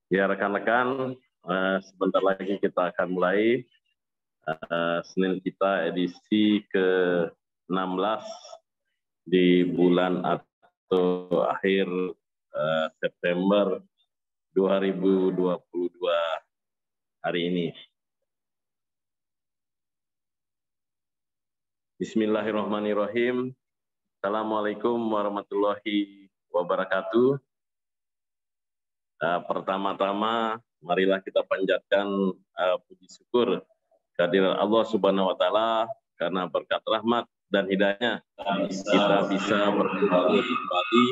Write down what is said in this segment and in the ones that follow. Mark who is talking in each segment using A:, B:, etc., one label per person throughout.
A: Ya rekan-rekan, sebentar lagi kita akan mulai Senin kita edisi ke-16 di bulan atau akhir September 2022 hari ini. Bismillahirrahmanirrahim. Assalamualaikum warahmatullahi wabarakatuh. Pertama-tama, marilah kita panjatkan puji syukur kehadirat Allah Subhanahu wa Ta'ala, karena berkat rahmat dan hidayahnya kita bisa berkumpul kembali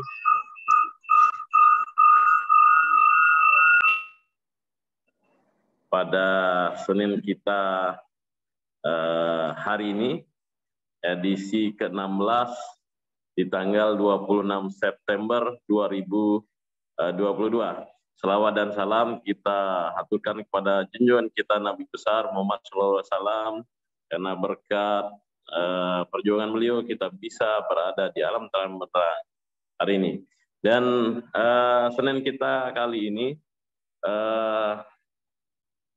A: pada Senin kita hari ini, edisi ke-16 di tanggal 26 September 2022. Selawat dan salam kita haturkan kepada junjungan kita Nabi besar Muhammad SAW, karena berkat perjuangan beliau kita bisa berada di alam terang hari ini. Dan Senin kita kali ini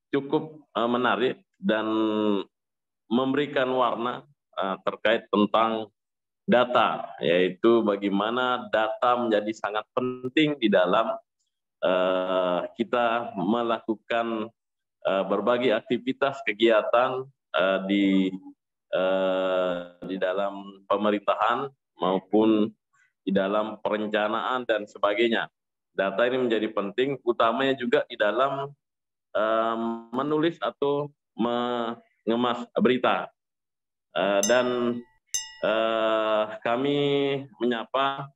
A: cukup menarik dan memberikan warna terkait tentang data, yaitu bagaimana data menjadi sangat penting di dalam kita melakukan berbagai aktivitas kegiatan di dalam pemerintahan maupun di dalam perencanaan dan sebagainya. Data ini menjadi penting, utamanya juga di dalam menulis atau mengemas berita. Dan kami menyapa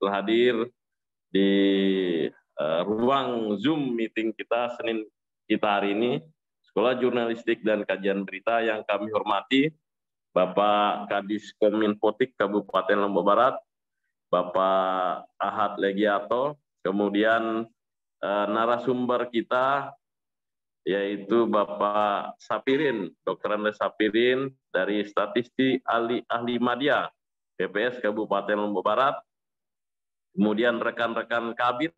A: telah hadir di ruang Zoom meeting kita Senin kita hari ini, Sekolah Jurnalistik dan Kajian Berita yang kami hormati, Bapak Kadis Kominfotik Kabupaten Lombok Barat, Bapak Ahad Legiato, kemudian narasumber kita yaitu Bapak Sapirin, Dr. Andes Sapirin dari Statistik Ahli Media PPS Kabupaten Lombok Barat, kemudian rekan-rekan Kabid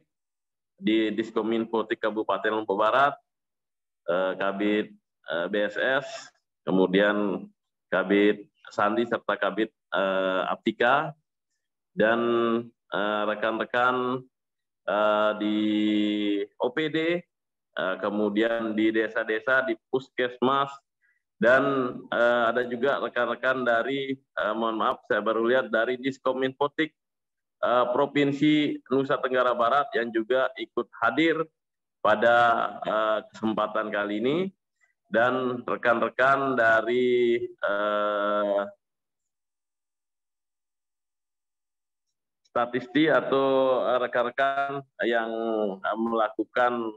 A: di Diskominfotik Kabupaten Lombok Barat, Kabid BSS, kemudian Kabid Sandi serta Kabid Aptika, dan rekan-rekan di OPD, kemudian di desa-desa, di puskesmas, dan ada juga rekan-rekan dari, mohon maaf saya baru lihat, dari Diskominfotik Provinsi Nusa Tenggara Barat yang juga ikut hadir pada kesempatan kali ini, dan rekan-rekan dari statistik atau rekan-rekan yang melakukan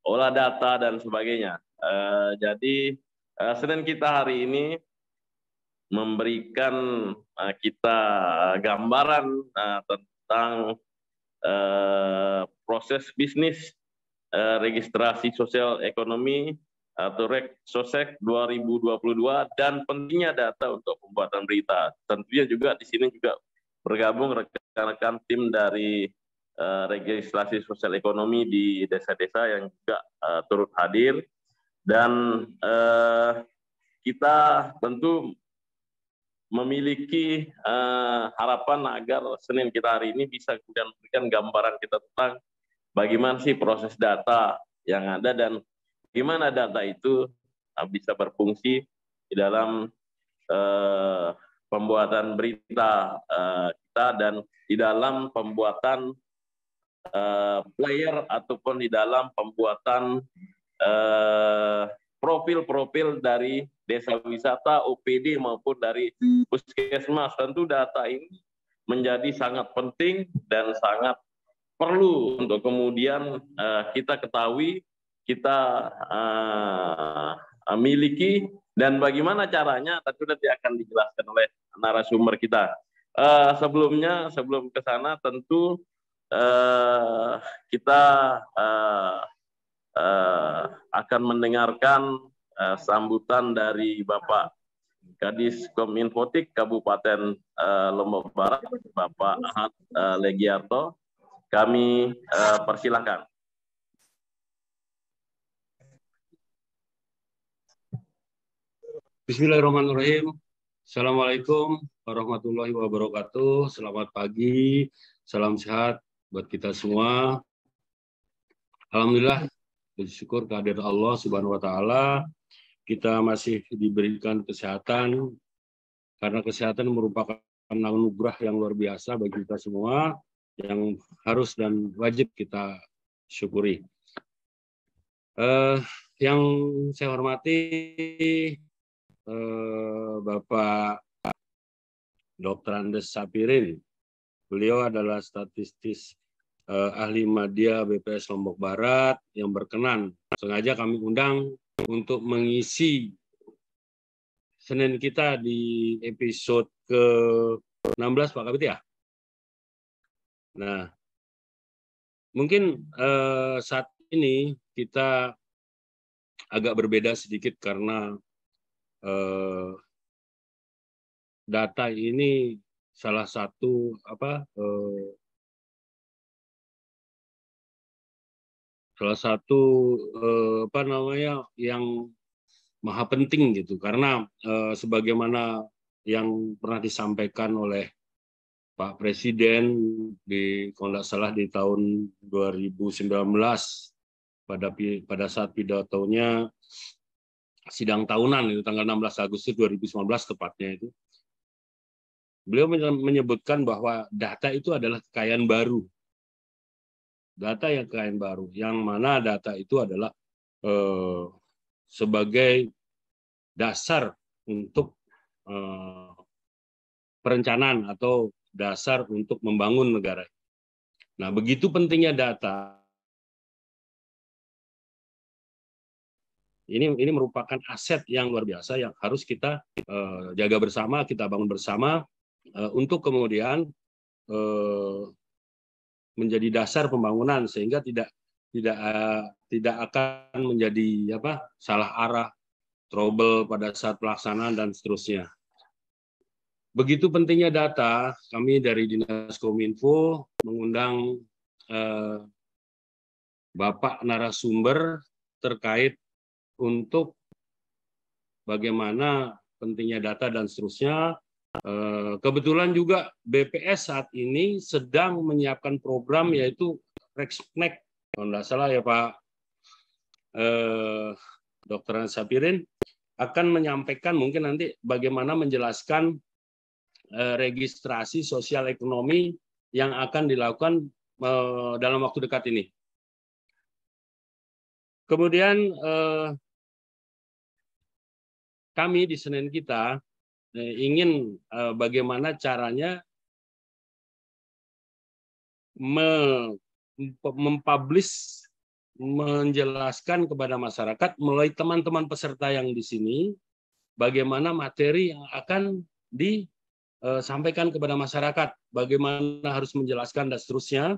A: olah data dan sebagainya. Jadi Senin kita hari ini memberikan kita gambaran tentang proses bisnis registrasi sosial ekonomi atau REGSOSEK 2022 dan pentingnya data untuk pembuatan berita. Tentunya juga di sini juga bergabung rekan-rekan tim dari registrasi sosial ekonomi di desa-desa yang juga turut hadir, dan kita tentu memiliki harapan agar Senin kita hari ini bisa kemudian memberikan gambaran kita tentang bagaimana sih proses data yang ada dan bagaimana data itu bisa berfungsi di dalam pembuatan berita kita dan di dalam pembuatan player ataupun di dalam pembuatan profil-profil dari desa wisata, OPD maupun dari puskesmas. Tentu data ini menjadi sangat penting dan sangat perlu untuk kemudian kita ketahui, kita miliki, dan bagaimana caranya tentu nanti akan dijelaskan oleh narasumber kita. Sebelumnya, sebelum ke sana tentu kita akan mendengarkan sambutan dari Bapak Kadis Kominfotik Kabupaten Lombok Barat, Bapak Ahad Legiarto. Kami persilahkan.
B: Bismillahirrahmanirrahim. Assalamualaikum warahmatullahi wabarakatuh. Selamat pagi, salam sehat buat kita semua. Alhamdulillah, bersyukur kehadirat Allah Subhanahu wa Ta'ala. Kita masih diberikan kesehatan, karena kesehatan merupakan anugerah yang luar biasa bagi kita semua, yang harus dan wajib kita syukuri. Yang saya hormati Bapak Dr. Andes Sapirin. Beliau adalah statistis ahli media BPS Lombok Barat yang berkenan sengaja kami undang untuk mengisi Senin kita di episode ke-16, Pak Kabit ya. Nah, mungkin saat ini kita agak berbeda sedikit karena data ini salah satu apa namanya yang maha penting gitu, karena sebagaimana yang pernah disampaikan oleh Pak Presiden kalau tidak salah di tahun 2019 pada saat pidatonya sidang tahunan itu tanggal 16 Agustus 2019 tepatnya itu, beliau menyebutkan bahwa data itu adalah kekayaan baru. Data yang kekayaan baru, yang mana data itu adalah sebagai dasar untuk perencanaan atau dasar untuk membangun negara. Nah, begitu pentingnya data. Ini merupakan aset yang luar biasa yang harus kita jaga bersama, kita bangun bersama untuk kemudian menjadi dasar pembangunan, sehingga tidak akan menjadi salah arah, trouble pada saat pelaksanaan dan seterusnya. Begitu pentingnya data, kami dari Dinas Kominfo mengundang Bapak narasumber terkait untuk bagaimana pentingnya data dan seterusnya. Kebetulan juga BPS saat ini sedang menyiapkan program yaitu Rexnek, kalau tidak salah ya Pak Dr. Sapirin akan menyampaikan mungkin nanti bagaimana menjelaskan registrasi sosial ekonomi yang akan dilakukan dalam waktu dekat ini. Kemudian kami di Senin kita ingin bagaimana caranya mempublish, menjelaskan kepada masyarakat melalui teman-teman peserta yang di sini bagaimana materi yang akan disampaikan kepada masyarakat, bagaimana harus menjelaskan dan seterusnya.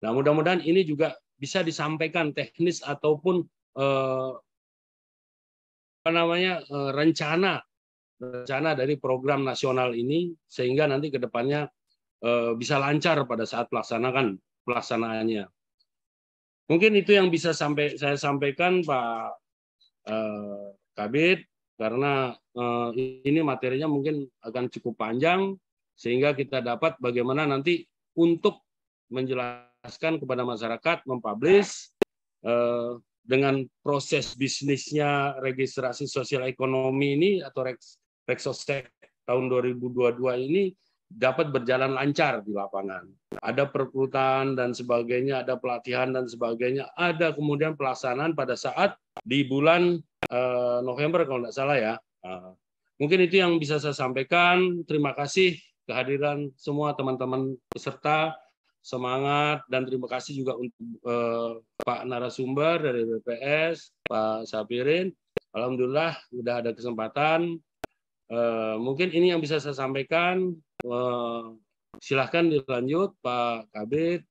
B: Nah, mudah-mudahan ini juga bisa disampaikan teknis ataupun rencana dari program nasional ini, sehingga nanti ke depannya bisa lancar pada saat pelaksanaannya. Mungkin itu yang bisa saya sampaikan Pak Kabit, karena ini materinya mungkin akan cukup panjang, sehingga kita dapat bagaimana nanti untuk menjelaskan kepada masyarakat, mempublish dengan proses bisnisnya registrasi sosial ekonomi ini atau Reksostek tahun 2022 ini dapat berjalan lancar di lapangan. Ada perekrutan dan sebagainya, ada pelatihan dan sebagainya, ada kemudian pelaksanaan pada saat di bulan November kalau tidak salah ya. Mungkin itu yang bisa saya sampaikan. Terima kasih kehadiran semua teman-teman peserta. Semangat, dan terima kasih juga untuk Pak narasumber dari BPS, Pak Sapirin. Alhamdulillah sudah ada kesempatan. Mungkin ini yang bisa saya sampaikan. Silahkan dilanjut Pak Kabit.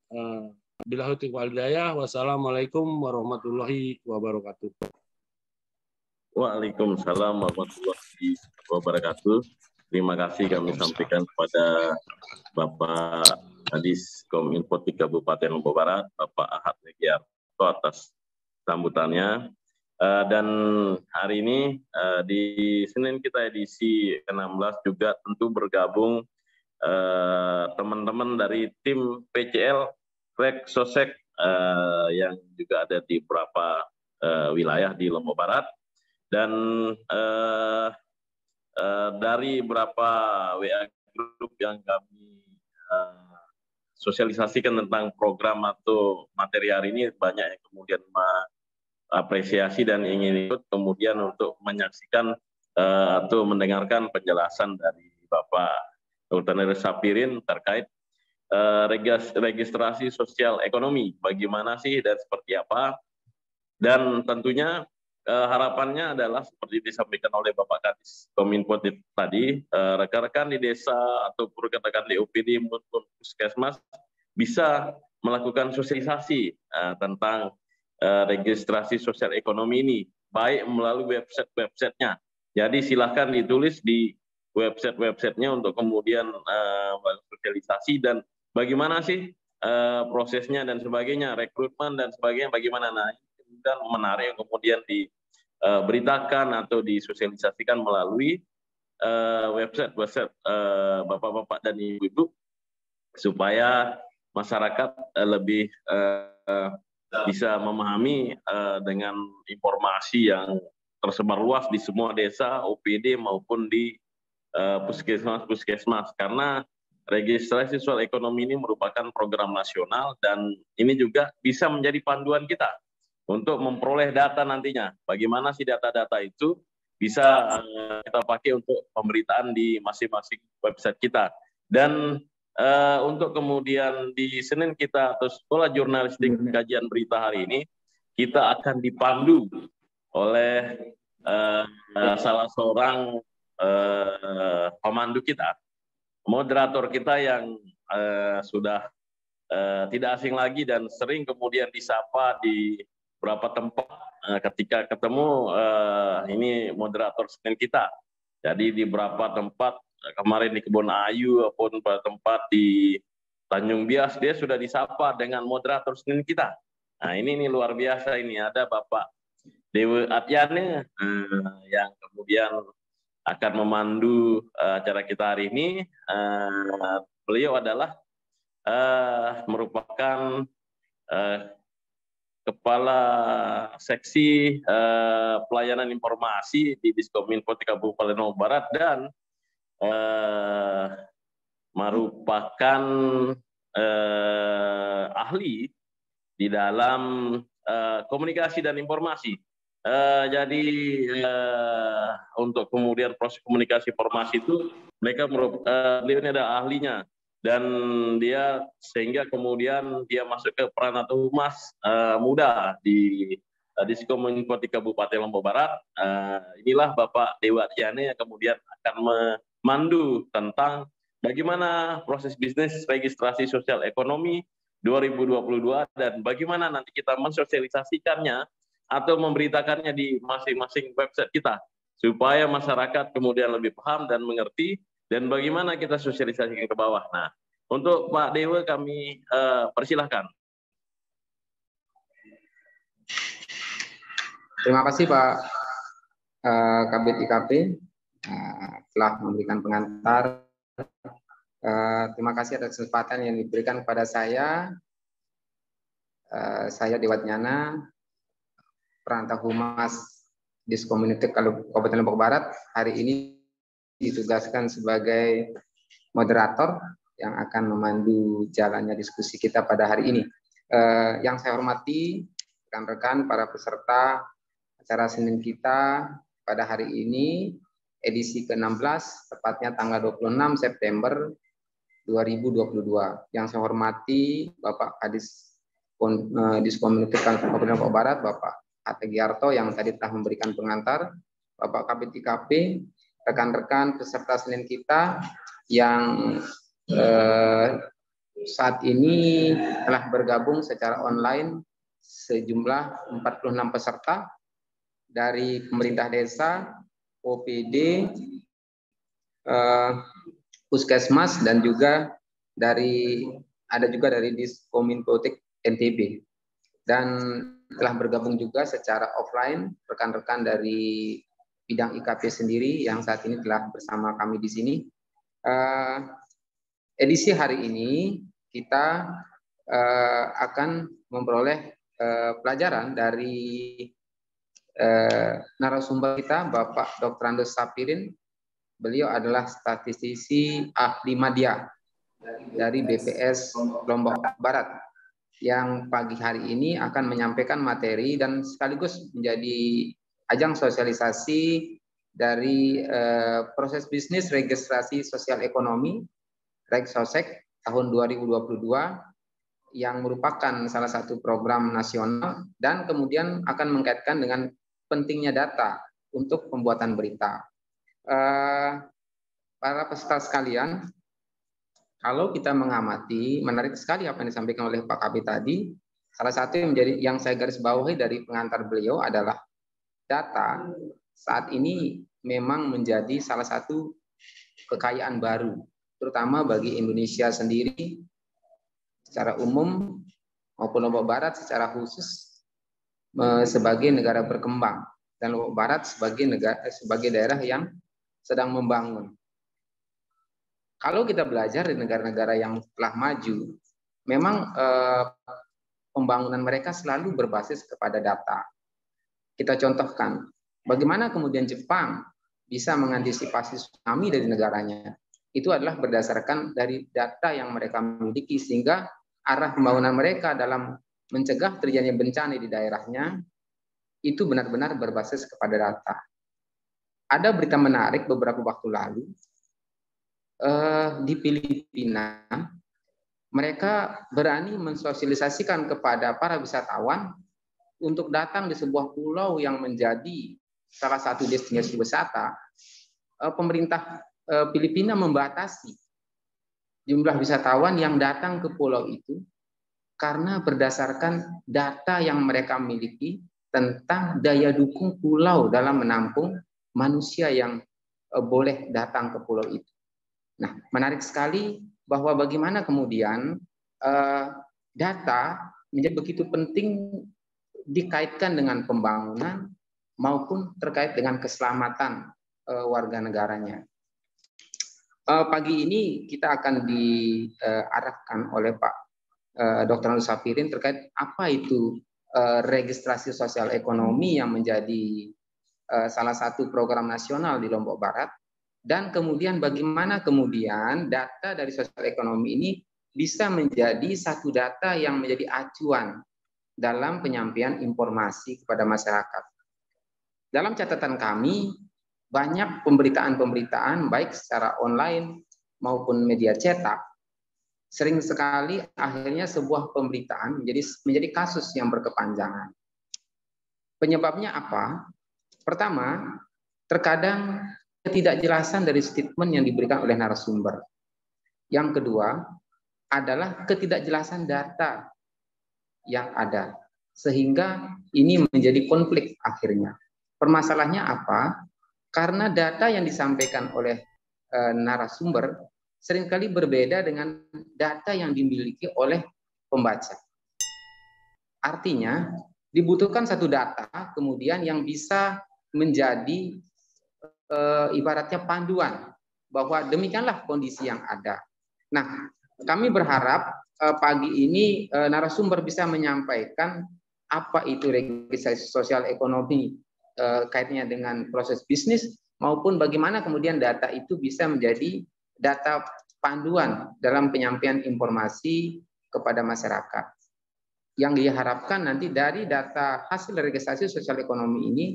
B: Billahi taufiq wal hidayah. Wassalamualaikum warahmatullahi wabarakatuh.
A: Waalaikumsalam warahmatullahi wabarakatuh. Terima kasih kami sampaikan kepada Bapak Kadis Kominfo Kabupaten Lombok Barat, Bapak Ahad Legiarto atas sambutannya. Dan hari ini di Senin kita edisi ke-16 juga tentu bergabung teman-teman dari tim PCL Rek Sosek yang juga ada di beberapa wilayah di Lombok Barat. Dan dari beberapa WA grup yang kami sosialisasikan tentang program atau materi hari ini, banyak yang kemudian mengapresiasi dan ingin ikut kemudian untuk menyaksikan atau mendengarkan penjelasan dari Bapak Dr. Neri Sapirin terkait registrasi sosial ekonomi, bagaimana sih dan seperti apa. Dan tentunya harapannya adalah seperti disampaikan oleh Bapak Kadis Kominfo tadi, rekan-rekan di desa atau rekan-rekan di OPD maupun puskesmas bisa melakukan sosialisasi tentang registrasi sosial ekonomi ini, baik melalui website-nya. Jadi silahkan ditulis di website-nya untuk kemudian sosialisasi dan bagaimana sih prosesnya dan sebagainya, rekrutmen dan sebagainya, bagaimana. Nah, dan menarik yang kemudian diberitakan atau disosialisasikan melalui website bapak-bapak dan ibu-ibu supaya masyarakat lebih bisa memahami dengan informasi yang tersebar luas di semua desa, OPD maupun di puskesmas. Karena registrasi sosial ekonomi ini merupakan program nasional dan ini juga bisa menjadi panduan kita untuk memperoleh data nantinya. Bagaimana sih data-data itu bisa kita pakai untuk pemberitaan di masing-masing website kita. Dan untuk kemudian di Senin kita atau Sekolah Jurnalistik Kajian Berita hari ini, kita akan dipandu oleh salah seorang pemandu kita, moderator kita yang sudah tidak asing lagi dan sering kemudian disapa di beberapa tempat ketika ketemu ini moderator Senin kita. Jadi di beberapa tempat kemarin di Kebun Ayu ataupun tempat di Tanjung Bias dia sudah disapa dengan moderator Senin kita. Nah ini luar biasa, ini ada Bapak Dewa Atyane yang kemudian akan memandu acara kita hari ini. Beliau adalah merupakan Kepala Seksi Pelayanan Informasi di Diskominfo Kabupaten Lombok Barat dan merupakan ahli di dalam komunikasi dan informasi. Jadi untuk kemudian proses komunikasi informasi itu beliau ini ada ahlinya. Dan dia sehingga kemudian dia masuk ke peran atau humas muda di Diskominfo Kabupaten Lombok Barat. Inilah Bapak Dewa Atyane yang kemudian akan memandu tentang bagaimana proses bisnis registrasi sosial ekonomi 2022 dan bagaimana nanti kita mensosialisasikannya atau memberitakannya di masing-masing website kita supaya masyarakat kemudian lebih paham dan mengerti. Dan bagaimana kita sosialisasikan ke bawah. Nah, untuk Pak Dewa kami persilahkan.
C: Terima kasih Pak Kabid IKP telah memberikan pengantar. Terima kasih atas kesempatan yang diberikan kepada saya. Saya Dewa Atyane, perantau humas Diskominfo Kabupaten Lombok Barat. Hari ini ditugaskan sebagai moderator yang akan memandu jalannya diskusi kita pada hari ini. Yang saya hormati rekan-rekan para peserta acara Senin kita pada hari ini, edisi ke-16, tepatnya tanggal 26 September 2022. Yang saya hormati Bapak Kadis Diskominfo Kabupaten Lombok Barat, Bapak Ahad Legiarto yang tadi telah memberikan pengantar, Bapak Kabid IKP, rekan-rekan peserta Senin kita yang saat ini telah bergabung secara online sejumlah 46 peserta dari pemerintah desa, OPD, Puskesmas, dan juga ada juga dari Diskominfotik NTB. Dan telah bergabung juga secara offline rekan-rekan dari bidang IKP sendiri yang saat ini telah bersama kami di sini. Edisi hari ini kita akan memperoleh pelajaran dari narasumber kita, Bapak Dr. Andes Sapirin. Beliau adalah statistisi ahli media dari BPS Lombok Barat yang pagi hari ini akan menyampaikan materi dan sekaligus menjadi ajang sosialisasi dari proses bisnis registrasi sosial ekonomi RegSosek tahun 2022 yang merupakan salah satu program nasional dan kemudian akan mengkaitkan dengan pentingnya data untuk pembuatan berita. Para peserta sekalian, kalau kita mengamati, menarik sekali apa yang disampaikan oleh Pak Kabid tadi. Salah satu yang saya garis bawahi dari pengantar beliau adalah data saat ini memang menjadi salah satu kekayaan baru, terutama bagi Indonesia sendiri secara umum maupun Lombok Barat secara khusus sebagai negara berkembang dan Lombok Barat sebagai daerah yang sedang membangun. Kalau kita belajar di negara-negara yang telah maju, memang pembangunan mereka selalu berbasis kepada data. Kita contohkan, bagaimana kemudian Jepang bisa mengantisipasi tsunami dari negaranya. Itu adalah berdasarkan dari data yang mereka miliki, sehingga arah pembangunan mereka dalam mencegah terjadinya bencana di daerahnya itu benar-benar berbasis kepada data. Ada berita menarik beberapa waktu lalu di Filipina, mereka berani mensosialisasikan kepada para wisatawan untuk datang di sebuah pulau yang menjadi salah satu destinasi wisata. Pemerintah Filipina membatasi jumlah wisatawan yang datang ke pulau itu karena berdasarkan data yang mereka miliki tentang daya dukung pulau dalam menampung manusia yang boleh datang ke pulau itu. Nah, menarik sekali bahwa bagaimana kemudian data menjadi begitu penting dikaitkan dengan pembangunan maupun terkait dengan keselamatan warga negaranya. Pagi ini kita akan diarahkan oleh Pak Dr. Andes Sapirin terkait apa itu registrasi sosial ekonomi yang menjadi salah satu program nasional di Lombok Barat, dan kemudian bagaimana kemudian data dari sosial ekonomi ini bisa menjadi satu data yang menjadi acuan dalam penyampaian informasi kepada masyarakat. Dalam catatan kami, banyak pemberitaan-pemberitaan baik secara online maupun media cetak, sering sekali akhirnya sebuah pemberitaan menjadi kasus yang berkepanjangan. Penyebabnya apa? Pertama, terkadang ketidakjelasan dari statement yang diberikan oleh narasumber. Yang kedua adalah ketidakjelasan data yang ada, sehingga ini menjadi konflik akhirnya. Permasalahannya apa? Karena data yang disampaikan oleh narasumber seringkali berbeda dengan data yang dimiliki oleh pembaca. Artinya, dibutuhkan satu data kemudian yang bisa menjadi ibaratnya panduan bahwa demikianlah kondisi yang ada. Nah, kami berharap pagi ini narasumber bisa menyampaikan apa itu registrasi sosial ekonomi kaitannya dengan proses bisnis, maupun bagaimana kemudian data itu bisa menjadi data panduan dalam penyampaian informasi kepada masyarakat. Yang diharapkan nanti dari data hasil registrasi sosial ekonomi ini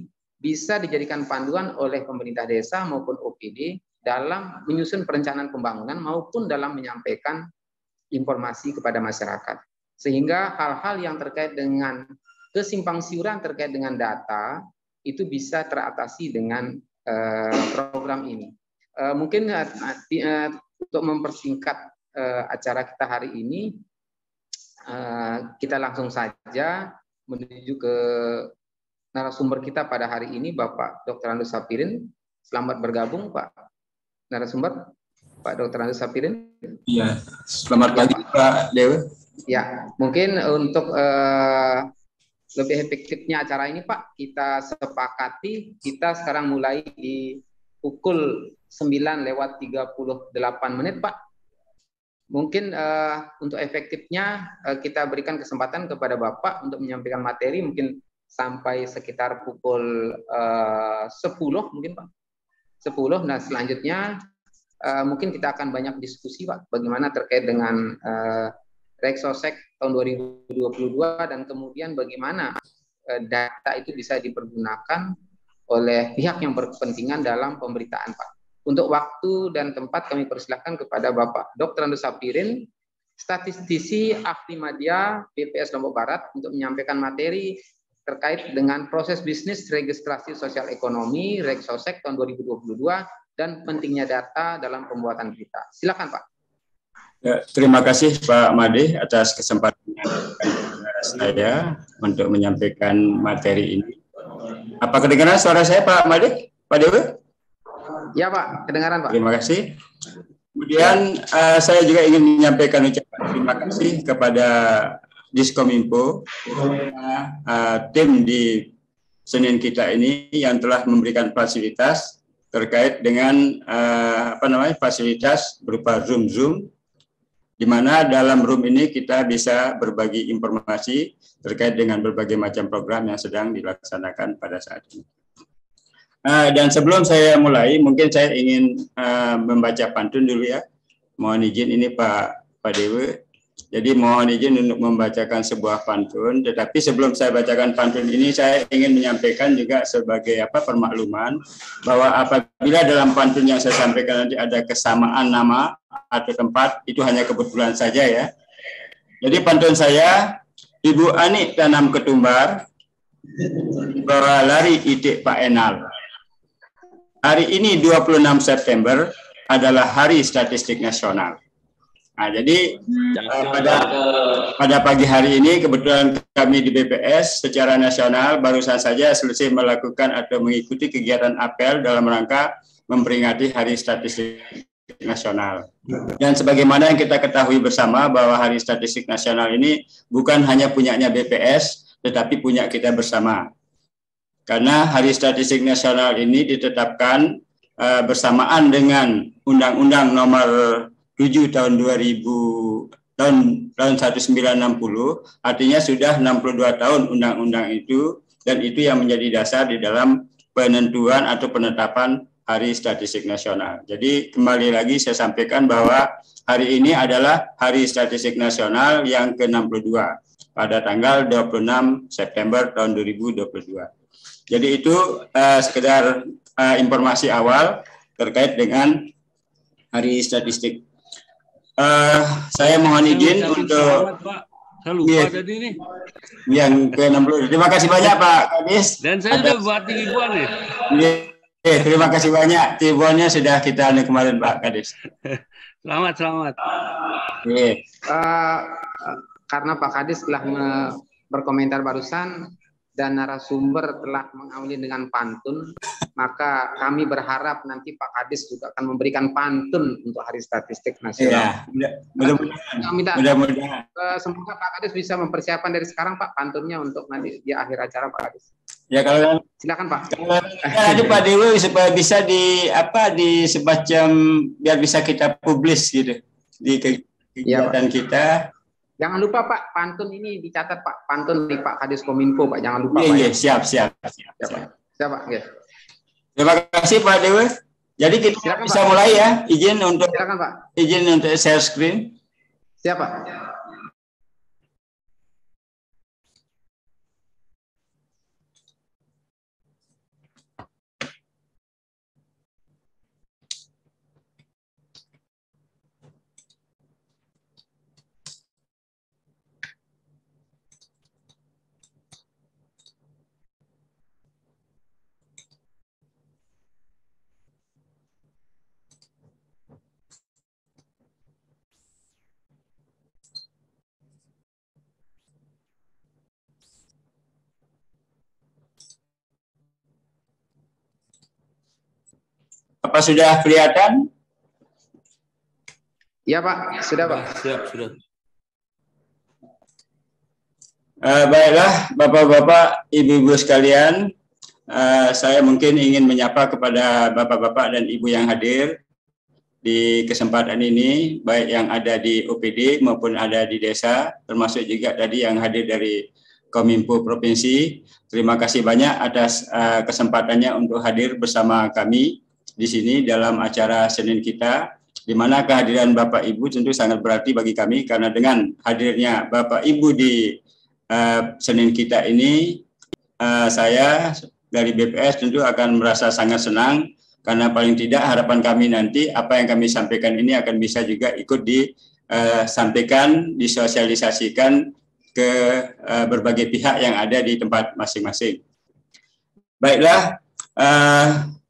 C: bisa dijadikan panduan oleh pemerintah desa maupun OPD dalam menyusun perencanaan pembangunan maupun dalam menyampaikan informasi kepada masyarakat. Sehingga hal-hal yang terkait dengan kesimpang siuran terkait dengan data itu bisa teratasi dengan program ini. Mungkin untuk mempersingkat acara kita hari ini, kita langsung saja menuju ke narasumber kita pada hari ini, Bapak Dr. Andus Sapirin. Selamat bergabung, Pak narasumber, Pak Dr. Andus Sapirin.
D: Iya, selamat pagi, Pak Dewa.
C: Ya, mungkin untuk lebih efektifnya acara ini, Pak, kita sepakati kita sekarang mulai di pukul 9:38, Pak. Mungkin untuk efektifnya kita berikan kesempatan kepada Bapak untuk menyampaikan materi mungkin sampai sekitar pukul 10 mungkin, Pak. 10. Nah, selanjutnya mungkin kita akan banyak diskusi, Pak, bagaimana terkait dengan Reksosek tahun 2022 dan kemudian bagaimana data itu bisa dipergunakan oleh pihak yang berkepentingan dalam pemberitaan, Pak. Untuk waktu dan tempat kami persilahkan kepada Bapak Dr. Andus Sapirin, statistisi ahli media BPS Lombok Barat, untuk menyampaikan materi terkait dengan proses bisnis registrasi sosial ekonomi Reksosek tahun 2022 dan pentingnya data dalam pembuatan berita. Silakan, Pak.
D: Ya, terima kasih Pak Made atas kesempatan saya untuk menyampaikan materi ini. Apa kedengaran suara saya, Pak Made? Pak Dewa?
C: Ya, Pak, kedengaran, Pak.
D: Terima kasih. Kemudian saya juga ingin menyampaikan ucapan terima kasih kepada Diskominfo, tim di Senin kita ini yang telah memberikan fasilitas terkait dengan fasilitas berupa Zoom, di mana dalam room ini kita bisa berbagi informasi terkait dengan berbagai macam program yang sedang dilaksanakan pada saat ini. Dan sebelum saya mulai, mungkin saya ingin membaca pantun dulu ya. Mohon izin ini Pak Dewa. Jadi mohon izin untuk membacakan sebuah pantun. Tetapi sebelum saya bacakan pantun ini, saya ingin menyampaikan juga sebagai permakluman bahwa apabila dalam pantun yang saya sampaikan nanti ada kesamaan nama atau tempat, itu hanya kebetulan saja ya. Jadi pantun saya, Ibu Ani tanam ketumbar, bawa lari itik Pak Enal. Hari ini 26 September adalah Hari Statistik Nasional. Nah, jadi pada pagi hari ini kebetulan kami di BPS secara nasional barusan saja selesai melakukan atau mengikuti kegiatan apel dalam rangka memperingati Hari Statistik Nasional. Dan sebagaimana yang kita ketahui bersama bahwa Hari Statistik Nasional ini bukan hanya punyanya BPS, tetapi punya kita bersama. Karena Hari Statistik Nasional ini ditetapkan bersamaan dengan Undang-Undang Nomor 7 tahun 1960, artinya sudah 62 tahun undang-undang itu, dan itu yang menjadi dasar di dalam penentuan atau penetapan Hari Statistik Nasional. Jadi kembali lagi saya sampaikan bahwa hari ini adalah Hari Statistik Nasional yang ke-62 pada tanggal 26 September tahun 2022. Jadi itu sekedar informasi awal terkait dengan Hari Statistik. Saya mohon izin untuk
B: saya lupa tadi nih.
D: Yang ke-60. Terima kasih banyak Pak Kadis.
B: Dan saya sudah buat ribuan nih.
D: Terima kasih banyak. Ribuannya sudah kita kemarin Pak Kadis.
B: Selamat.
C: Karena Pak Kadis telah berkomentar barusan dan narasumber telah mengawali dengan pantun, maka kami berharap nanti Pak Kadis juga akan memberikan pantun untuk Hari Statistik Nasional.
D: Ya, mudah-mudahan.
C: Semoga Pak Kadis bisa mempersiapkan dari sekarang Pak pantunnya untuk nanti di akhir acara Pak Kadis.
D: Ya kalau
C: silakan Pak.
D: Kalau Pak Dewi supaya bisa di semacam biar bisa kita publish gitu di kegiatan kita.
C: Jangan lupa Pak, pantun ini dicatat Pak, pantun di Pak Kadis Kominfo Pak, jangan lupa Pak.
D: Iya, siap.
C: Siap Pak. Okay.
D: Terima kasih Pak Dewa. Jadi kita silakan, bisa Pak. Mulai ya.
C: Silakan Pak.
D: Izin untuk share screen.
C: Siap Pak.
D: Apa sudah kelihatan?
C: Ya Pak, sudah Pak.
B: Siap, sudah.
D: Baiklah, Bapak-Bapak, Ibu-Ibu sekalian, saya mungkin ingin menyapa kepada Bapak-Bapak dan Ibu yang hadir di kesempatan ini, baik yang ada di OPD maupun ada di desa, termasuk juga tadi yang hadir dari Kominfo Provinsi. Terima kasih banyak atas kesempatannya untuk hadir bersama kami di sini dalam acara Senin kita, di mana kehadiran Bapak Ibu tentu sangat berarti bagi kami, karena dengan hadirnya Bapak Ibu di Senin kita ini, saya dari BPS tentu akan merasa sangat senang, karena paling tidak harapan kami nanti apa yang kami sampaikan ini akan bisa juga ikut disampaikan, disosialisasikan ke berbagai pihak yang ada di tempat masing-masing. Baiklah,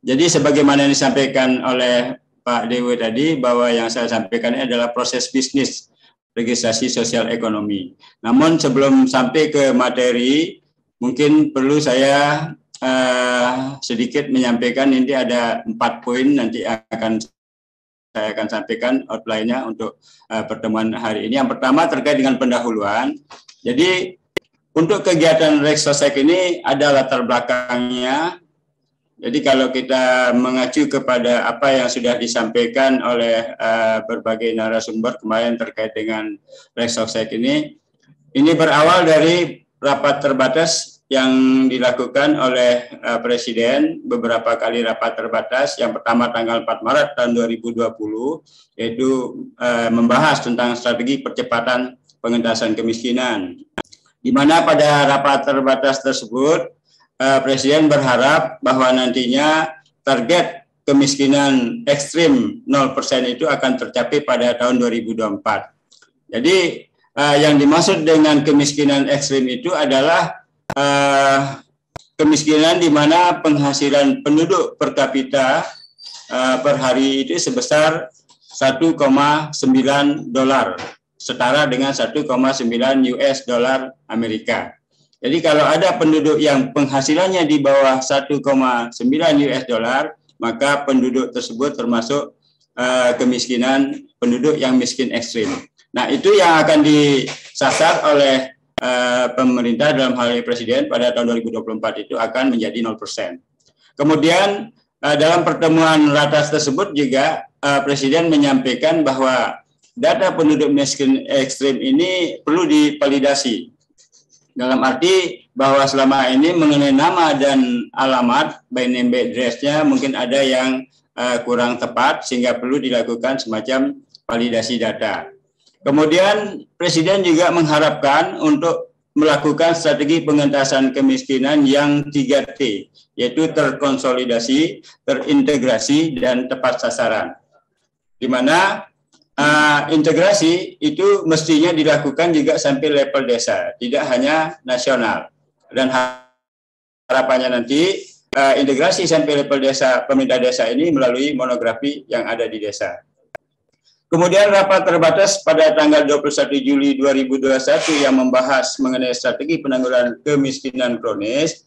D: jadi sebagaimana yang disampaikan oleh Pak Dewo tadi, bahwa yang saya sampaikan ini adalah proses bisnis registrasi sosial ekonomi. Namun sebelum sampai ke materi, mungkin perlu saya sedikit menyampaikan, ini ada 4 poin nanti saya akan sampaikan outline-nya untuk pertemuan hari ini. Yang pertama terkait dengan pendahuluan. Jadi untuk kegiatan Reksosek ini ada latar belakangnya. Jadi kalau kita mengacu kepada apa yang sudah disampaikan oleh berbagai narasumber kemarin terkait dengan Reksosek ini berawal dari rapat terbatas yang dilakukan oleh Presiden, beberapa kali rapat terbatas. Yang pertama tanggal 4 Maret tahun 2020, yaitu membahas tentang strategi percepatan pengentasan kemiskinan. Di mana pada rapat terbatas tersebut, Presiden berharap bahwa nantinya target kemiskinan ekstrim 0% itu akan tercapai pada tahun 2024. Jadi yang dimaksud dengan kemiskinan ekstrim itu adalah kemiskinan di mana penghasilan penduduk per kapita per hari itu sebesar 1,9 dolar, setara dengan 1,9 US dolar Amerika. Jadi kalau ada penduduk yang penghasilannya di bawah 1,9 US dollar, maka penduduk tersebut termasuk kemiskinan penduduk yang miskin ekstrim. Nah, itu yang akan disasar oleh pemerintah dalam hal ini Presiden pada tahun 2024 itu akan menjadi 0%. Kemudian dalam pertemuan ratas tersebut juga Presiden menyampaikan bahwa data penduduk miskin ekstrim ini perlu divalidasi. Dalam arti bahwa selama ini mengenai nama dan alamat, by name by address-nya mungkin ada yang kurang tepat, sehingga perlu dilakukan semacam validasi data. Kemudian Presiden juga mengharapkan untuk melakukan strategi pengentasan kemiskinan yang 3T, yaitu terkonsolidasi, terintegrasi, dan tepat sasaran. Di mana integrasi itu mestinya dilakukan juga sampai level desa, tidak hanya nasional. Dan harapannya nanti integrasi sampai level desa, pemerintah desa ini melalui monografi yang ada di desa. Kemudian rapat terbatas pada tanggal 21 Juli 2021 yang membahas mengenai strategi penanggulangan kemiskinan kronis,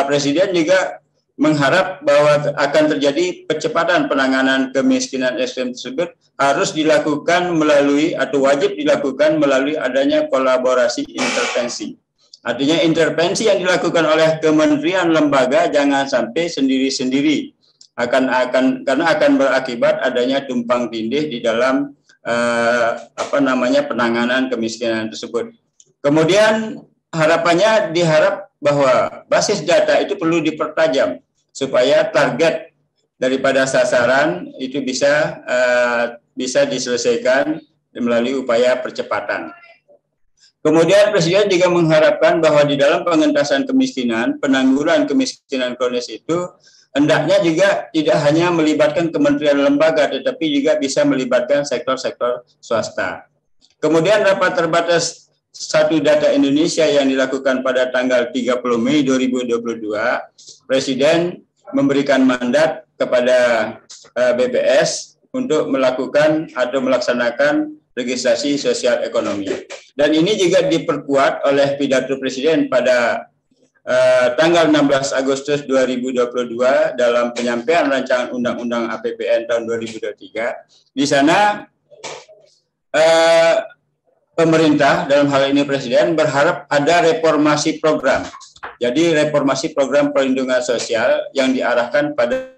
D: Presiden juga mengharap bahwa akan terjadi percepatan penanganan kemiskinan ekstrem tersebut harus dilakukan melalui atau wajib dilakukan melalui adanya kolaborasi intervensi. Artinya intervensi yang dilakukan oleh kementerian lembaga jangan sampai sendiri-sendiri, karena akan berakibat adanya tumpang tindih di dalam penanganan kemiskinan tersebut. Kemudian harapannya diharap bahwa basis data itu perlu dipertajam supaya target daripada sasaran itu bisa diselesaikan melalui upaya percepatan. Kemudian Presiden juga mengharapkan bahwa di dalam pengentasan kemiskinan, penanggulangan kemiskinan kronis itu hendaknya juga tidak hanya melibatkan kementerian lembaga, tetapi juga bisa melibatkan sektor-sektor swasta. Kemudian rapat terbatas Satu Data Indonesia yang dilakukan pada tanggal 30 Mei 2022, Presiden memberikan mandat kepada BPS untuk melakukan atau melaksanakan registrasi sosial ekonomi. Dan ini juga diperkuat oleh pidato Presiden pada tanggal 16 Agustus 2022 dalam penyampaian rancangan Undang-Undang APBN tahun 2023. Di sana pemerintah, dalam hal ini Presiden, berharap ada reformasi program. Jadi reformasi program perlindungan sosial yang diarahkan pada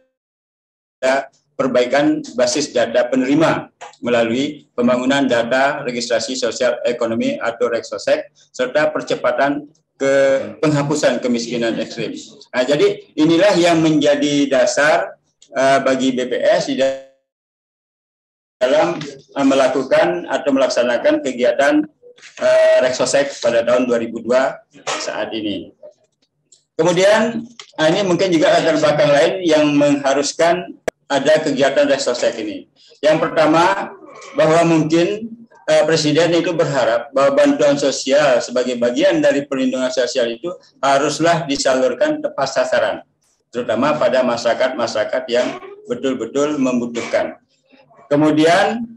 D: perbaikan basis data penerima melalui pembangunan data registrasi sosial ekonomi atau REGSOSEK, serta percepatan ke penghapusan kemiskinan ekstrim. Nah, jadi inilah yang menjadi dasar bagi BPS di dalam melakukan atau melaksanakan kegiatan REGSOSEK pada tahun 2002 saat ini. Kemudian ini mungkin juga latar belakang lain yang mengharuskan ada kegiatan REGSOSEK ini. Yang pertama, bahwa mungkin Presiden itu berharap bahwa bantuan sosial sebagai bagian dari perlindungan sosial itu haruslah disalurkan tepat sasaran, terutama pada masyarakat-masyarakat yang betul-betul membutuhkan. Kemudian,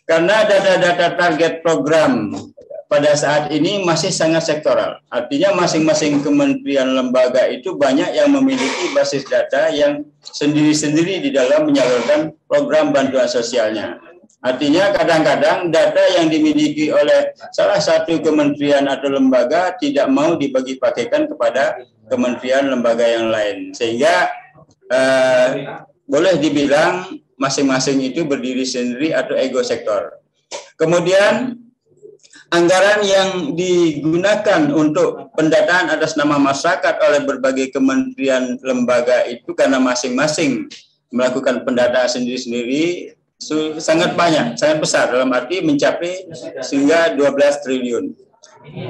D: karena data-data target program pada saat ini masih sangat sektoral, artinya masing-masing kementerian lembaga itu banyak yang memiliki basis data yang sendiri-sendiri di dalam menyalurkan program bantuan sosialnya. Artinya kadang-kadang data yang dimiliki oleh salah satu kementerian atau lembaga tidak mau dibagi-bagikan kepada kementerian lembaga yang lain. Sehingga boleh dibilang masing-masing itu berdiri sendiri atau ego sektor. Kemudian anggaran yang digunakan untuk pendataan atas nama masyarakat oleh berbagai kementerian lembaga itu karena masing-masing melakukan pendataan sendiri-sendiri sangat banyak, sangat besar, dalam arti mencapai hingga 12 triliun.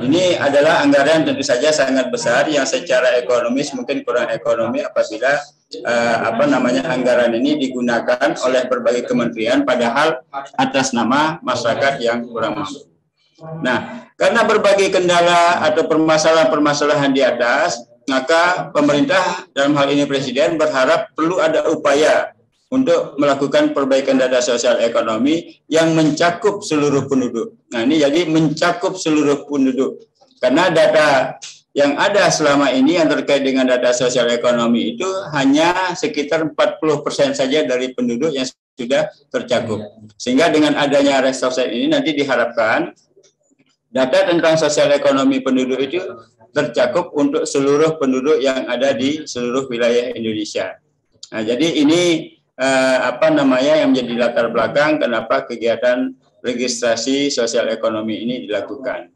D: Ini adalah anggaran tentu saja sangat besar yang secara ekonomis mungkin kurang ekonomi apabila anggaran ini digunakan oleh berbagai kementerian padahal atas nama masyarakat yang kurang mampu. Nah, karena berbagai kendala atau permasalahan-permasalahan di atas, maka pemerintah dalam hal ini Presiden berharap perlu ada upaya untuk melakukan perbaikan data sosial ekonomi yang mencakup seluruh penduduk. Nah, ini jadi mencakup seluruh penduduk. Karena data yang ada selama ini yang terkait dengan data sosial ekonomi itu hanya sekitar 40% saja dari penduduk yang sudah tercakup. Sehingga dengan adanya REGSOSEK ini nanti diharapkan data tentang sosial ekonomi penduduk itu tercakup untuk seluruh penduduk yang ada di seluruh wilayah Indonesia. Nah, jadi ini yang menjadi latar belakang kenapa kegiatan registrasi sosial ekonomi ini dilakukan.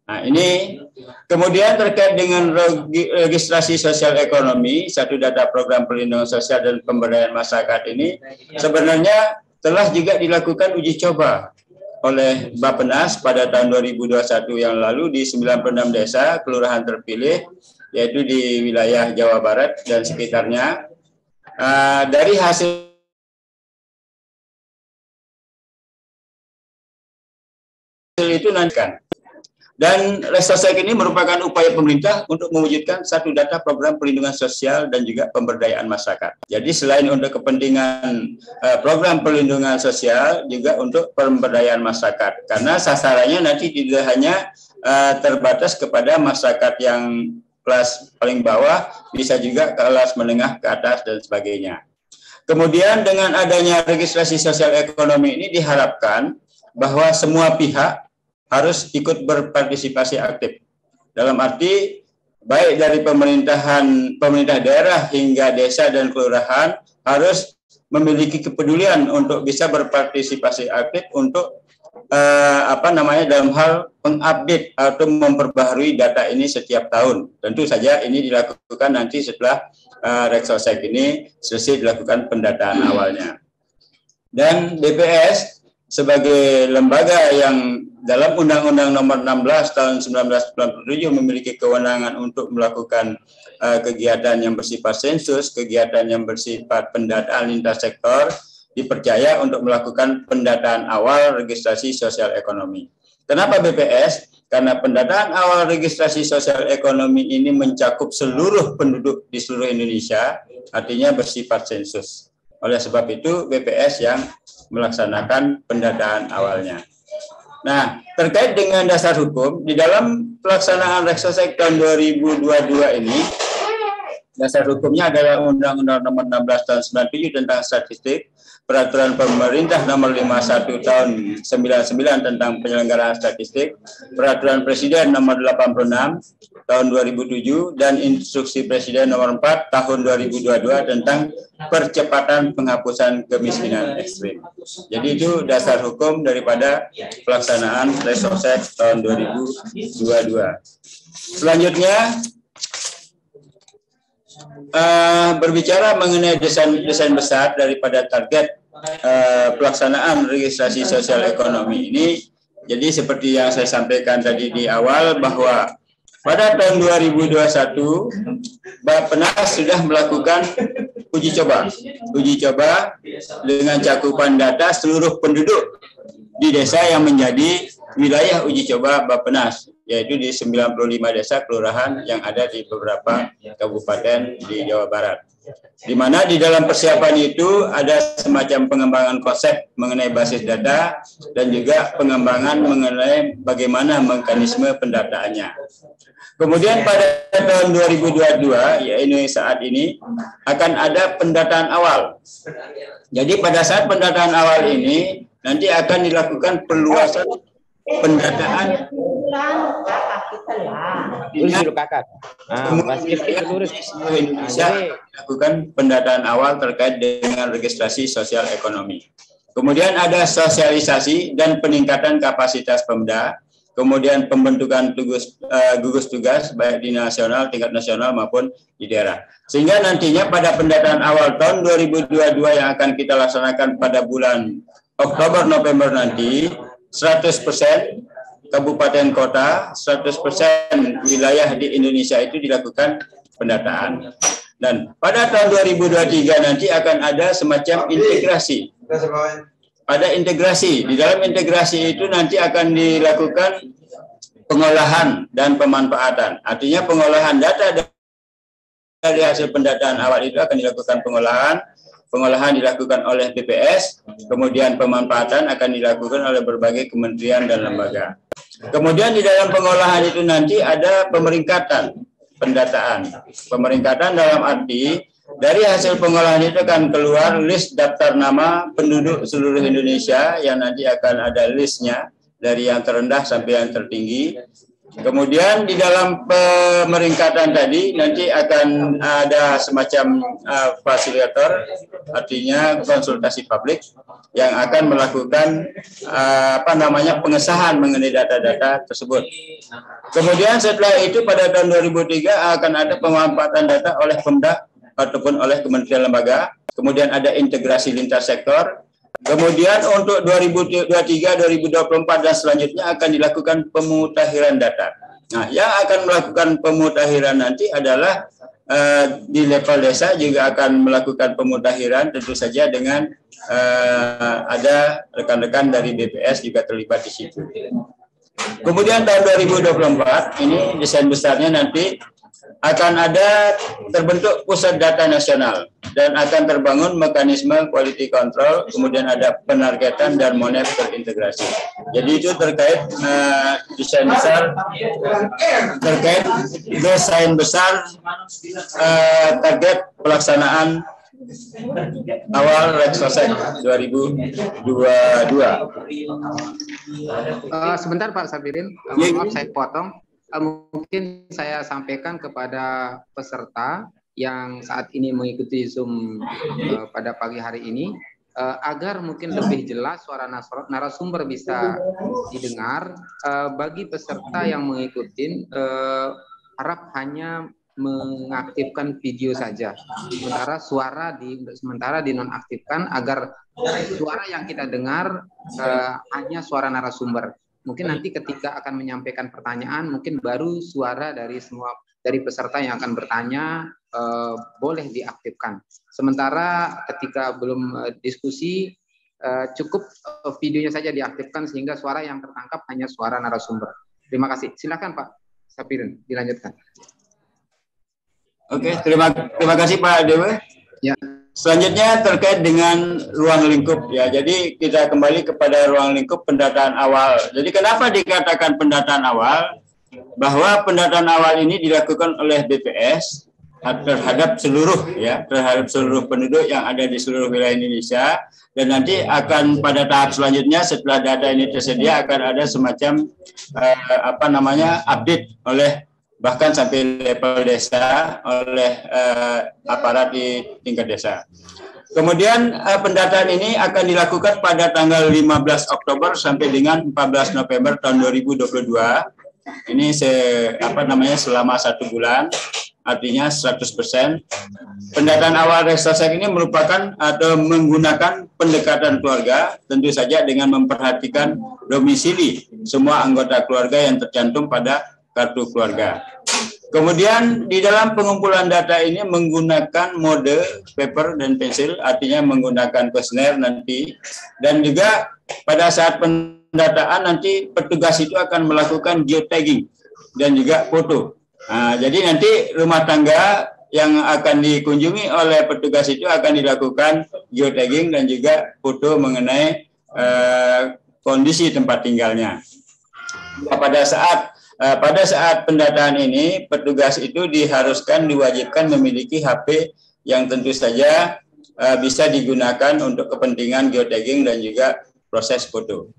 D: Nah, ini kemudian terkait dengan registrasi sosial ekonomi, satu data program perlindungan sosial dan pemberdayaan masyarakat ini sebenarnya telah juga dilakukan uji coba oleh Bappenas pada tahun 2021 yang lalu di 96 desa kelurahan terpilih, yaitu di wilayah Jawa Barat dan sekitarnya. Dari hasil itu nanti dan REGSOSEK ini merupakan upaya pemerintah untuk mewujudkan satu data program perlindungan sosial dan juga pemberdayaan masyarakat. Jadi selain untuk kepentingan program perlindungan sosial juga untuk pemberdayaan masyarakat, karena sasarannya nanti tidak hanya terbatas kepada masyarakat yang kelas paling bawah, bisa juga kelas menengah ke atas dan sebagainya. Kemudian dengan adanya registrasi sosial ekonomi ini diharapkan bahwa semua pihak harus ikut berpartisipasi aktif. Dalam arti baik dari pemerintah daerah hingga desa dan kelurahan harus memiliki kepedulian untuk bisa berpartisipasi aktif untuk dalam hal mengupdate atau memperbaharui data ini setiap tahun. Tentu saja ini dilakukan nanti setelah REGSOSEK ini selesai dilakukan pendataan awalnya. Dan BPS sebagai lembaga yang dalam Undang-Undang Nomor 16 Tahun 1997 memiliki kewenangan untuk melakukan kegiatan yang bersifat sensus, kegiatan yang bersifat pendataan lintas sektor, dipercaya untuk melakukan pendataan awal registrasi sosial ekonomi. Kenapa BPS? Karena pendataan awal registrasi sosial ekonomi ini mencakup seluruh penduduk di seluruh Indonesia, artinya bersifat sensus. Oleh sebab itu BPS yang melaksanakan pendataan awalnya. Nah, terkait dengan dasar hukum, di dalam pelaksanaan Reksosek tahun 2022 ini, dasar hukumnya adalah Undang-Undang Nomor 16 Tahun 97 tentang Statistik, Peraturan Pemerintah Nomor 51 Tahun 99 tentang Penyelenggaraan Statistik, Peraturan Presiden Nomor 86 Tahun 2007, dan Instruksi Presiden Nomor 4 Tahun 2022 tentang Percepatan Penghapusan Kemiskinan Ekstrim. Jadi itu dasar hukum daripada pelaksanaan Reksosek tahun 2022. Selanjutnya, berbicara mengenai desain besar daripada target pelaksanaan registrasi sosial ekonomi ini. Jadi seperti yang saya sampaikan tadi di awal bahwa pada tahun 2021 Bappenas sudah melakukan uji coba dengan cakupan data seluruh penduduk di desa yang menjadi wilayah uji coba Bappenas, yaitu di 95 desa kelurahan yang ada di beberapa kabupaten di Jawa Barat. Di mana di dalam persiapan itu ada semacam pengembangan konsep mengenai basis data dan juga pengembangan mengenai bagaimana mekanisme pendataannya. Kemudian pada tahun 2022, yaitu saat ini, akan ada pendataan awal. Jadi pada saat pendataan awal ini, nanti akan dilakukan perluasan pendataan Indonesia dilakukan pendataan awal terkait dengan registrasi sosial ekonomi. Kemudian ada sosialisasi dan peningkatan kapasitas Pemda, kemudian pembentukan gugus tugas baik di tingkat nasional maupun di daerah. Sehingga nantinya pada pendataan awal tahun 2022 yang akan kita laksanakan pada bulan Oktober November nanti, 100% kabupaten kota, 100% wilayah di Indonesia itu dilakukan pendataan. Dan pada tahun 2023 nanti akan ada semacam integrasi. Ada integrasi. Di dalam integrasi itu nanti akan dilakukan pengolahan dan pemanfaatan. Artinya pengolahan data dari hasil pendataan awal itu akan dilakukan pengolahan dilakukan oleh BPS, kemudian pemanfaatan akan dilakukan oleh berbagai kementerian dan lembaga. Kemudian di dalam pengolahan itu nanti ada pemeringkatan pendataan. Pemeringkatan dalam arti dari hasil pengolahan itu akan keluar list daftar nama penduduk seluruh Indonesia yang nanti akan ada listnya dari yang terendah sampai yang tertinggi. Kemudian di dalam pemeringkatan tadi nanti akan ada semacam fasilitator, artinya konsultasi publik yang akan melakukan pengesahan mengenai data-data tersebut. Kemudian setelah itu pada tahun 2003 akan ada pemanfaatan data oleh Pemda ataupun oleh kementerian lembaga. Kemudian ada integrasi lintas sektor. Kemudian untuk 2023, 2024 dan selanjutnya akan dilakukan pemutahiran data. Nah, yang akan melakukan pemutahiran nanti adalah di level desa juga akan melakukan pemutahiran, tentu saja dengan ada rekan-rekan dari BPS juga terlibat di situ. Kemudian tahun 2024 ini desain besarnya nanti akan ada terbentuk pusat data nasional dan akan terbangun mekanisme quality control, kemudian ada penargetan dan monef terintegrasi. Jadi itu terkait desain besar target pelaksanaan awal Reksosek 2022.
C: Sebentar Pak Sabirin, maaf saya potong. Mungkin saya sampaikan kepada peserta yang saat ini mengikuti Zoom pada pagi hari ini, agar mungkin lebih jelas suara narasumber bisa didengar. Bagi peserta yang mengikuti, harap hanya mengaktifkan video saja, sementara dinonaktifkan agar suara yang kita dengar hanya suara narasumber. Mungkin nanti ketika akan menyampaikan pertanyaan, mungkin baru suara dari peserta yang akan bertanya boleh diaktifkan. Sementara ketika belum diskusi, cukup videonya saja diaktifkan sehingga suara yang tertangkap hanya suara narasumber. Terima kasih. Silakan Pak Sapirin, dilanjutkan.
D: Oke, terima kasih Pak Dewa.
C: Ya.
D: Selanjutnya terkait dengan ruang lingkup ya. Jadi kita kembali kepada ruang lingkup pendataan awal. Jadi kenapa dikatakan pendataan awal? Bahwa pendataan awal ini dilakukan oleh BPS terhadap seluruh penduduk yang ada di seluruh wilayah Indonesia, dan nanti akan pada tahap selanjutnya setelah data ini tersedia akan ada semacam update oleh bahkan sampai level desa oleh aparat di tingkat desa. Kemudian pendataan ini akan dilakukan pada tanggal 15 Oktober sampai dengan 14 November tahun 2022. Ini selama 1 bulan, artinya 100%. Pendataan awal Restosek ini merupakan atau menggunakan pendekatan keluarga, tentu saja dengan memperhatikan domisili semua anggota keluarga yang tercantum pada kartu keluarga. Kemudian di dalam pengumpulan data ini menggunakan mode paper dan pensil, artinya menggunakan kuesioner nanti, dan juga pada saat pendataan nanti petugas itu akan melakukan geotagging dan juga foto. Nah, jadi nanti rumah tangga yang akan dikunjungi oleh petugas itu akan dilakukan geotagging dan juga foto mengenai kondisi tempat tinggalnya. Pada saat pendataan ini, petugas itu diwajibkan memiliki HP yang tentu saja bisa digunakan untuk kepentingan geotagging dan juga proses foto.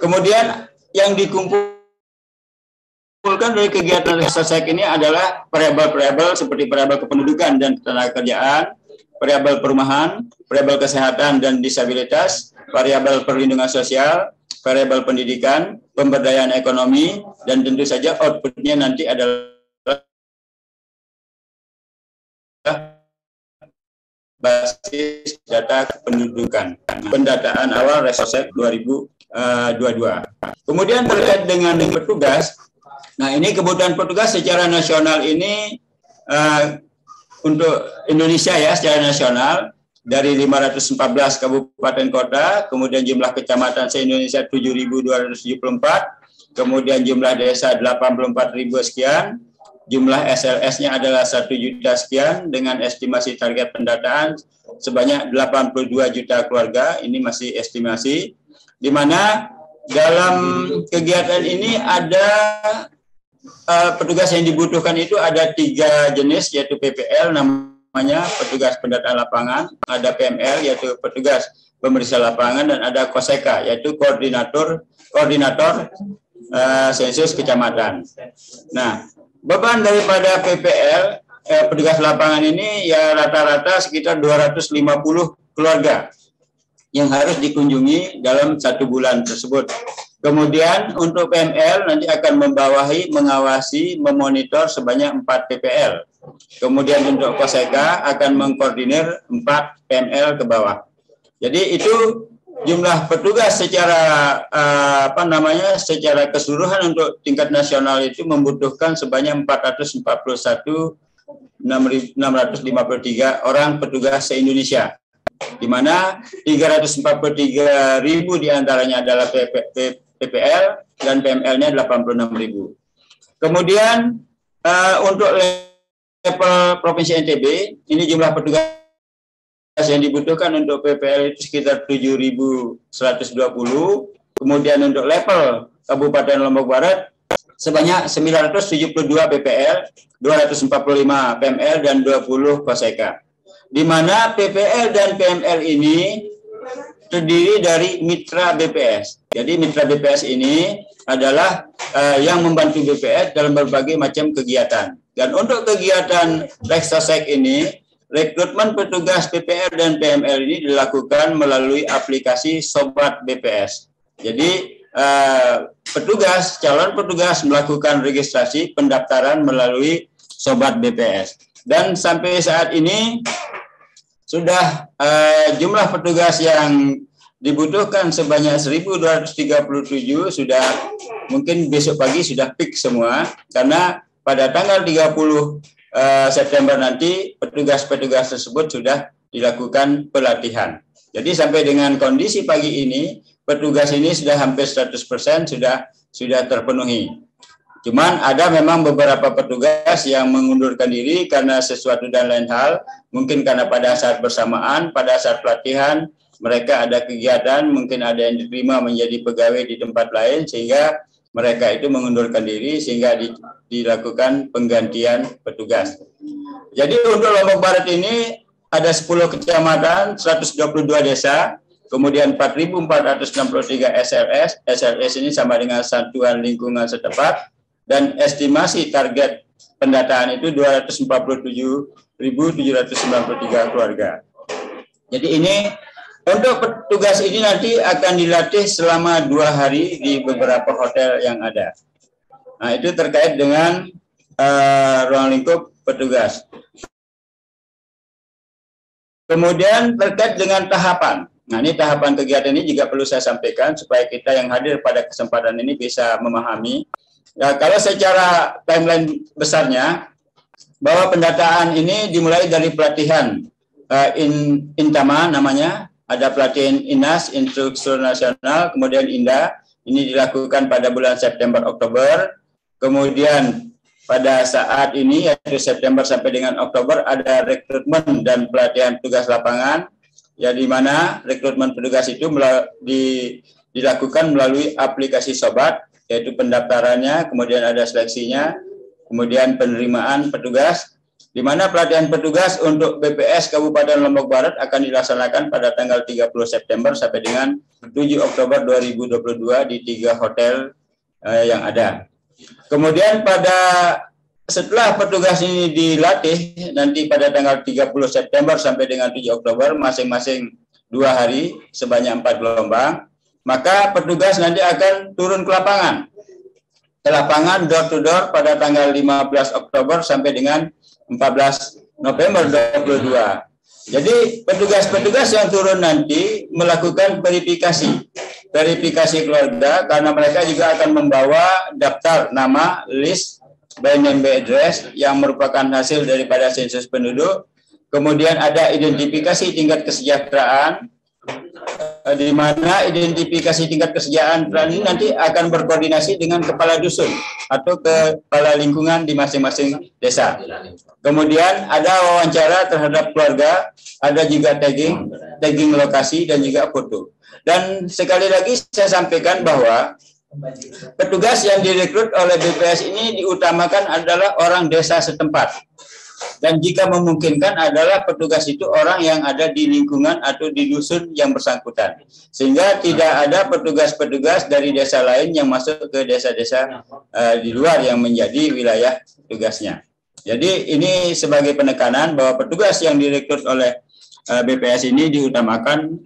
D: Kemudian yang dikumpulkan dari kegiatan Restosek ini adalah variabel-variabel seperti variabel kependudukan dan ketenagakerjaan, variabel perumahan, variabel kesehatan dan disabilitas, variabel perlindungan sosial, variabel pendidikan, pemberdayaan ekonomi, dan tentu saja outputnya nanti adalah basis data kependudukan. Pendataan awal Restosek 2022. Kemudian terkait dengan petugas, nah ini kebutuhan petugas secara nasional ini untuk Indonesia ya secara nasional, dari 514 kabupaten kota, kemudian jumlah kecamatan se-Indonesia 7.274, kemudian jumlah desa 84.000 sekian, jumlah SLS-nya adalah 1 juta sekian, dengan estimasi target pendataan sebanyak 82 juta keluarga, ini masih estimasi, di mana dalam kegiatan ini ada petugas yang dibutuhkan itu ada 3 jenis, yaitu PPL, namanya petugas pendataan lapangan, ada PML yaitu petugas pemeriksa lapangan, dan ada KOSEKA yaitu koordinator sensus kecamatan. Nah, beban daripada PPL petugas lapangan ini ya rata-rata sekitar 250 keluarga yang harus dikunjungi dalam 1 bulan tersebut. Kemudian untuk PML nanti akan mengawasi, memonitor sebanyak 4 PPL. Kemudian untuk KOSEKA akan mengkoordinir 4 PML ke bawah. Jadi itu jumlah petugas secara secara keseluruhan untuk tingkat nasional itu membutuhkan sebanyak 441.653 orang petugas se-Indonesia, di mana 343.000 diantaranya adalah PPL dan PML-nya 86.000. Kemudian untuk level Provinsi NTB, ini jumlah petugas yang dibutuhkan untuk PPL itu sekitar 7.120. Kemudian untuk level Kabupaten Lombok Barat sebanyak 972 PPL, 245 PML, dan 20 KOSEKA. Di mana PPL dan PML ini terdiri dari mitra BPS. Jadi mitra BPS ini adalah yang membantu BPS dalam berbagai macam kegiatan. Dan untuk kegiatan Restosek ini, rekrutmen petugas PPL dan PML ini dilakukan melalui aplikasi Sobat BPS. Jadi calon petugas melakukan registrasi pendaftaran melalui Sobat BPS. Dan sampai saat ini sudah jumlah petugas yang dibutuhkan sebanyak 1.237 sudah mungkin besok pagi sudah peak semua, karena pada tanggal 30 September nanti petugas-petugas tersebut sudah dilakukan pelatihan. Jadi sampai dengan kondisi pagi ini petugas ini sudah hampir 100% sudah terpenuhi. Cuman ada memang beberapa petugas yang mengundurkan diri karena sesuatu dan lain hal, mungkin karena pada saat bersamaan, pada saat pelatihan, mereka ada kegiatan, mungkin ada yang diterima menjadi pegawai di tempat lain, sehingga mereka itu mengundurkan diri, sehingga dilakukan penggantian petugas. Jadi untuk Lombok Barat ini ada 10 kecamatan, 122 desa, kemudian 4.463 SLS. SLS ini sama dengan satuan lingkungan setempat, dan estimasi target pendataan itu 247.793 keluarga. Jadi ini untuk petugas ini nanti akan dilatih selama 2 hari di beberapa hotel yang ada. Nah, itu terkait dengan ruang lingkup petugas. Kemudian terkait dengan tahapan. Nah, ini tahapan kegiatan ini juga perlu saya sampaikan supaya kita yang hadir pada kesempatan ini bisa memahami. Ya, kalau secara timeline besarnya, bahwa pendataan ini dimulai dari pelatihan Intama namanya, ada pelatihan INAS, Instruktur Nasional, kemudian INDA, ini dilakukan pada bulan September-Oktober, kemudian pada saat ini, yaitu September sampai dengan Oktober, ada rekrutmen dan pelatihan tugas lapangan, ya, di mana rekrutmen petugas itu dilakukan melalui aplikasi Sobat, yaitu pendaftarannya, kemudian ada seleksinya, kemudian penerimaan petugas, di mana pelatihan petugas untuk BPS Kabupaten Lombok Barat akan dilaksanakan pada tanggal 30 September sampai dengan 7 Oktober 2022 di 3 hotel yang ada. Kemudian setelah petugas ini dilatih, nanti pada tanggal 30 September sampai dengan 7 Oktober, masing-masing 2 hari, sebanyak 4 gelombang, maka petugas nanti akan turun ke lapangan door to door pada tanggal 15 Oktober sampai dengan 14 November 2022. Jadi petugas-petugas yang turun nanti melakukan verifikasi keluarga, karena mereka juga akan membawa daftar nama, list, by name by address yang merupakan hasil daripada sensus penduduk. Kemudian ada identifikasi tingkat kesejahteraan, di mana identifikasi tingkat kesejahteraan ini nanti akan berkoordinasi dengan kepala dusun atau kepala lingkungan di masing-masing desa. Kemudian ada wawancara terhadap keluarga, ada juga tagging lokasi dan juga foto. Dan sekali lagi saya sampaikan bahwa petugas yang direkrut oleh BPS ini diutamakan adalah orang desa setempat. Dan jika memungkinkan adalah petugas itu orang yang ada di lingkungan atau di dusun yang bersangkutan. Sehingga tidak ada petugas-petugas dari desa lain yang masuk ke desa-desa di luar yang menjadi wilayah tugasnya. Jadi ini sebagai penekanan bahwa petugas yang direkrut oleh BPS ini diutamakan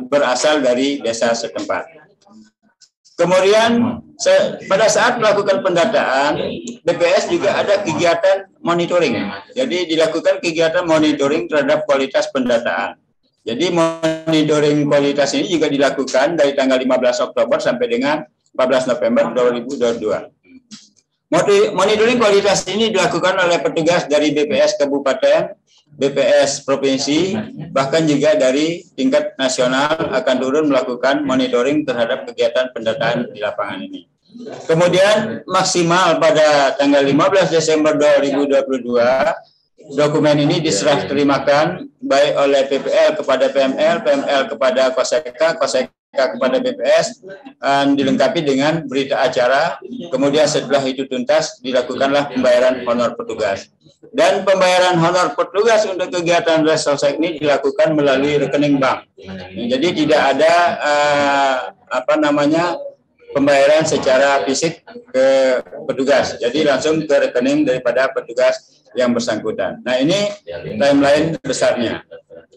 D: berasal dari desa setempat. Kemudian pada saat melakukan pendataan, BPS juga ada kegiatan monitoring. Jadi dilakukan kegiatan monitoring terhadap kualitas pendataan. Jadi monitoring kualitas ini juga dilakukan dari tanggal 15 Oktober sampai dengan 14 November 2022. Monitoring kualitas ini dilakukan oleh petugas dari BPS Kabupaten, BPS Provinsi, bahkan juga dari tingkat nasional akan turun melakukan monitoring terhadap kegiatan pendataan di lapangan ini. Kemudian maksimal pada tanggal 15 Desember 2022, dokumen ini diserah terimakan baik oleh PPL kepada PML, PML kepada Koseka, Koseka kepada BPS, dan dilengkapi dengan berita acara. Kemudian setelah itu tuntas, dilakukanlah pembayaran honor petugas. Dan pembayaran honor petugas untuk kegiatan Restolsek ini dilakukan melalui rekening bank. Jadi tidak ada pembayaran secara fisik ke petugas. Jadi langsung ke rekening daripada petugas yang bersangkutan. Nah, ini timeline besarnya.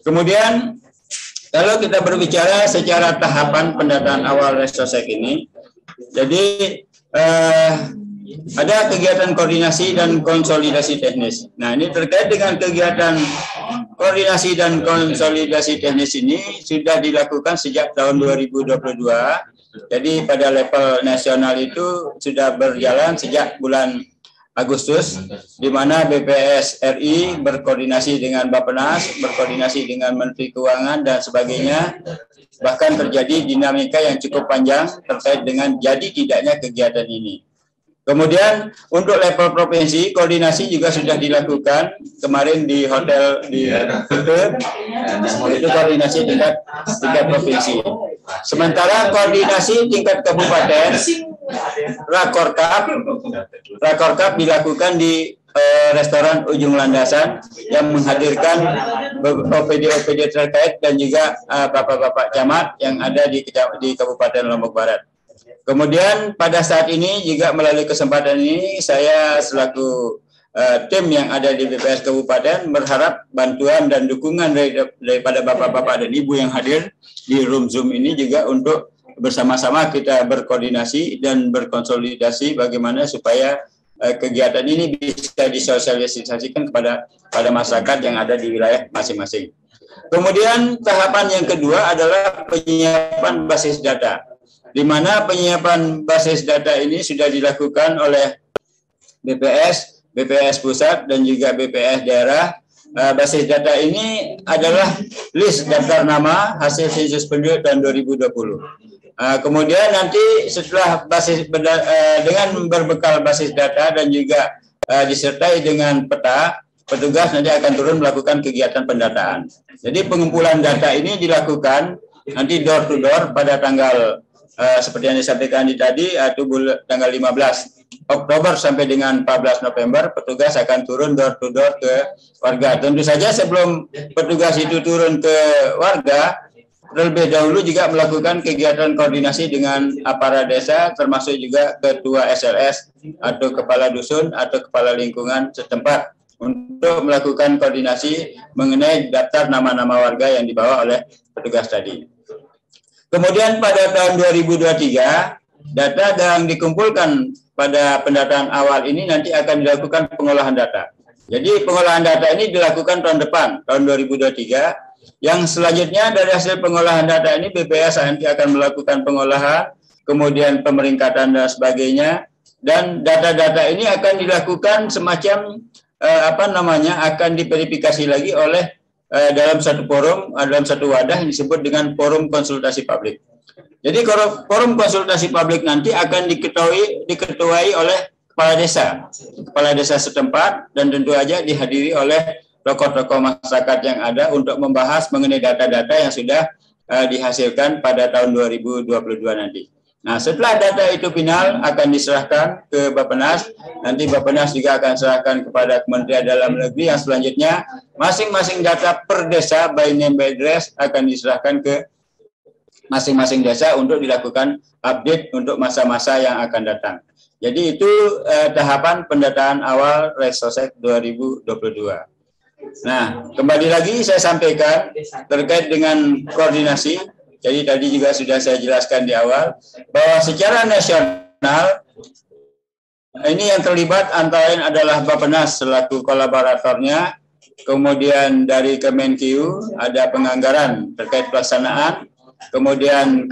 D: Kemudian kalau kita berbicara secara tahapan pendataan awal Restolsek ini, jadi ada kegiatan koordinasi dan konsolidasi teknis. Nah, ini terkait dengan kegiatan koordinasi dan konsolidasi teknis ini sudah dilakukan sejak tahun 2022. Jadi pada level nasional itu sudah berjalan sejak bulan Agustus, di mana BPS RI berkoordinasi dengan Bappenas, berkoordinasi dengan Menteri Keuangan dan sebagainya. Bahkan terjadi dinamika yang cukup panjang terkait dengan jadi tidaknya kegiatan ini. Kemudian untuk level provinsi, koordinasi juga sudah dilakukan kemarin di hotel di Kuta, itu koordinasi tingkat provinsi. Sementara koordinasi tingkat kabupaten, Rakorkap dilakukan di restoran Ujung Landasan yang menghadirkan OPD terkait dan juga bapak-bapak camat yang ada di Kabupaten Lombok Barat. Kemudian pada saat ini juga melalui kesempatan ini saya selaku tim yang ada di BPS Kabupaten berharap bantuan dan dukungan daripada bapak-bapak dan ibu yang hadir di room Zoom ini juga untuk bersama-sama kita berkoordinasi dan berkonsolidasi bagaimana supaya kegiatan ini bisa disosialisasikan kepada masyarakat yang ada di wilayah masing-masing. Kemudian tahapan yang kedua adalah penyiapan basis data, di mana penyiapan basis data ini sudah dilakukan oleh BPS pusat dan juga BPS daerah. Basis data ini adalah list daftar nama hasil sensus penduduk tahun 2020. Kemudian nanti setelah dengan berbekal basis data dan juga disertai dengan peta, petugas nanti akan turun melakukan kegiatan pendataan. Jadi pengumpulan data ini dilakukan nanti door to door pada tanggal seperti yang disampaikan tadi, tanggal 15 Oktober sampai dengan 14 November, petugas akan turun door to door ke warga. Tentu saja sebelum petugas itu turun ke warga, terlebih dahulu juga melakukan kegiatan koordinasi dengan aparat desa, termasuk juga ketua SLS atau kepala dusun atau kepala lingkungan setempat untuk melakukan koordinasi mengenai daftar nama-nama warga yang dibawa oleh petugas tadi. Kemudian pada tahun 2023, data yang dikumpulkan pada pendataan awal ini nanti akan dilakukan pengolahan data. Jadi pengolahan data ini dilakukan tahun depan, tahun 2023. Yang selanjutnya dari hasil pengolahan data ini BPS nanti akan melakukan pengolahan, kemudian pemeringkatan dan sebagainya. Dan data-data ini akan dilakukan semacam akan diverifikasi lagi oleh dalam satu forum, dalam satu wadah yang disebut dengan forum konsultasi publik. Jadi forum konsultasi publik nanti akan diketuai oleh kepala desa setempat, dan tentu saja dihadiri oleh tokoh-tokoh masyarakat yang ada untuk membahas mengenai data-data yang sudah dihasilkan pada tahun 2022 nanti. Nah, setelah data itu final akan diserahkan ke Bappenas, nanti Bappenas juga akan serahkan kepada Kementerian Dalam Negeri, yang selanjutnya masing-masing data per desa by name by address akan diserahkan ke masing-masing desa untuk dilakukan update untuk masa-masa yang akan datang. Jadi itu tahapan pendataan awal Reksosek 2022. Nah, kembali lagi saya sampaikan terkait dengan koordinasi. Jadi tadi juga sudah saya jelaskan di awal bahwa secara nasional ini yang terlibat antara lain adalah Bappenas selaku kolaboratornya, kemudian dari Kemenkeu ada penganggaran terkait pelaksanaan, kemudian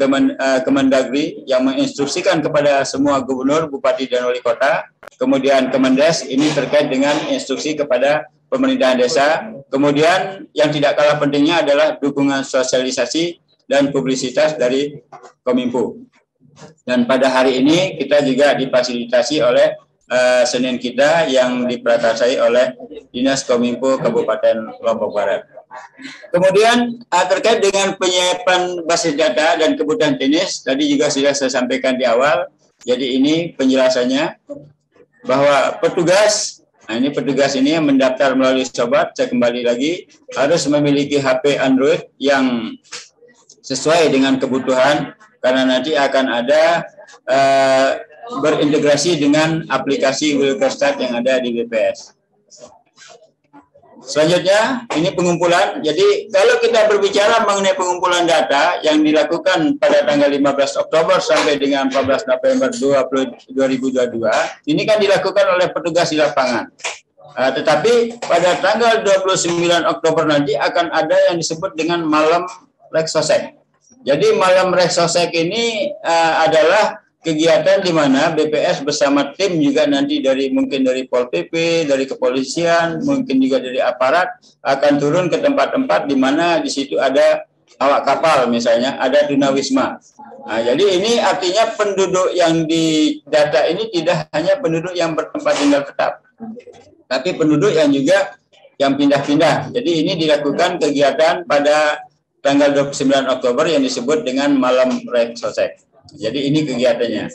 D: Kemendagri yang menginstruksikan kepada semua gubernur, bupati dan wali kota, kemudian Kemendes ini terkait dengan instruksi kepada pemerintahan desa, kemudian yang tidak kalah pentingnya adalah dukungan sosialisasi dan publisitas dari Kominfo. Dan pada hari ini kita juga difasilitasi oleh Senin kita yang diprakarsai oleh Dinas Kominfo Kabupaten Lombok Barat. Kemudian terkait dengan penyiapan basis data dan kebutuhan teknis, tadi juga sudah saya sampaikan di awal. Jadi ini penjelasannya bahwa petugas ini yang mendaftar melalui Sobat, saya kembali lagi, harus memiliki HP Android yang sesuai dengan kebutuhan, karena nanti akan ada berintegrasi dengan aplikasi Wilkerstat yang ada di BPS. Selanjutnya, ini pengumpulan. Jadi kalau kita berbicara mengenai pengumpulan data yang dilakukan pada tanggal 15 Oktober sampai dengan 14 November 2022, ini kan dilakukan oleh petugas di lapangan. Tetapi pada tanggal 29 Oktober nanti akan ada yang disebut dengan malam Reksosek. Jadi malam Reksosek ini adalah kegiatan di mana BPS bersama tim juga nanti mungkin dari Pol PP, dari kepolisian, mungkin juga dari aparat akan turun ke tempat-tempat di mana di situ ada awak kapal misalnya, ada tunawisma. Nah, jadi ini artinya penduduk yang di data ini tidak hanya penduduk yang bertempat tinggal tetap, tapi penduduk yang juga yang pindah-pindah. Jadi ini dilakukan kegiatan pada tanggal 29 Oktober yang disebut dengan Malam Reksosek. Jadi ini kegiatannya.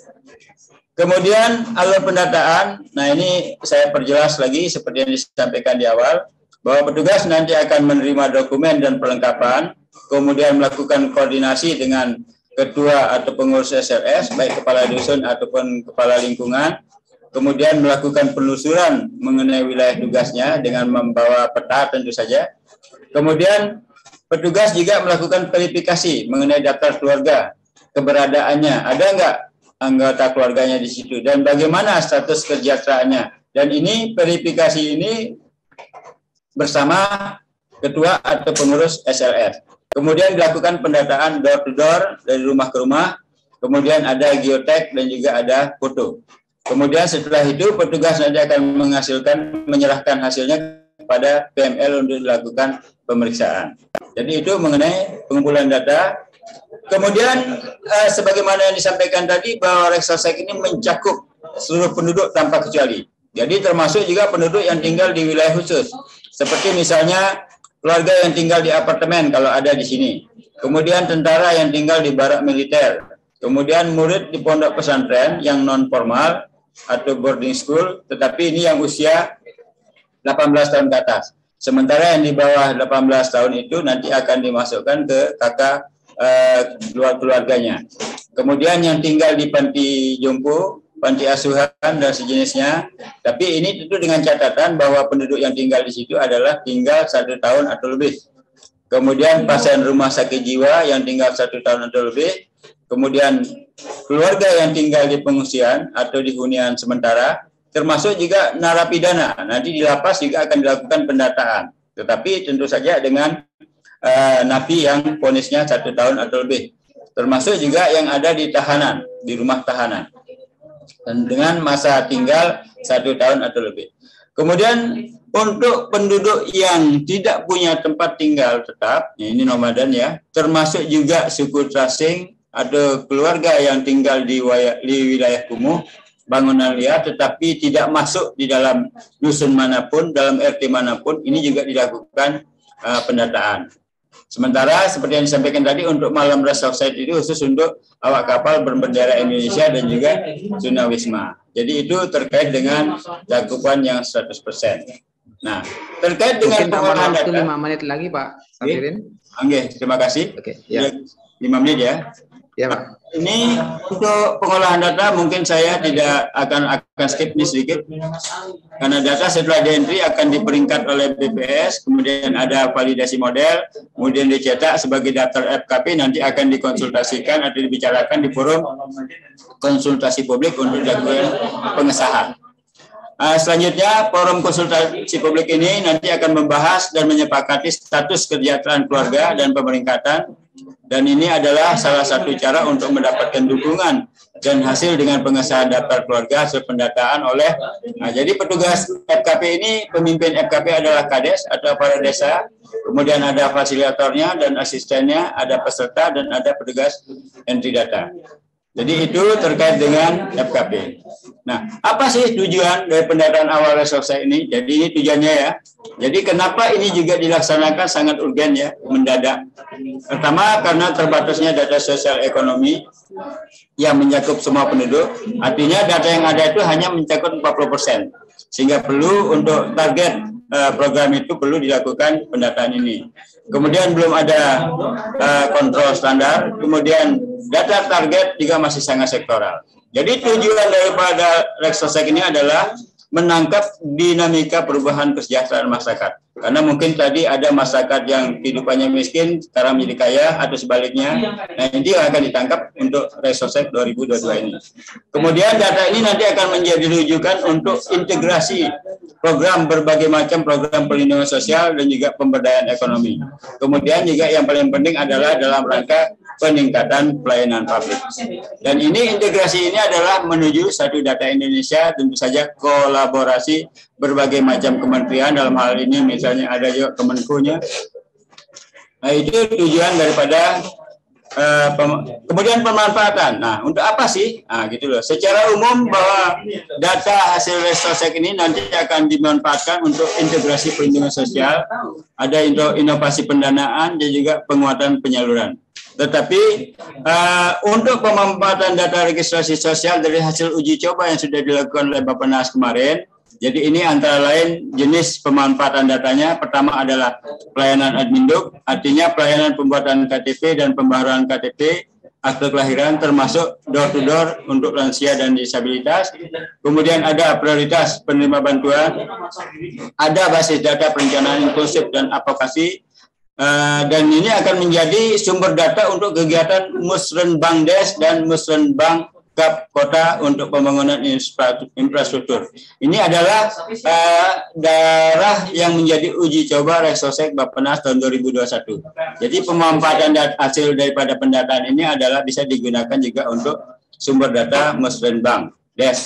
D: Kemudian alur pendataan, nah ini saya perjelas lagi seperti yang disampaikan di awal, bahwa petugas nanti akan menerima dokumen dan perlengkapan, kemudian melakukan koordinasi dengan ketua atau pengurus SLS, baik kepala dusun ataupun kepala lingkungan, kemudian melakukan penelusuran mengenai wilayah tugasnya dengan membawa peta tentu saja. Kemudian petugas juga melakukan verifikasi mengenai daftar keluarga, keberadaannya, ada enggak anggota keluarganya di situ, dan bagaimana status kesejahteraannya. Dan ini verifikasi ini bersama ketua atau pengurus SLS. Kemudian dilakukan pendataan door to door dari rumah ke rumah, kemudian ada geotek dan juga ada foto. Kemudian setelah itu petugas nanti akan menyerahkan hasilnya kepada PML untuk dilakukan pemeriksaan. Jadi itu mengenai pengumpulan data. Kemudian sebagaimana yang disampaikan tadi bahwa Reksosek ini mencakup seluruh penduduk tanpa kecuali. Jadi termasuk juga penduduk yang tinggal di wilayah khusus. Seperti misalnya keluarga yang tinggal di apartemen kalau ada di sini. Kemudian tentara yang tinggal di barak militer. Kemudian murid di pondok pesantren yang non formal atau boarding school, tetapi ini yang usia 18 tahun ke atas. Sementara yang di bawah 18 tahun itu nanti akan dimasukkan ke kakak keluarganya. Kemudian yang tinggal di panti jompo, panti asuhan dan sejenisnya. Tapi ini tentu dengan catatan bahwa penduduk yang tinggal di situ adalah tinggal 1 tahun atau lebih. Kemudian pasien rumah sakit jiwa yang tinggal 1 tahun atau lebih. Kemudian keluarga yang tinggal di pengungsian atau di hunian sementara, termasuk juga narapidana. Nanti di lapas juga akan dilakukan pendataan. Tetapi tentu saja dengan napi yang vonisnya 1 tahun atau lebih. Termasuk juga yang ada di tahanan, di rumah tahanan. Dan dengan masa tinggal 1 tahun atau lebih. Kemudian untuk penduduk yang tidak punya tempat tinggal tetap, ini nomaden ya, termasuk juga suku tracing atau keluarga yang tinggal di wilayah kumuh, bangunan liar, tetapi tidak masuk di dalam dusun manapun, dalam RT manapun, ini juga dilakukan pendataan. Sementara seperti yang disampaikan tadi untuk Malam Reksosek itu khusus untuk awak kapal berbendera Indonesia dan juga tunawisma. Jadi itu terkait dengan cakupan yang 100%. Nah, terkait dengan pengolahan data.
C: 5 menit lagi Pak Safirin.
D: Oke, terima kasih.
C: Oke, ya.
D: 5 menit ya.
C: Ya Pak.
D: Ini untuk pengolahan data mungkin saya tidak akan skip ini sedikit. Karena data setelah di-entry akan diperingkat oleh BPS, kemudian ada validasi model, kemudian dicetak sebagai daftar FKP, nanti akan dikonsultasikan atau dibicarakan di forum konsultasi publik untuk dilakukan pengesahan. Selanjutnya, forum konsultasi publik ini nanti akan membahas dan menyepakati status kesejahteraan keluarga dan pemeringkatan. Dan ini adalah salah satu cara untuk mendapatkan dukungan dan hasil dengan pengesahan daftar keluarga hasil pendataan oleh. Nah, jadi petugas FKP ini, pemimpin FKP adalah Kades atau kepala desa, kemudian ada fasilitatornya dan asistennya, ada peserta dan ada petugas entry data. Jadi itu terkait dengan FKP. Nah, apa sih tujuan dari pendataan awal Reksosek ini? Jadi ini tujuannya ya. Jadi kenapa ini juga dilaksanakan sangat urgen ya, mendadak. Pertama karena terbatasnya data sosial ekonomi yang mencakup semua penduduk. Artinya data yang ada itu hanya mencakup 40%. Sehingga perlu untuk target program itu perlu dilakukan pendataan ini. Kemudian belum ada kontrol standar, kemudian data target juga masih sangat sektoral. Jadi tujuan daripada Reksosek ini adalah menangkap dinamika perubahan kesejahteraan masyarakat. Karena mungkin tadi ada masyarakat yang kehidupannya miskin, sekarang menjadi kaya, atau sebaliknya. Nah, ini akan ditangkap untuk Reksosek 2022 ini. Kemudian data ini nanti akan menjadi rujukan untuk integrasi program berbagai macam program perlindungan sosial dan juga pemberdayaan ekonomi. Kemudian juga yang paling penting adalah dalam rangka peningkatan pelayanan publik. Dan ini integrasi ini adalah menuju satu data Indonesia, tentu saja kolaborasi berbagai macam kementerian, dalam hal ini misalnya ada juga Kemenkunya. Nah, itu tujuan daripada Kemudian pemanfaatan. Nah, untuk apa sih? Nah, gitu loh. Secara umum bahwa data hasil Restosek ini nanti akan dimanfaatkan untuk integrasi perlindungan sosial, ada inovasi pendanaan dan juga penguatan penyaluran. Tetapi untuk pemanfaatan data registrasi sosial dari hasil uji coba yang sudah dilakukan oleh Bappenas kemarin, jadi ini antara lain jenis pemanfaatan datanya. Pertama adalah pelayanan adminduk, artinya pelayanan pembuatan KTP dan pembaharuan KTP, akte kelahiran termasuk door to door untuk lansia dan disabilitas. Kemudian ada prioritas penerima bantuan, ada basis data perencanaan inklusif dan advokasi, dan ini akan menjadi sumber data untuk kegiatan Musrenbangdes dan Musrenbang Kap Kota untuk pembangunan infrastruktur. Ini adalah daerah yang menjadi uji coba Restosek Bappenas tahun 2021. Jadi pemanfaatan hasil daripada pendataan ini adalah bisa digunakan juga untuk sumber data Musrenbang Des.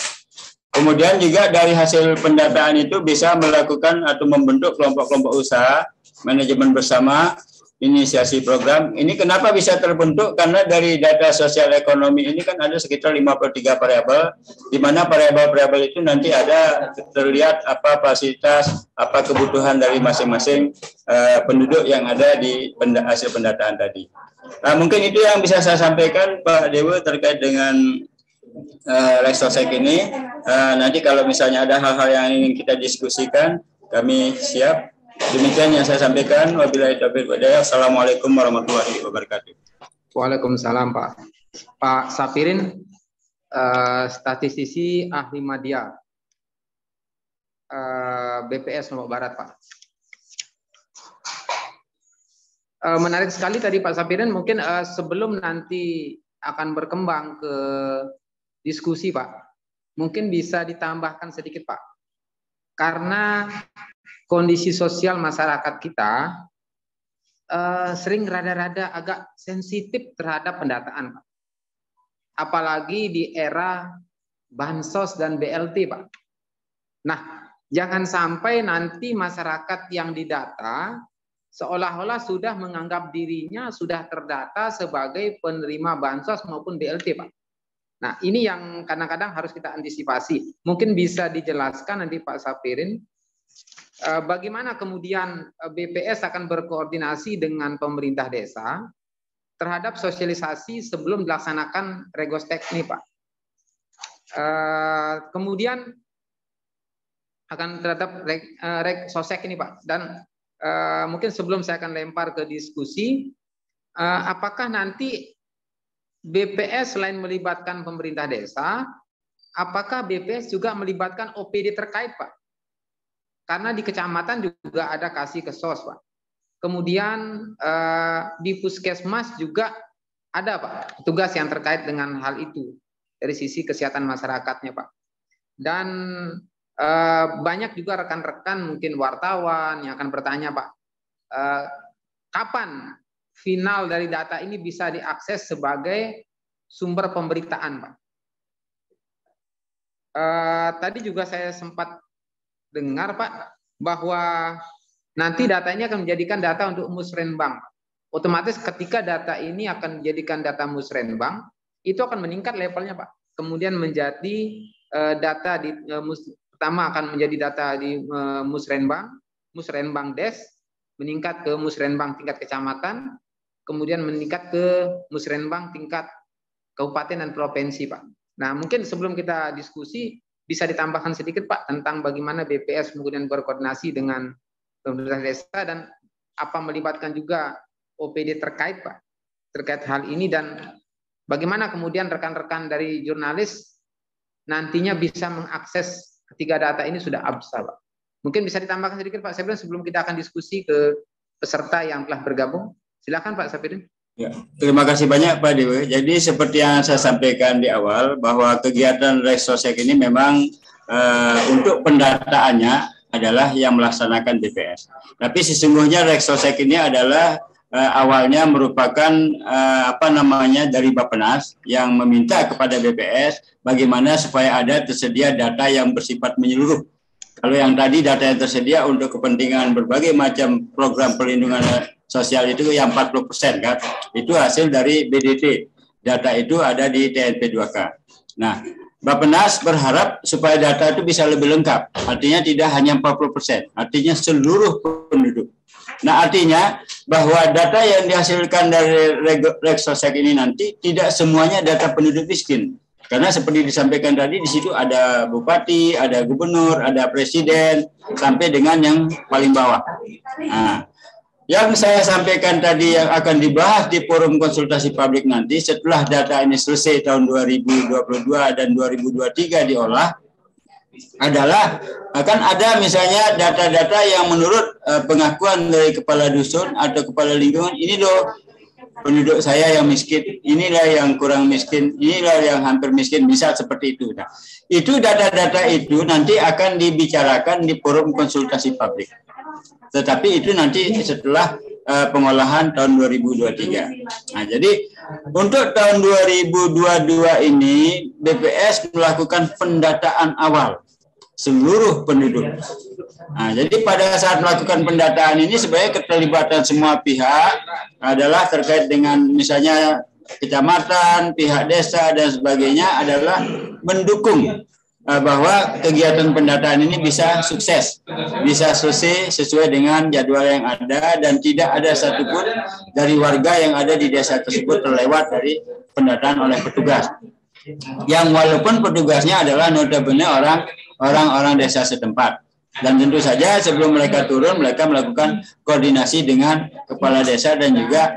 D: Kemudian juga dari hasil pendataan itu bisa melakukan atau membentuk kelompok-kelompok usaha, manajemen bersama, inisiasi program. Ini kenapa bisa terbentuk? Karena dari data sosial ekonomi ini kan ada sekitar 53 variabel, di mana variabel-variabel itu nanti ada terlihat apa fasilitas, apa kebutuhan dari masing-masing penduduk yang ada di hasil pendataan tadi. Nah, mungkin itu yang bisa saya sampaikan Pak Dewa terkait dengan Restosek ini. Nanti kalau misalnya ada hal-hal yang ingin kita diskusikan, kami siap. Demikian yang saya sampaikan. Wabillahi taufiq wal hidayah. Assalamualaikum warahmatullahi wabarakatuh.
C: Waalaikumsalam Pak. Pak Safirin, statistisi ahli media BPS Lombok Barat, Pak. Menarik sekali tadi Pak Safirin. Mungkin sebelum nanti akan berkembang ke diskusi Pak, mungkin bisa ditambahkan sedikit Pak. Karena kondisi sosial masyarakat kita sering rada-rada agak sensitif terhadap pendataan, Pak. Apalagi di era Bansos dan BLT, Pak. Nah, jangan sampai nanti masyarakat yang didata seolah-olah sudah menganggap dirinya sudah terdata sebagai penerima Bansos maupun BLT, Pak. Nah, ini yang kadang-kadang harus kita antisipasi. Mungkin bisa dijelaskan nanti Pak Safirin, bagaimana kemudian BPS akan berkoordinasi dengan pemerintah desa terhadap sosialisasi sebelum dilaksanakan Regostek ini, Pak. Kemudian akan terhadap Regsosek ini, Pak. Dan mungkin sebelum saya akan lempar ke diskusi, apakah nanti BPS selain melibatkan pemerintah desa, apakah BPS juga melibatkan OPD terkait, Pak? Karena di kecamatan juga ada kasih kesos, Pak. Kemudian di puskesmas juga ada, Pak, tugas yang terkait dengan hal itu dari sisi kesehatan masyarakatnya, Pak. Dan banyak juga rekan-rekan mungkin wartawan yang akan bertanya, Pak, kapan final dari data ini bisa diakses sebagai sumber pemberitaan, Pak? Tadi juga saya sempat dengar, Pak, bahwa nanti datanya akan menjadikan data untuk Musrenbang. Otomatis ketika data ini akan menjadikan data Musrenbang, itu akan meningkat levelnya, Pak. Kemudian menjadi data di pertama akan menjadi data di Musrenbang Des, meningkat ke Musrenbang tingkat kecamatan, kemudian meningkat ke Musrenbang tingkat kabupaten dan provinsi, Pak. Nah, mungkin sebelum kita diskusi bisa ditambahkan sedikit, Pak, tentang bagaimana BPS kemudian berkoordinasi dengan pemerintah desa dan apa melibatkan juga OPD terkait, Pak, terkait hal ini, dan bagaimana kemudian rekan-rekan dari jurnalis nantinya bisa mengakses ketiga data ini sudah absa, Pak. Mungkin bisa ditambahkan sedikit, Pak Safirin, sebelum kita akan diskusi ke peserta yang telah bergabung. Silakan, Pak Safirin.
D: Ya, terima kasih banyak Pak Dewa. Jadi seperti yang saya sampaikan di awal bahwa kegiatan Restosek ini memang untuk pendataannya adalah yang melaksanakan BPS. Tapi sesungguhnya Restosek ini adalah awalnya merupakan dari Bappenas yang meminta kepada BPS bagaimana supaya ada tersedia data yang bersifat menyeluruh. Kalau yang tadi data yang tersedia untuk kepentingan berbagai macam program perlindungan sosial itu yang 40% kan, itu hasil dari BDT. Data itu ada di TNP 2K. Nah, Bappenas berharap supaya data itu bisa lebih lengkap. Artinya tidak hanya 40%, artinya seluruh penduduk. Nah, artinya bahwa data yang dihasilkan dari Regsosek ini nanti tidak semuanya data penduduk miskin. Karena seperti disampaikan tadi, di situ ada bupati, ada gubernur, ada presiden, sampai dengan yang paling bawah. Nah, yang saya sampaikan tadi yang akan dibahas di forum konsultasi publik nanti setelah data ini selesai tahun 2022 dan 2023 diolah, adalah akan ada misalnya data-data yang menurut pengakuan dari kepala dusun atau kepala lingkungan, ini loh penduduk saya yang miskin, inilah yang kurang miskin, inilah yang hampir miskin, bisa seperti itu. Nah, itu data-data itu nanti akan dibicarakan di forum konsultasi publik. Tetapi itu nanti setelah pengolahan tahun 2023. Nah, jadi untuk tahun 2022 ini BPS melakukan pendataan awal seluruh penduduk. Nah, jadi pada saat melakukan pendataan ini sebenarnya keterlibatan semua pihak adalah terkait dengan misalnya kecamatan, pihak desa dan sebagainya adalah mendukung bahwa kegiatan pendataan ini bisa sukses, bisa selesai sesuai dengan jadwal yang ada dan tidak ada satupun dari warga yang ada di desa tersebut terlewat dari pendataan oleh petugas. Yang walaupun petugasnya adalah notabene orang-orang desa setempat. Dan tentu saja sebelum mereka turun, mereka melakukan koordinasi dengan kepala desa dan juga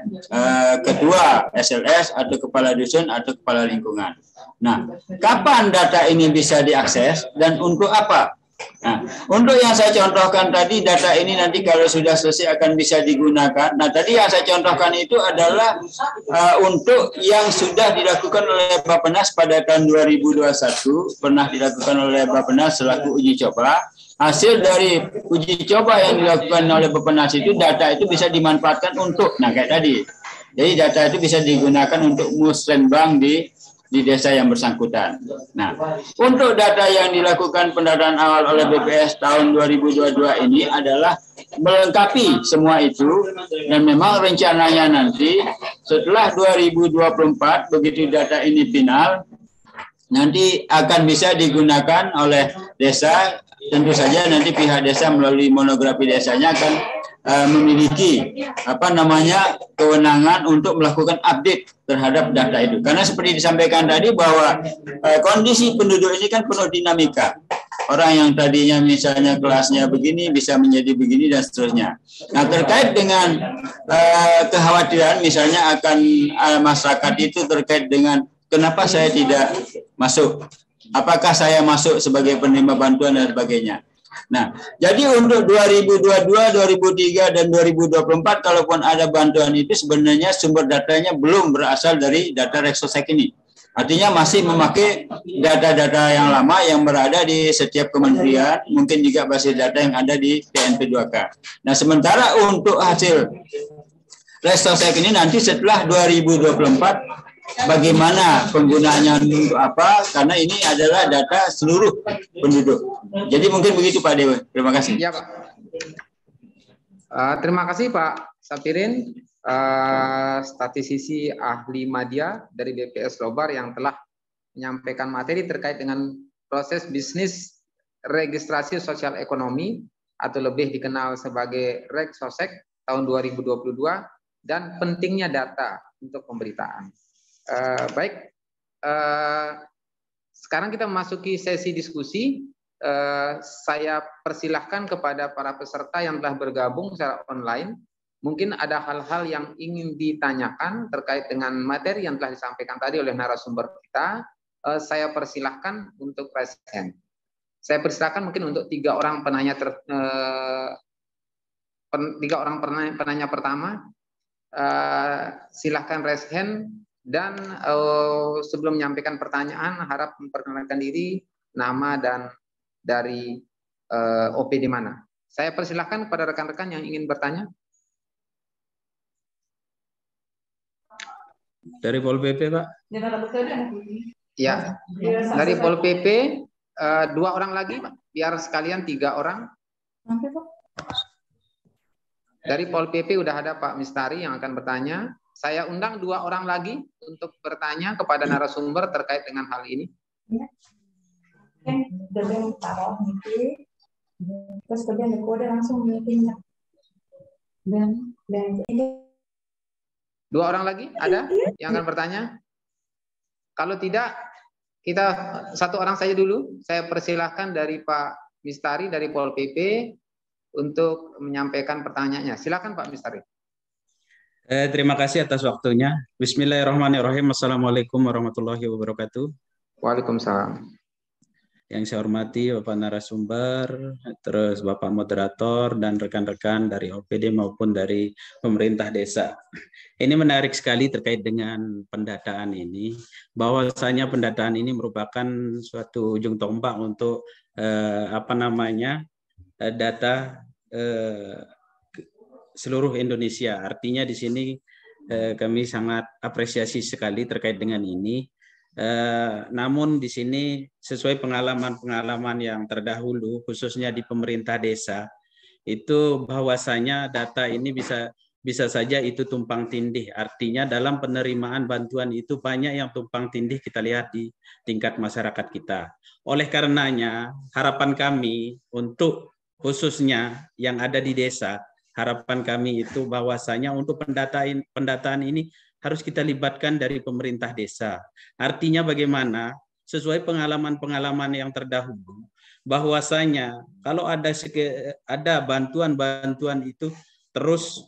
D: ketua SLS atau kepala dusun atau kepala lingkungan. Nah, kapan data ini bisa diakses dan untuk apa? Nah, untuk yang saya contohkan tadi, data ini nanti kalau sudah selesai akan bisa digunakan. Nah, tadi yang saya contohkan itu adalah untuk yang sudah dilakukan oleh Bappenas pada tahun 2021, pernah dilakukan oleh Bappenas selaku uji coba. Hasil dari uji coba yang dilakukan oleh Bappenas itu, data itu bisa dimanfaatkan untuk, nah kayak tadi. Jadi data itu bisa digunakan untuk musrenbang di desa yang bersangkutan. Nah, untuk data yang dilakukan pendataan awal oleh BPS tahun 2022 ini adalah melengkapi semua itu, dan memang rencananya nanti setelah 2024 begitu data ini final, nanti akan bisa digunakan oleh desa. Tentu saja nanti pihak desa melalui monografi desanya akan memiliki kewenangan untuk melakukan update terhadap data itu. Karena seperti disampaikan tadi bahwa kondisi penduduk ini kan penuh dinamika. Orang yang tadinya misalnya kelasnya begini bisa menjadi begini dan seterusnya. Nah, terkait dengan kekhawatiran misalnya akan masyarakat itu terkait dengan kenapa saya tidak masuk, apakah saya masuk sebagai penerima bantuan dan sebagainya. Nah, jadi untuk 2022, 2003, dan 2024, kalaupun ada bantuan itu sebenarnya sumber datanya belum berasal dari data Regsosek ini. Artinya masih memakai data-data yang lama yang berada di setiap kementerian, mungkin juga basis data yang ada di TNP 2K. Nah, sementara untuk hasil Regsosek ini nanti setelah 2024, bagaimana penggunaannya untuk apa? Karena ini adalah data seluruh penduduk. Jadi mungkin begitu Pak Dewa. Terima kasih.
C: Ya, Pak. Terima kasih Pak Sapirin, statisisi ahli media dari BPS Lobar yang telah menyampaikan materi terkait dengan proses bisnis registrasi sosial ekonomi atau lebih dikenal sebagai Regsosek tahun 2022 dan pentingnya data untuk pemberitaan. Baik, sekarang kita memasuki sesi diskusi. Saya persilahkan kepada para peserta yang telah bergabung secara online. Mungkin ada hal-hal yang ingin ditanyakan terkait dengan materi yang telah disampaikan tadi oleh narasumber kita. Saya persilahkan untuk raise hand. Saya persilahkan mungkin untuk tiga orang penanya pertama. Silahkan raise hand. Dan sebelum menyampaikan pertanyaan, harap memperkenalkan diri, nama, dan dari OPD mana. Saya persilahkan kepada rekan-rekan yang ingin bertanya.
B: Dari Pol PP, Pak.
C: Ya, dari Pol PP, 2 orang lagi, Pak. Biar sekalian 3 orang. Dari Pol PP udah ada Pak Mistari yang akan bertanya. Saya undang 2 orang lagi untuk bertanya kepada narasumber terkait dengan hal ini.
E: Terus kemudian kode langsung meeting. Dan
C: 2 orang lagi ada yang akan bertanya? Kalau tidak, kita 1 orang saja dulu. Saya persilahkan dari Pak Mistari dari Pol PP untuk menyampaikan pertanyaannya. Silakan Pak Mistari.
F: Terima kasih atas waktunya. Bismillahirrahmanirrahim. Assalamualaikum warahmatullahi wabarakatuh.
C: Waalaikumsalam.
F: Yang saya hormati Bapak narasumber, terus Bapak moderator dan rekan-rekan dari OPD maupun dari pemerintah desa. Ini menarik sekali terkait dengan pendataan ini, bahwasanya pendataan ini merupakan suatu ujung tombak untuk data seluruh Indonesia. Artinya di sini kami sangat apresiasi sekali terkait dengan ini. Namun di sini sesuai pengalaman-pengalaman yang terdahulu, khususnya di pemerintah desa, itu bahwasanya data ini bisa saja itu tumpang tindih. Artinya dalam penerimaan bantuan itu banyak yang tumpang tindih kita lihat di tingkat masyarakat kita. Oleh karenanya harapan kami untuk khususnya yang ada di desa, harapan kami itu bahwasanya untuk pendataan ini harus kita libatkan dari pemerintah desa. Artinya bagaimana? Sesuai pengalaman-pengalaman yang terdahulu, bahwasanya kalau ada bantuan-bantuan itu terus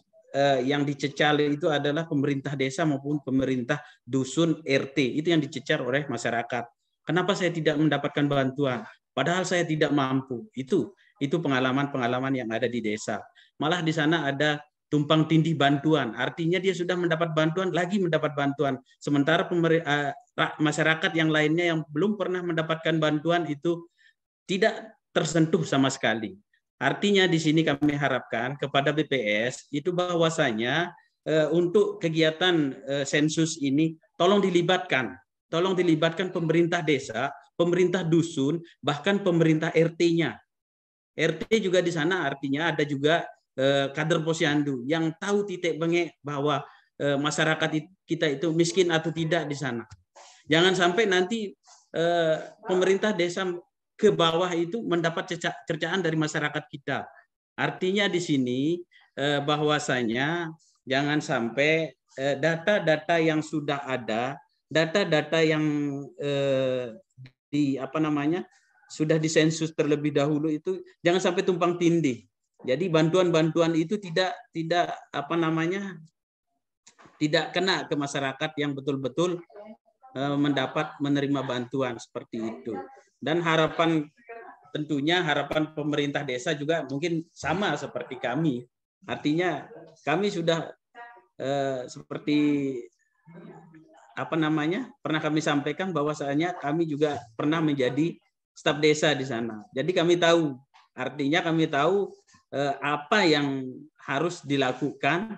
F: yang dicecar itu adalah pemerintah desa maupun pemerintah dusun RT, itu yang dicecar oleh masyarakat. Kenapa saya tidak mendapatkan bantuan? Padahal saya tidak mampu. Itu pengalaman-pengalaman yang ada di desa. Malah di sana ada tumpang tindih bantuan. Artinya dia sudah mendapat bantuan, lagi mendapat bantuan. Sementara masyarakat yang lainnya yang belum pernah mendapatkan bantuan itu tidak tersentuh sama sekali. Artinya di sini kami harapkan kepada BPS itu bahwasanya untuk kegiatan sensus ini tolong dilibatkan pemerintah desa, pemerintah dusun, bahkan pemerintah RT-nya. RT juga di sana artinya ada juga kader posyandu yang tahu titik bengek bahwa masyarakat kita itu miskin atau tidak di sana. Jangan sampai nanti pemerintah desa ke bawah itu mendapat cercaan dari masyarakat kita. Artinya di sini bahwasanya jangan sampai data-data yang sudah ada, data-data yang sudah disensus terlebih dahulu itu jangan sampai tumpang tindih. Jadi bantuan-bantuan itu tidak kena ke masyarakat yang betul-betul menerima bantuan seperti itu. Dan tentunya harapan pemerintah desa juga mungkin sama seperti kami. Artinya kami sudah seperti pernah kami sampaikan bahwasanya kami juga pernah menjadi staf desa di sana. Jadi kami tahu, artinya kami tahu apa yang harus dilakukan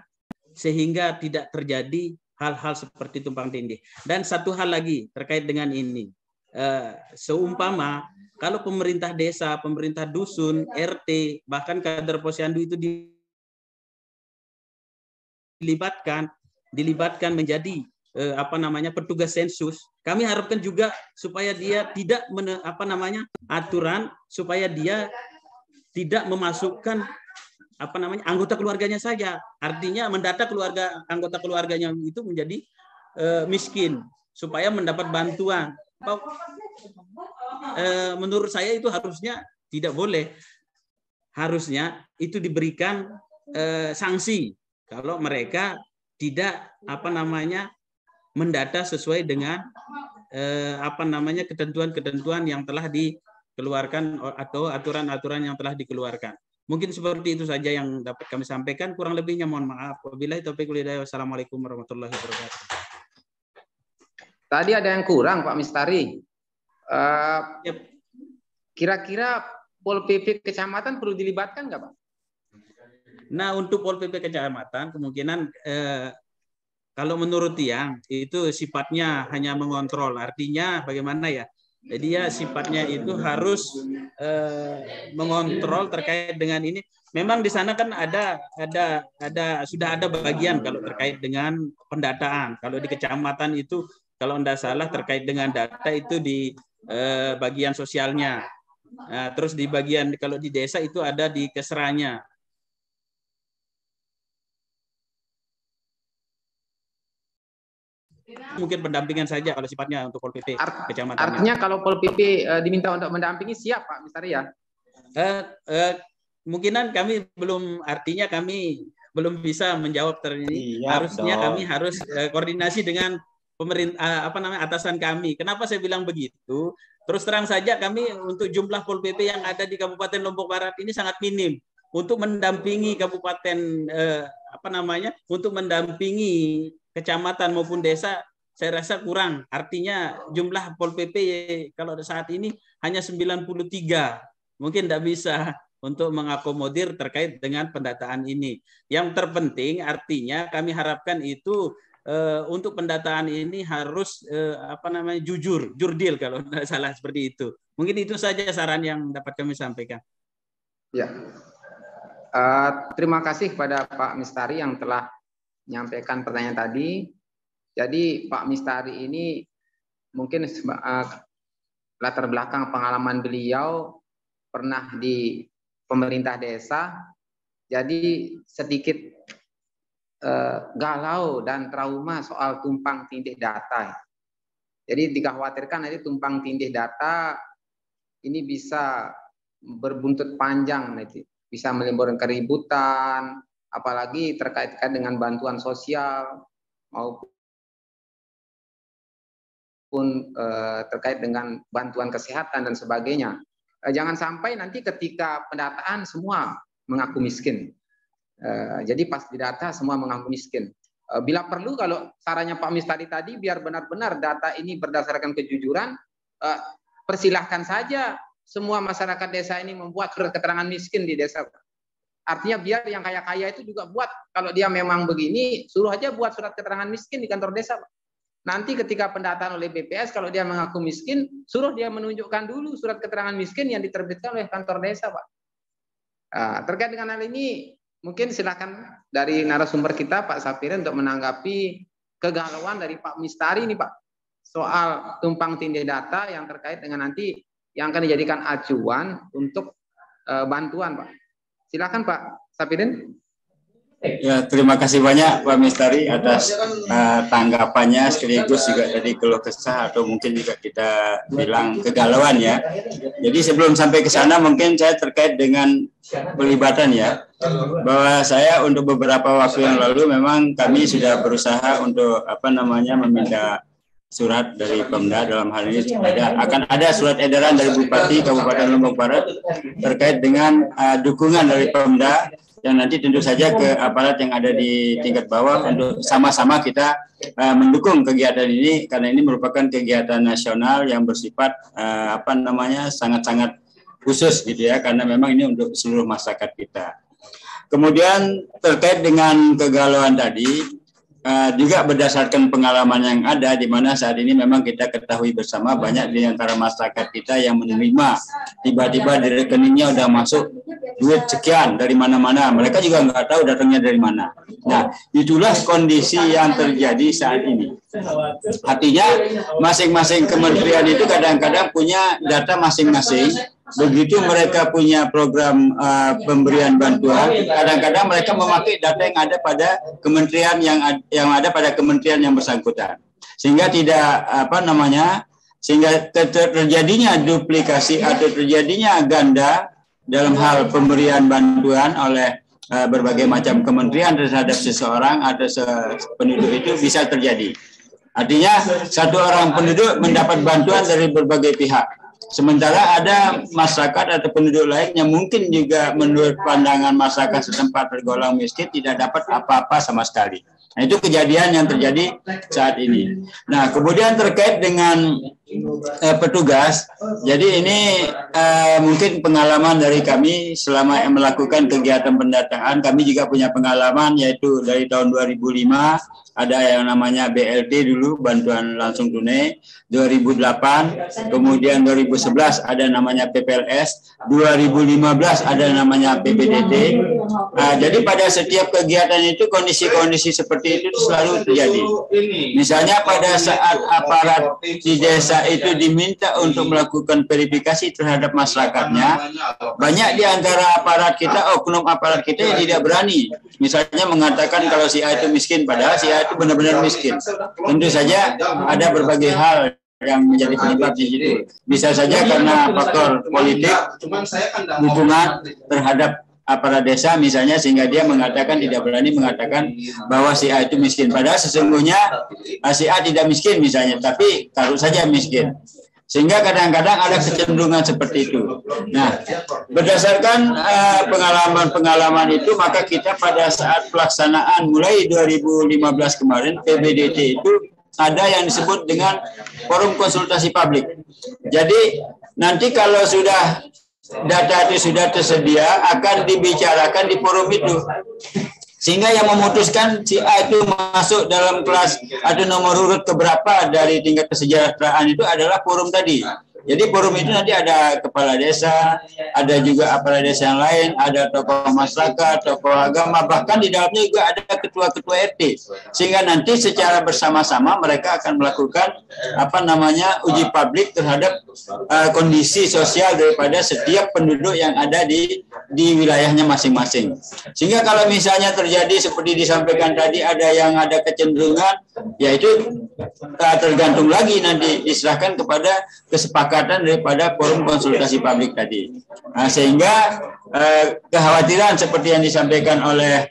F: sehingga tidak terjadi hal-hal seperti tumpang tindih. Dan satu hal lagi terkait dengan ini, seumpama kalau pemerintah desa, pemerintah dusun, RT, bahkan kader posyandu itu dilibatkan menjadi petugas sensus, kami harapkan juga supaya dia tidak aturan supaya dia tidak memasukkan anggota keluarganya saja. Artinya mendata anggota keluarganya itu menjadi miskin supaya mendapat bantuan. Menurut saya itu harusnya tidak boleh. Harusnya itu diberikan sanksi kalau mereka tidak mendata sesuai dengan ketentuan-ketentuan yang telah dikeluarkan atau aturan-aturan yang telah dikeluarkan. Mungkin seperti itu saja yang dapat kami sampaikan. Kurang lebihnya mohon maaf. Wabillahi taufiq wal hidayah. Wassalamualaikum warahmatullahi wabarakatuh.
C: Tadi ada yang kurang Pak Mistari. Kira-kira Pol PP kecamatan perlu dilibatkan nggak Pak?
F: Nah, untuk Pol PP kecamatan kemungkinan kalau menurut Tiang itu sifatnya hanya mengontrol. Artinya bagaimana ya? Dia sifatnya itu harus mengontrol terkait dengan ini. Memang di sana kan sudah ada bagian kalau terkait dengan pendataan. Kalau di kecamatan itu kalau tidak salah terkait dengan data itu di bagian sosialnya. Nah, terus di bagian kalau di desa itu ada di kesranya. Mungkin pendampingan saja kalau sifatnya untuk Pol PP kecamatan.
C: Artinya kalau Pol PP diminta untuk mendampingi siap Pak Mistari ya?
F: Kemungkinan kami belum bisa menjawab ini. Harusnya kami harus koordinasi dengan pemerintah atasan kami. Kenapa saya bilang begitu? Terus terang saja kami untuk jumlah Pol PP yang ada di Kabupaten Lombok Barat ini sangat minim untuk mendampingi kabupaten untuk mendampingi kecamatan maupun desa. Saya rasa kurang. Artinya jumlah Pol PP kalau saat ini hanya 93. Mungkin tidak bisa untuk mengakomodir terkait dengan pendataan ini. Yang terpenting artinya kami harapkan itu untuk pendataan ini harus jurdil kalau tidak salah seperti itu. Mungkin itu saja saran yang dapat kami sampaikan.
C: Ya, terima kasih kepada Pak Mistari yang telah menyampaikan pertanyaan tadi. Jadi Pak Mistari ini mungkin latar belakang pengalaman beliau pernah di pemerintah desa, jadi sedikit galau dan trauma soal tumpang tindih data. Jadi dikhawatirkan nanti tumpang tindih data ini bisa berbuntut panjang, nanti bisa menimbulkan keributan, apalagi terkait dengan bantuan sosial maupun terkait dengan bantuan kesehatan dan sebagainya. Jangan sampai nanti ketika pendataan semua mengaku miskin. Jadi pas didata semua mengaku miskin. Bila perlu kalau sarannya Pak Mistari tadi biar benar-benar data ini berdasarkan kejujuran, persilahkan saja semua masyarakat desa ini membuat surat keterangan miskin di desa. Artinya biar yang kaya-kaya itu juga buat, kalau dia memang begini, suruh aja buat surat keterangan miskin di kantor desa, Pak. Nanti ketika pendataan oleh BPS, kalau dia mengaku miskin, suruh dia menunjukkan dulu surat keterangan miskin yang diterbitkan oleh kantor desa, Pak. Terkait dengan hal ini, mungkin silakan dari narasumber kita, Pak Sapirin, untuk menanggapi kegalauan dari Pak Mistari ini, Pak, soal tumpang tindih data yang terkait dengan nanti yang akan dijadikan acuan untuk bantuan, Pak. Silakan Pak Sapirin.
D: Ya, terima kasih banyak Pak Mistari atas tanggapannya, sekaligus juga tadi keluh kesah atau mungkin juga kita bilang kegalauan ya. Jadi sebelum sampai ke sana mungkin saya terkait dengan pelibatan ya, bahwa saya untuk beberapa waktu yang lalu memang kami sudah berusaha untuk meminta surat dari Pemda, dalam hal ini akan ada surat edaran dari Bupati Kabupaten Lombok Barat terkait dengan dukungan dari Pemda yang nanti tentu saja ke aparat yang ada di tingkat bawah untuk sama-sama kita mendukung kegiatan ini, karena ini merupakan kegiatan nasional yang bersifat sangat-sangat khusus gitu ya, karena memang ini untuk seluruh masyarakat kita. Kemudian terkait dengan kegalauan tadi, juga berdasarkan pengalaman yang ada, di mana saat ini memang kita ketahui bersama banyak di antara masyarakat kita yang menerima tiba-tiba di rekeningnya udah masuk duit sekian dari mana-mana, mereka juga nggak tahu datangnya dari mana. Nah, itulah kondisi yang terjadi saat ini. Artinya masing-masing kementerian itu kadang-kadang punya data masing-masing. Begitu mereka punya program pemberian bantuan, kadang-kadang mereka memakai data yang ada pada kementerian yang ada pada kementerian yang bersangkutan, sehingga tidak sehingga terjadinya duplikasi atau terjadinya ganda dalam hal pemberian bantuan oleh berbagai macam kementerian terhadap seseorang atau penduduk itu bisa terjadi. Artinya satu orang penduduk mendapat bantuan dari berbagai pihak. Sementara ada masyarakat atau penduduk lain yang mungkin juga menurut pandangan masyarakat setempat tergolong miskin tidak dapat apa-apa sama sekali. Nah, itu kejadian yang terjadi saat ini. Nah, kemudian terkait dengan petugas. Jadi ini mungkin pengalaman dari kami selama melakukan kegiatan pendataan. Kami juga punya pengalaman, yaitu dari tahun 2005 ada yang namanya BLT dulu, bantuan langsung tunai. 2008, kemudian 2011 ada namanya PPLS, 2015 ada namanya PBDT. Jadi pada setiap kegiatan itu kondisi-kondisi seperti itu selalu terjadi. Misalnya pada saat aparat di desa itu diminta untuk melakukan verifikasi terhadap masyarakatnya, banyak di antara aparat kita, oknum aparat kita yang tidak berani. Misalnya mengatakan kalau si A itu miskin, padahal si A itu benar-benar miskin. Tentu saja ada berbagai hal yang menjadi penyebab di situ. Bisa saja karena faktor politik, dukungan terhadap aparat desa misalnya, sehingga dia mengatakan, tidak berani mengatakan bahwa si A itu miskin. Padahal sesungguhnya si A tidak miskin misalnya, tapi taruh saja miskin. Sehingga kadang-kadang ada kecenderungan seperti itu. Nah, berdasarkan pengalaman-pengalaman itu, maka kita pada saat pelaksanaan mulai 2015 kemarin, PBDT itu ada yang disebut dengan forum konsultasi publik. Jadi nanti kalau sudah data itu sudah tersedia, akan dibicarakan di forum itu. Sehingga yang memutuskan si A itu masuk dalam kelas atau nomor urut keberapa dari tingkat kesejahteraan itu adalah forum tadi. Jadi forum itu nanti ada kepala desa, ada juga aparat desa yang lain, ada tokoh masyarakat, tokoh agama, bahkan di dalamnya juga ada ketua-ketua RT. Sehingga nanti secara bersama-sama mereka akan melakukan uji publik terhadap kondisi sosial daripada setiap penduduk yang ada di wilayahnya masing-masing. Sehingga kalau misalnya terjadi seperti disampaikan tadi, ada yang ada kecenderungan, yaitu tergantung lagi nanti diserahkan kepada kesepakatan daripada forum konsultasi publik tadi. Nah, sehingga kekhawatiran seperti yang disampaikan oleh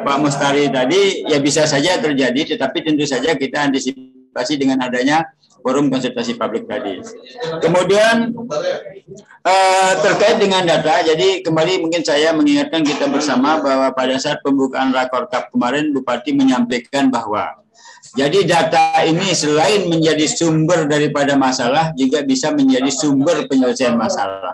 D: Pak Mustari tadi ya bisa saja terjadi, tetapi tentu saja kita antisipasi dengan adanya forum konsultasi publik tadi. Kemudian terkait dengan data, jadi kembali mungkin saya mengingatkan kita bersama bahwa pada saat pembukaan Rakorkap kemarin Bupati menyampaikan bahwa jadi data ini selain menjadi sumber daripada masalah, juga bisa menjadi sumber penyelesaian masalah.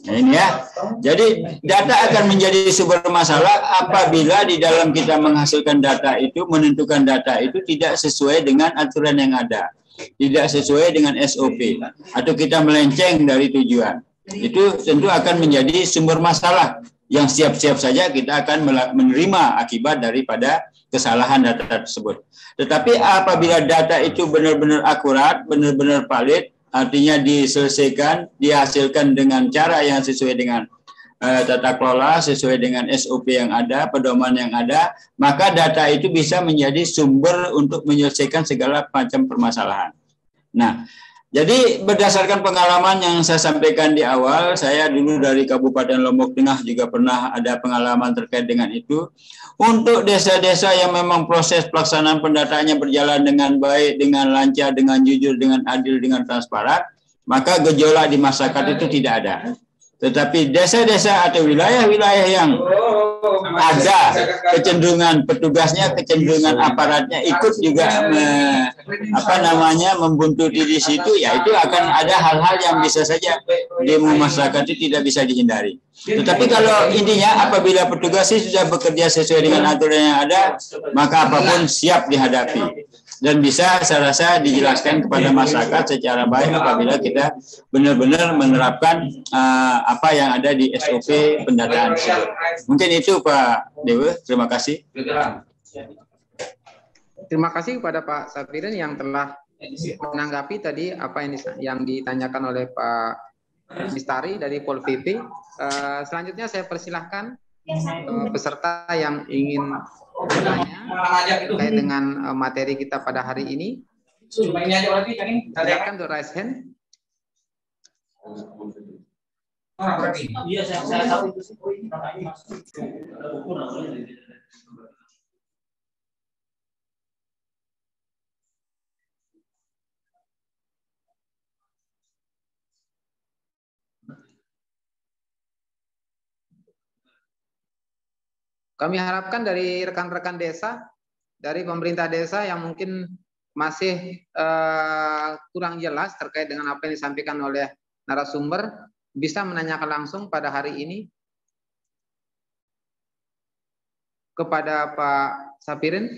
D: Nah ini ya, jadi data akan menjadi sumber masalah apabila di dalam kita menghasilkan data itu, menentukan data itu tidak sesuai dengan aturan yang ada, tidak sesuai dengan SOP, atau kita melenceng dari tujuan. Itu tentu akan menjadi sumber masalah yang siap-siap saja kita akan menerima akibat daripada kesalahan data tersebut. Tetapi apabila data itu benar-benar akurat, benar-benar valid, artinya diselesaikan, dihasilkan dengan cara yang sesuai dengan tata kelola, sesuai dengan SOP yang ada, pedoman yang ada, maka data itu bisa menjadi sumber untuk menyelesaikan segala macam permasalahan. Nah, jadi berdasarkan pengalaman yang saya sampaikan di awal, saya dulu dari Kabupaten Lombok Tengah juga pernah ada pengalaman terkait dengan itu. Untuk desa-desa yang memang proses pelaksanaan pendataannya berjalan dengan baik, dengan lancar, dengan jujur, dengan adil, dengan transparan, maka gejolak di masyarakat itu tidak ada. Tetapi desa-desa atau wilayah-wilayah yang ada kecenderungan petugasnya, kecenderungan aparatnya ikut juga membuntuti di situ, ya itu akan ada hal-hal yang bisa saja demo masyarakat itu tidak bisa dihindari. Tetapi kalau intinya apabila petugas sudah bekerja sesuai dengan aturan yang ada, maka apapun siap dihadapi. Dan bisa saya rasa dijelaskan kepada masyarakat secara baik apabila kita benar-benar menerapkan apa yang ada di SOP pendataan. Mungkin itu Pak Dewa, terima kasih.
C: Terima kasih kepada Pak Safirin yang telah menanggapi tadi apa yang ditanyakan oleh Pak Mistari dari Pol PP. Selanjutnya saya persilahkan peserta yang ingin bertanya terkait dengan materi kita pada hari ini. Silakan untuk raise hand. Kami harapkan dari rekan-rekan desa, dari pemerintah desa yang mungkin masih kurang jelas terkait dengan apa yang disampaikan oleh narasumber, bisa menanyakan langsung pada hari ini kepada Pak Sapirin.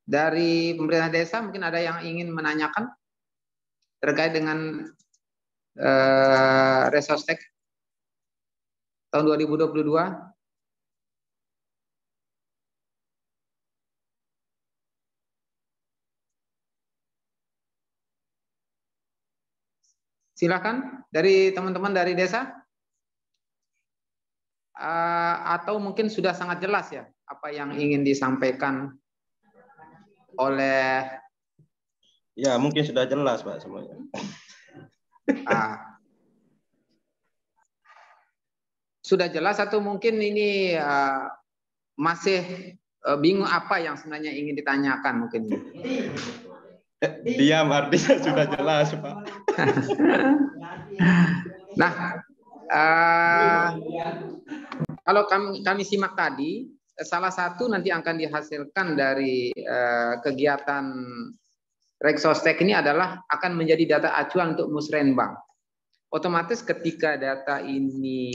C: Dari pemerintah desa mungkin ada yang ingin menanyakan terkait dengan Resostek tahun 2022. Silakan dari teman-teman dari desa, atau mungkin sudah sangat jelas ya apa yang ingin disampaikan oleh.
G: Ya, mungkin sudah jelas Pak semuanya.
C: Sudah jelas atau mungkin ini masih bingung apa yang sebenarnya ingin ditanyakan mungkin.
G: Diam artinya sudah jelas Pak.
C: Nah, kalau kami simak tadi, salah satu nanti akan dihasilkan dari kegiatan Resostek ini adalah akan menjadi data acuan untuk Musrenbang. Otomatis ketika data ini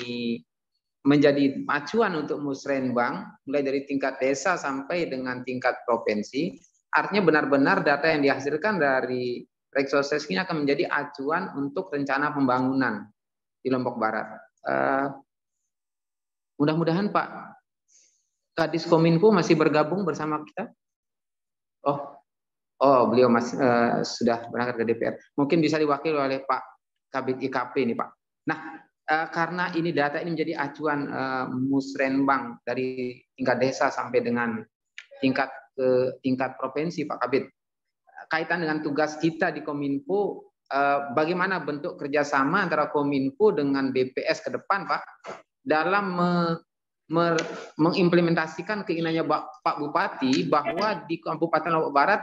C: menjadi acuan untuk Musrenbang, mulai dari tingkat desa sampai dengan tingkat provinsi, artinya benar-benar data yang dihasilkan dari Resostek ini akan menjadi acuan untuk rencana pembangunan di Lombok Barat. Mudah-mudahan Pak Kadis Kominfo masih bergabung bersama kita. Oh, beliau masih sudah berangkat ke DPR. Mungkin bisa diwakili oleh Pak Kabid IKP ini Pak. Nah, karena ini data ini menjadi acuan Musrenbang dari tingkat desa sampai dengan tingkat provinsi Pak Kabid. Kaitan dengan tugas kita di Kominfo, bagaimana bentuk kerjasama antara Kominfo dengan BPS ke depan Pak dalam mengimplementasikan keinginannya Pak Bupati bahwa di Kabupaten Lombok Barat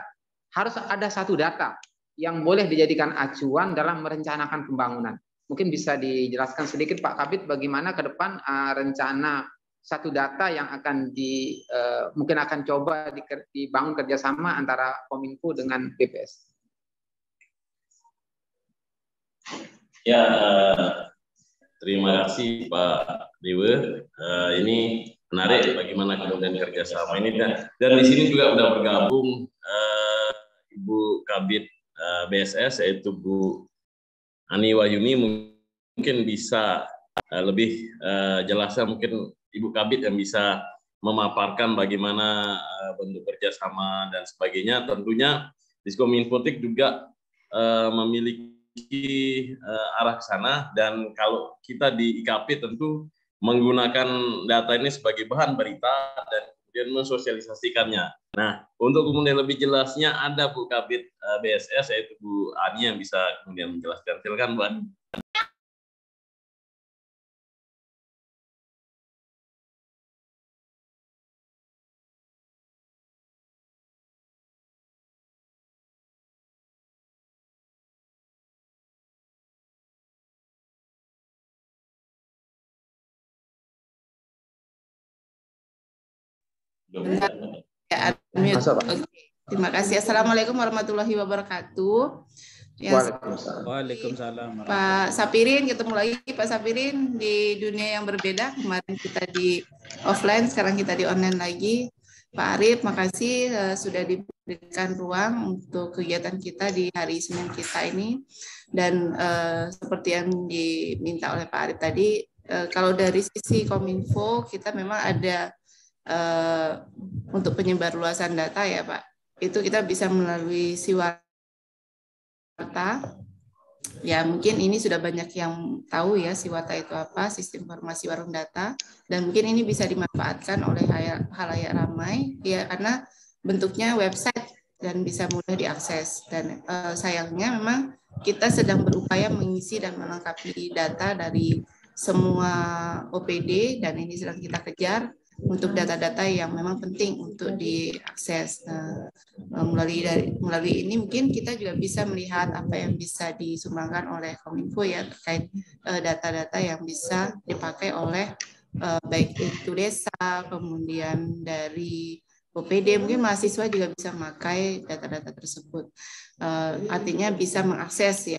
C: harus ada satu data yang boleh dijadikan acuan dalam merencanakan pembangunan. Mungkin bisa dijelaskan sedikit Pak Kabid bagaimana ke depan rencana satu data yang akan mungkin akan coba dibangun kerjasama antara Kominfo dengan BPS.
A: Ya, terima kasih Pak Dewa. Ini menarik bagaimana kemudian kerjasama ini dan di sini juga sudah bergabung Ibu Kabid BSS yaitu Bu Ani Wahyuni. Mungkin bisa lebih jelasnya mungkin Ibu Kabid yang bisa memaparkan bagaimana bentuk kerjasama dan sebagainya. Tentunya Diskominfotik juga memiliki arah ke sana, dan kalau kita di IKP tentu menggunakan data ini sebagai bahan berita dan kemudian mensosialisasikannya. Nah, untuk kemudian lebih jelasnya ada Bu Kabid BSS yaitu Bu Ani yang bisa kemudian menjelaskan. Silakan Bu Ani.
H: Ya, terima kasih. Assalamualaikum warahmatullahi wabarakatuh. Ya,
F: Waalaikumsalam.
H: Pak Sapirin, ketemu lagi Pak Sapirin di dunia yang berbeda. Kemarin kita di offline, sekarang kita di online lagi. Pak Arif, makasih sudah diberikan ruang untuk kegiatan kita di hari Senin kita ini. Dan seperti yang diminta oleh Pak Arif tadi, kalau dari sisi Kominfo kita memang ada untuk penyebarluasan data ya Pak, itu kita bisa melalui Siwarta. Ya mungkin ini sudah banyak yang tahu ya Siwarta itu apa, sistem informasi warung data, dan mungkin ini bisa dimanfaatkan oleh halayak ramai ya karena bentuknya website dan bisa mudah diakses. Dan sayangnya memang kita sedang berupaya mengisi dan melengkapi data dari semua OPD, dan ini sedang kita kejar untuk data-data yang memang penting untuk diakses. Nah, melalui ini mungkin kita juga bisa melihat apa yang bisa disumbangkan oleh Kominfo ya terkait data-data yang bisa dipakai oleh baik itu desa, kemudian dari OPD, mungkin mahasiswa juga bisa memakai data-data tersebut. Artinya bisa mengakses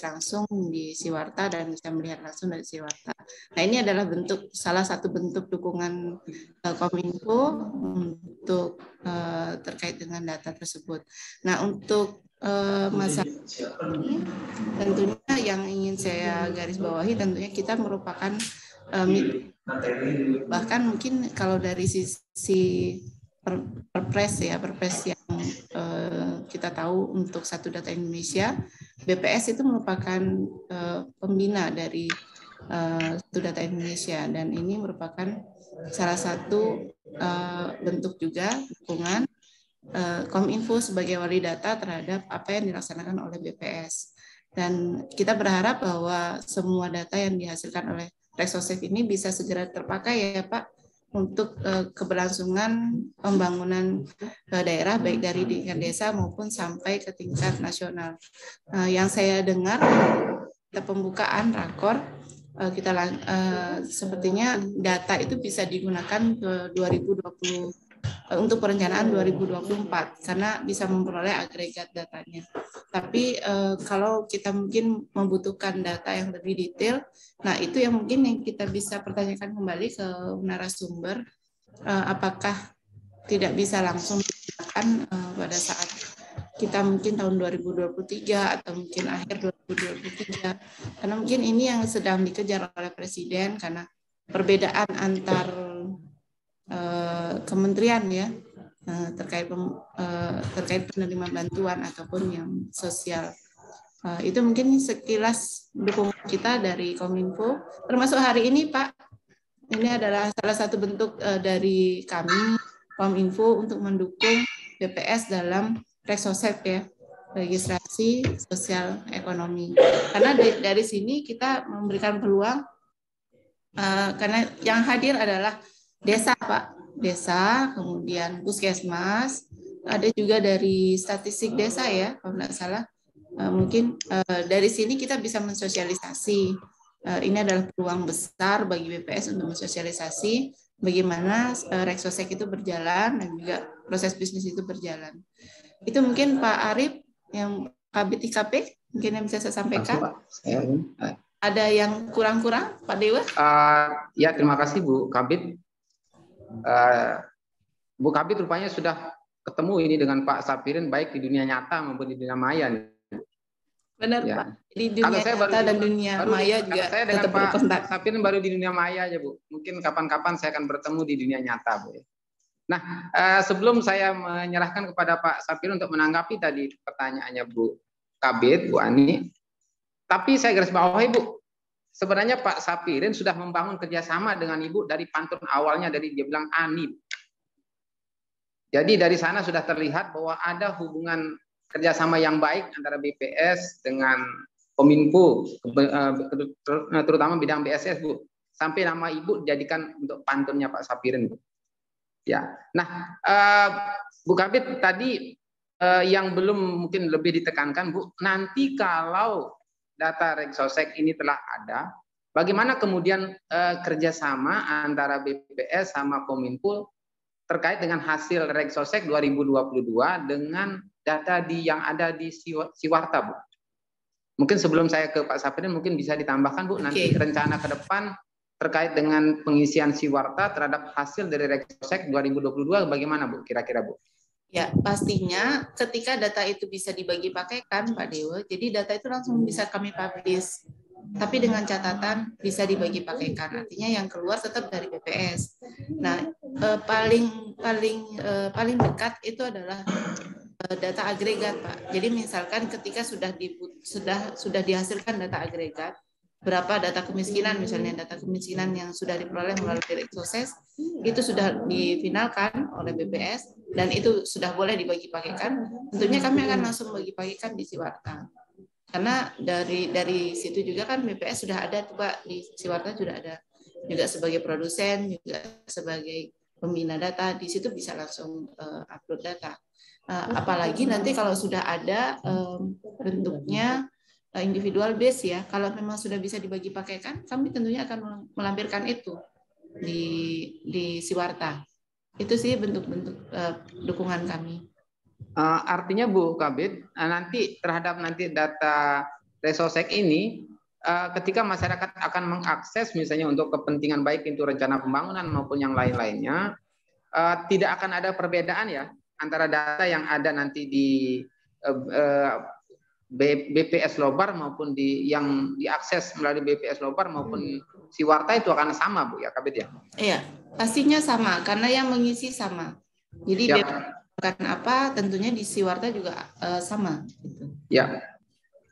H: langsung di Siwarta dan bisa melihat langsung dari Siwarta. Nah, ini adalah salah satu bentuk dukungan Kominfo untuk terkait dengan data tersebut. Nah, untuk masalah ini tentunya yang ingin saya garis bawahi, tentunya kita merupakan bahkan mungkin kalau dari sisi perpres yang kita tahu untuk Satu Data Indonesia, BPS itu merupakan pembina dari Satu Data Indonesia, dan ini merupakan salah satu bentuk juga dukungan Kominfo sebagai wali data terhadap apa yang dilaksanakan oleh BPS. Dan kita berharap bahwa semua data yang dihasilkan oleh Rexosec ini bisa segera terpakai ya Pak, untuk keberlangsungan pembangunan daerah baik dari tingkat desa maupun sampai ke tingkat nasional. Yang saya dengar pembukaan rakor kita sepertinya data itu bisa digunakan ke 2020 untuk perencanaan 2024 karena bisa memperoleh agregat datanya. Tapi kalau kita mungkin membutuhkan data yang lebih detail, nah itu yang mungkin yang kita bisa pertanyakan kembali ke narasumber, apakah tidak bisa langsung digunakan pada saat kita mungkin tahun 2023 atau mungkin akhir 2023, karena mungkin ini yang sedang dikejar oleh Presiden karena perbedaan antar kementerian ya terkait penerima bantuan ataupun yang sosial. Itu mungkin sekilas dukungan kita dari Kominfo, termasuk hari ini Pak. Ini adalah salah satu bentuk dari kami Kominfo untuk mendukung BPS dalam Rexosec ya, registrasi sosial ekonomi. Karena dari sini kita memberikan peluang karena yang hadir adalah desa Pak, desa, kemudian puskesmas, ada juga dari statistik desa ya, kalau tidak salah. Mungkin dari sini kita bisa mensosialisasi. Ini adalah peluang besar bagi BPS untuk mensosialisasi bagaimana Rexosec itu berjalan dan juga proses bisnis itu berjalan. Itu mungkin Pak Arif yang Kabid IKP mungkin yang bisa saya sampaikan. Ada yang kurang-kurang Pak Dewa?
C: Ya, terima kasih Bu Kabid. Bu Kabid rupanya sudah ketemu ini dengan Pak Sapirin baik di dunia nyata maupun di dunia maya.
H: Benar ya. Pak. Di dunia nyata dan dunia maya juga
C: saya dengan Pak Sapirin baru di dunia maya aja Bu. Mungkin kapan-kapan saya akan bertemu di dunia nyata Bu. Nah, sebelum saya menyerahkan kepada Pak Sapirin untuk menanggapi tadi pertanyaannya Bu Kabid, Bu Ani, tapi saya garis bawahi Bu. Sebenarnya Pak Sapirin sudah membangun kerjasama dengan Ibu dari pantun awalnya, dari dia bilang Ani. Jadi dari sana sudah terlihat bahwa ada hubungan kerjasama yang baik antara BPS dengan Kominfo, terutama bidang BSS Bu. Sampai nama Ibu dijadikan untuk pantunnya Pak Sapirin Bu. Ya, nah Bu Kabid tadi yang belum mungkin lebih ditekankan Bu, nanti kalau data Rexosec ini telah ada, bagaimana kemudian kerjasama antara BPS sama Kominfo terkait dengan hasil Rexosec 2022 dengan data yang ada di Siwarta, Bu? Mungkin sebelum saya ke Pak Sapirin, mungkin bisa ditambahkan Bu, nanti rencana ke depan terkait dengan pengisian Siwarta terhadap hasil dari Rexosec 2022 bagaimana Bu, kira-kira Bu?
H: Ya, pastinya ketika data itu bisa dibagi pakaikan, Pak Dewa, jadi data itu langsung bisa kami publish. Tapi dengan catatan bisa dibagi pakaikan, artinya yang keluar tetap dari BPS. Nah, paling dekat itu adalah data agregat, Pak. Jadi misalkan ketika sudah dihasilkan data agregat, berapa data kemiskinan, misalnya data kemiskinan yang sudah diperoleh melalui Rexosec itu sudah difinalkan oleh BPS dan itu sudah boleh dibagi pakaikan, tentunya kami akan langsung bagi pakaikan di Siwarta. Karena dari situ juga kan BPS sudah ada tuh Pak, di Siwarta sudah ada juga sebagai produsen, juga sebagai pembina data, di situ bisa langsung upload data. Apalagi nanti kalau sudah ada bentuknya individual base ya, kalau memang sudah bisa dibagi pakaikan, kami tentunya akan melampirkan itu di Siwarta. Itu sih bentuk-bentuk dukungan kami.
C: Artinya Bu Kabid, nanti terhadap data Resosek ini, ketika masyarakat akan mengakses misalnya untuk kepentingan baik itu rencana pembangunan maupun yang lain-lainnya, tidak akan ada perbedaan ya antara data yang ada nanti di BPS Lobar maupun yang diakses melalui BPS Lobar maupun Siwarta itu akan sama Bu ya Kabid ya? Iya,
H: pastinya sama karena yang mengisi sama. Jadi BPS apa tentunya di Siwarta juga sama. Gitu.
C: Ya.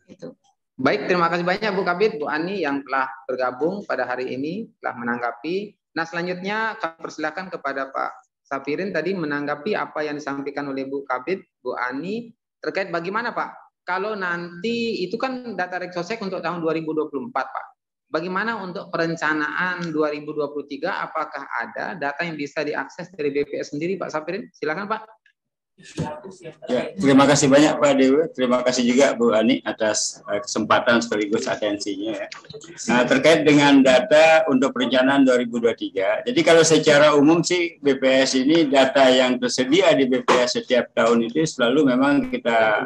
C: Itu. Baik, terima kasih banyak Bu Kabid, Bu Ani yang telah bergabung pada hari ini telah menanggapi. Nah selanjutnya kami persilakan kepada Pak Safirin tadi menanggapi apa yang disampaikan oleh Bu Kabid, Bu Ani terkait bagaimana Pak. Kalau nanti itu kan data Reksosek untuk tahun 2024 Pak. Bagaimana untuk perencanaan 2023? Apakah ada data yang bisa diakses dari BPS sendiri Pak Safirin? Silakan Pak.
D: Ya, terima kasih banyak Pak Dewa. Terima kasih juga Bu Ani atas kesempatan sekaligus atensinya. Ya. Nah, terkait dengan data untuk perencanaan 2023. Jadi kalau secara umum sih BPS ini data yang tersedia di BPS setiap tahun itu selalu memang kita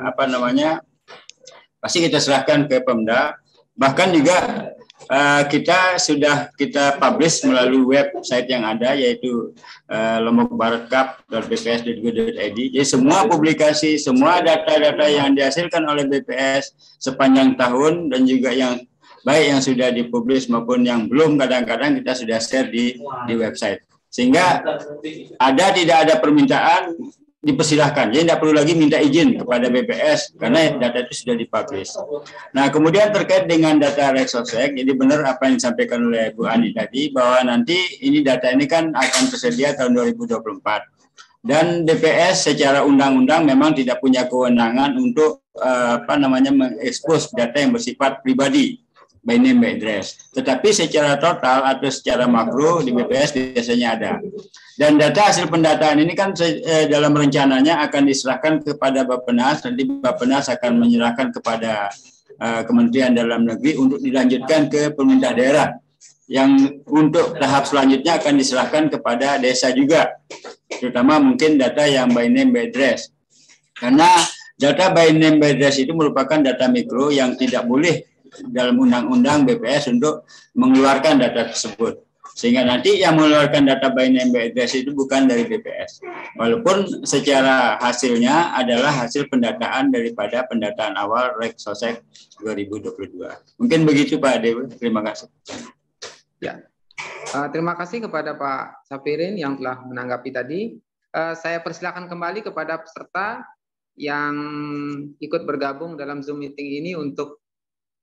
D: pasti kita serahkan ke Pemda. Bahkan juga kita publish melalui website yang ada yaitu lombokbaratcup.bps.go.id. Jadi semua publikasi, semua data-data yang dihasilkan oleh BPS sepanjang tahun dan juga yang baik yang sudah dipublish maupun yang belum kadang-kadang kita sudah share di website. Sehingga tidak ada permintaan dipersilahkan. Jadi tidak perlu lagi minta izin kepada BPS karena data itu sudah dipublish. Nah, kemudian terkait dengan data Reksosek, jadi benar apa yang disampaikan oleh Bu Ani tadi bahwa nanti data ini kan akan tersedia tahun 2024. Dan BPS secara undang-undang memang tidak punya kewenangan untuk mengekspos data yang bersifat pribadi, by name by address. Tetapi secara total atau secara makro di BPS biasanya ada. Dan data hasil pendataan ini kan dalam rencananya akan diserahkan kepada Bappenas, nanti Bappenas akan menyerahkan kepada Kementerian Dalam Negeri untuk dilanjutkan ke pemerintah daerah. Yang untuk tahap selanjutnya akan diserahkan kepada desa juga, terutama mungkin data yang by name by address. Karena data by name by address itu merupakan data mikro yang tidak boleh dalam undang-undang BPS untuk mengeluarkan data tersebut. Sehingga nanti yang mengeluarkan data by name by address itu bukan dari BPS. Walaupun secara hasilnya adalah hasil pendataan daripada pendataan awal Reksosek 2022. Mungkin begitu Pak Dewi. Terima kasih.
C: Ya. Terima kasih kepada Pak Safirin yang telah menanggapi tadi. Saya persilakan kembali kepada peserta yang ikut bergabung dalam Zoom meeting ini untuk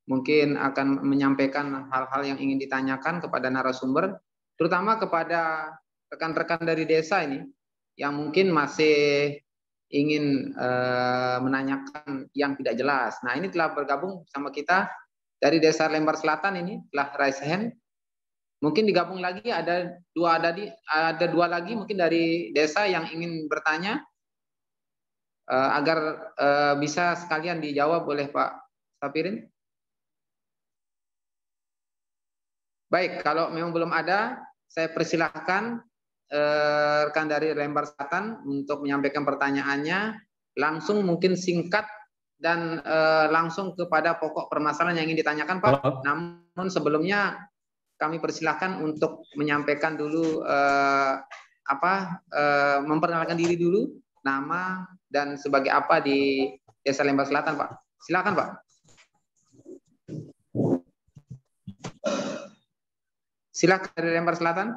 C: mungkin akan menyampaikan hal-hal yang ingin ditanyakan kepada narasumber, terutama kepada rekan-rekan dari desa ini yang mungkin masih ingin menanyakan yang tidak jelas. Nah, ini telah bergabung sama kita dari Desa Lembar Selatan ini, telah raise hand. Mungkin digabung lagi ada dua lagi mungkin dari desa yang ingin bertanya agar bisa sekalian dijawab oleh Pak Safirin. Baik, kalau memang belum ada, saya persilahkan rekan dari Lembar Selatan untuk menyampaikan pertanyaannya, langsung mungkin singkat dan langsung kepada pokok permasalahan yang ingin ditanyakan Pak. Halo. Namun sebelumnya kami persilahkan untuk menyampaikan dulu memperkenalkan diri dulu, nama dan sebagai apa di Desa Lembar Selatan Pak. Silakan Pak. Silakan dari Lembar Selatan.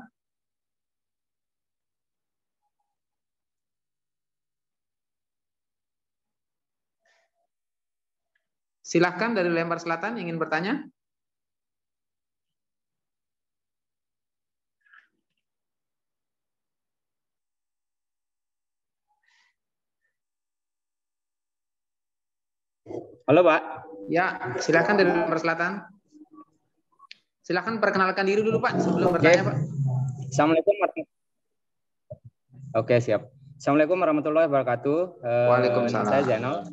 C: Silakan dari Lembar Selatan ingin bertanya.
I: Halo Pak.
C: Ya, silakan dari Lembar Selatan. Silakan perkenalkan diri dulu Pak sebelum bertanya Pak.
I: Assalamualaikum. Oke, siap. Assalamualaikum warahmatullahi wabarakatuh.
C: Waalaikumsalam.
I: Saya Zainal.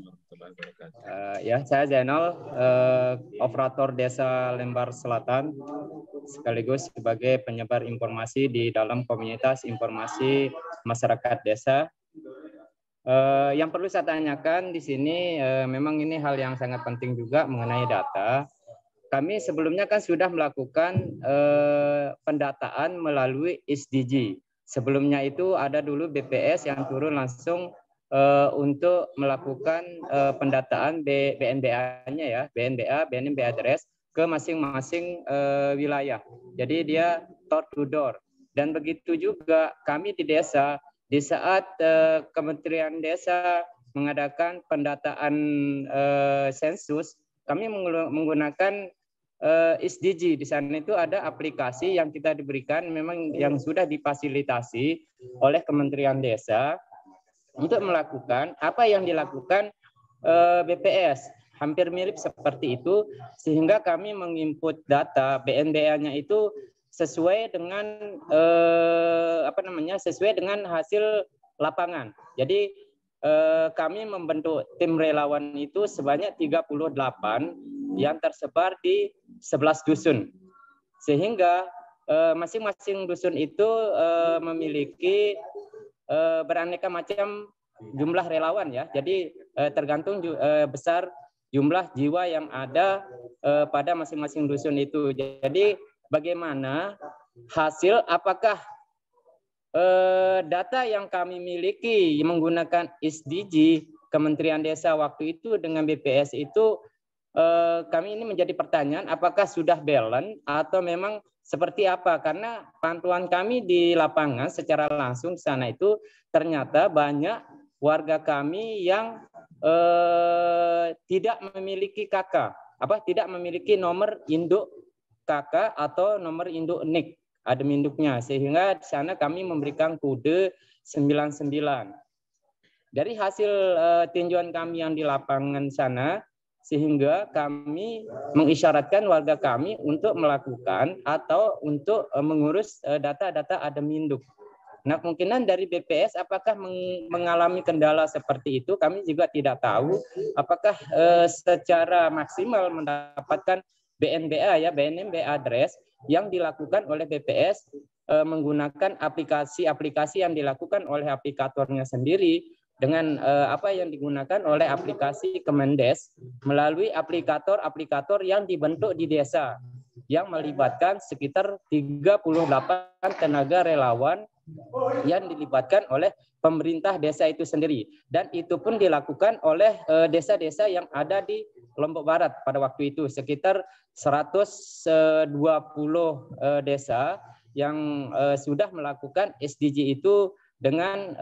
I: Saya Zainal, operator Desa Lembar Selatan. sekaligus sebagai penyebar informasi di dalam komunitas informasi masyarakat desa. Yang perlu saya tanyakan di sini, memang ini hal yang sangat penting juga mengenai data. Kami sebelumnya kan sudah melakukan pendataan melalui SDG. Sebelumnya itu ada dulu BPS yang turun langsung untuk melakukan pendataan BNBA-nya ya, BNB address ke masing-masing wilayah. Jadi dia door to door. Dan begitu juga kami di desa, di saat Kementerian Desa mengadakan pendataan sensus, kami menggunakan SDG. Di sana itu ada aplikasi yang kita diberikan, memang yang sudah difasilitasi oleh Kementerian Desa untuk melakukan apa yang dilakukan BPS. Hampir mirip seperti itu, sehingga kami menginput data BNBA-nya itu sesuai dengan sesuai dengan hasil lapangan. Jadi kami membentuk tim relawan itu sebanyak 38 yang tersebar di 11 dusun. Sehingga masing-masing dusun itu memiliki beraneka macam jumlah relawan ya. Jadi tergantung besar jumlah jiwa yang ada pada masing-masing dusun itu. Jadi bagaimana hasil, apakah data yang kami miliki menggunakan SDG Kementerian Desa waktu itu dengan BPS itu, kami ini menjadi pertanyaan apakah sudah balance atau memang seperti apa, karena pantauan kami di lapangan secara langsung di sana itu ternyata banyak warga kami yang tidak memiliki KK, tidak memiliki nomor induk KK atau nomor induk NIK, ada induknya, sehingga di sana kami memberikan kode 99. Dari hasil tinjauan kami yang di lapangan sana, sehingga kami mengisyaratkan warga kami untuk melakukan atau untuk mengurus data-data admin induk. Nah, kemungkinan dari BPS apakah mengalami kendala seperti itu, kami juga tidak tahu. Apakah secara maksimal mendapatkan BNBA ya, BNB address yang dilakukan oleh BPS menggunakan aplikasi-aplikasi yang dilakukan oleh aplikatornya sendiri dengan apa yang digunakan oleh aplikasi Kemendes melalui aplikator-aplikator yang dibentuk di desa yang melibatkan sekitar 38 tenaga relawan yang dilibatkan oleh pemerintah desa itu sendiri, dan itu pun dilakukan oleh desa-desa yang ada di Lombok Barat pada waktu itu, sekitar 120 desa yang sudah melakukan SDG itu dengan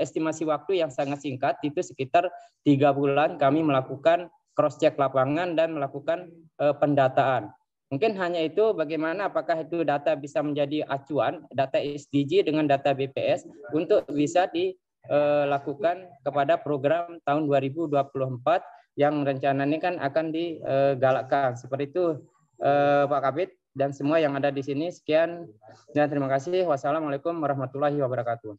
I: estimasi waktu yang sangat singkat, itu sekitar 3 bulan kami melakukan cross check lapangan dan melakukan pendataan. Mungkin hanya itu, bagaimana apakah itu data bisa menjadi acuan, data SDG dengan data BPS untuk bisa dilakukan kepada program tahun 2024 yang rencananya kan akan digalakkan. Seperti itu Pak Kabid dan semua yang ada di sini. Sekian dan terima kasih. Wassalamualaikum warahmatullahi wabarakatuh.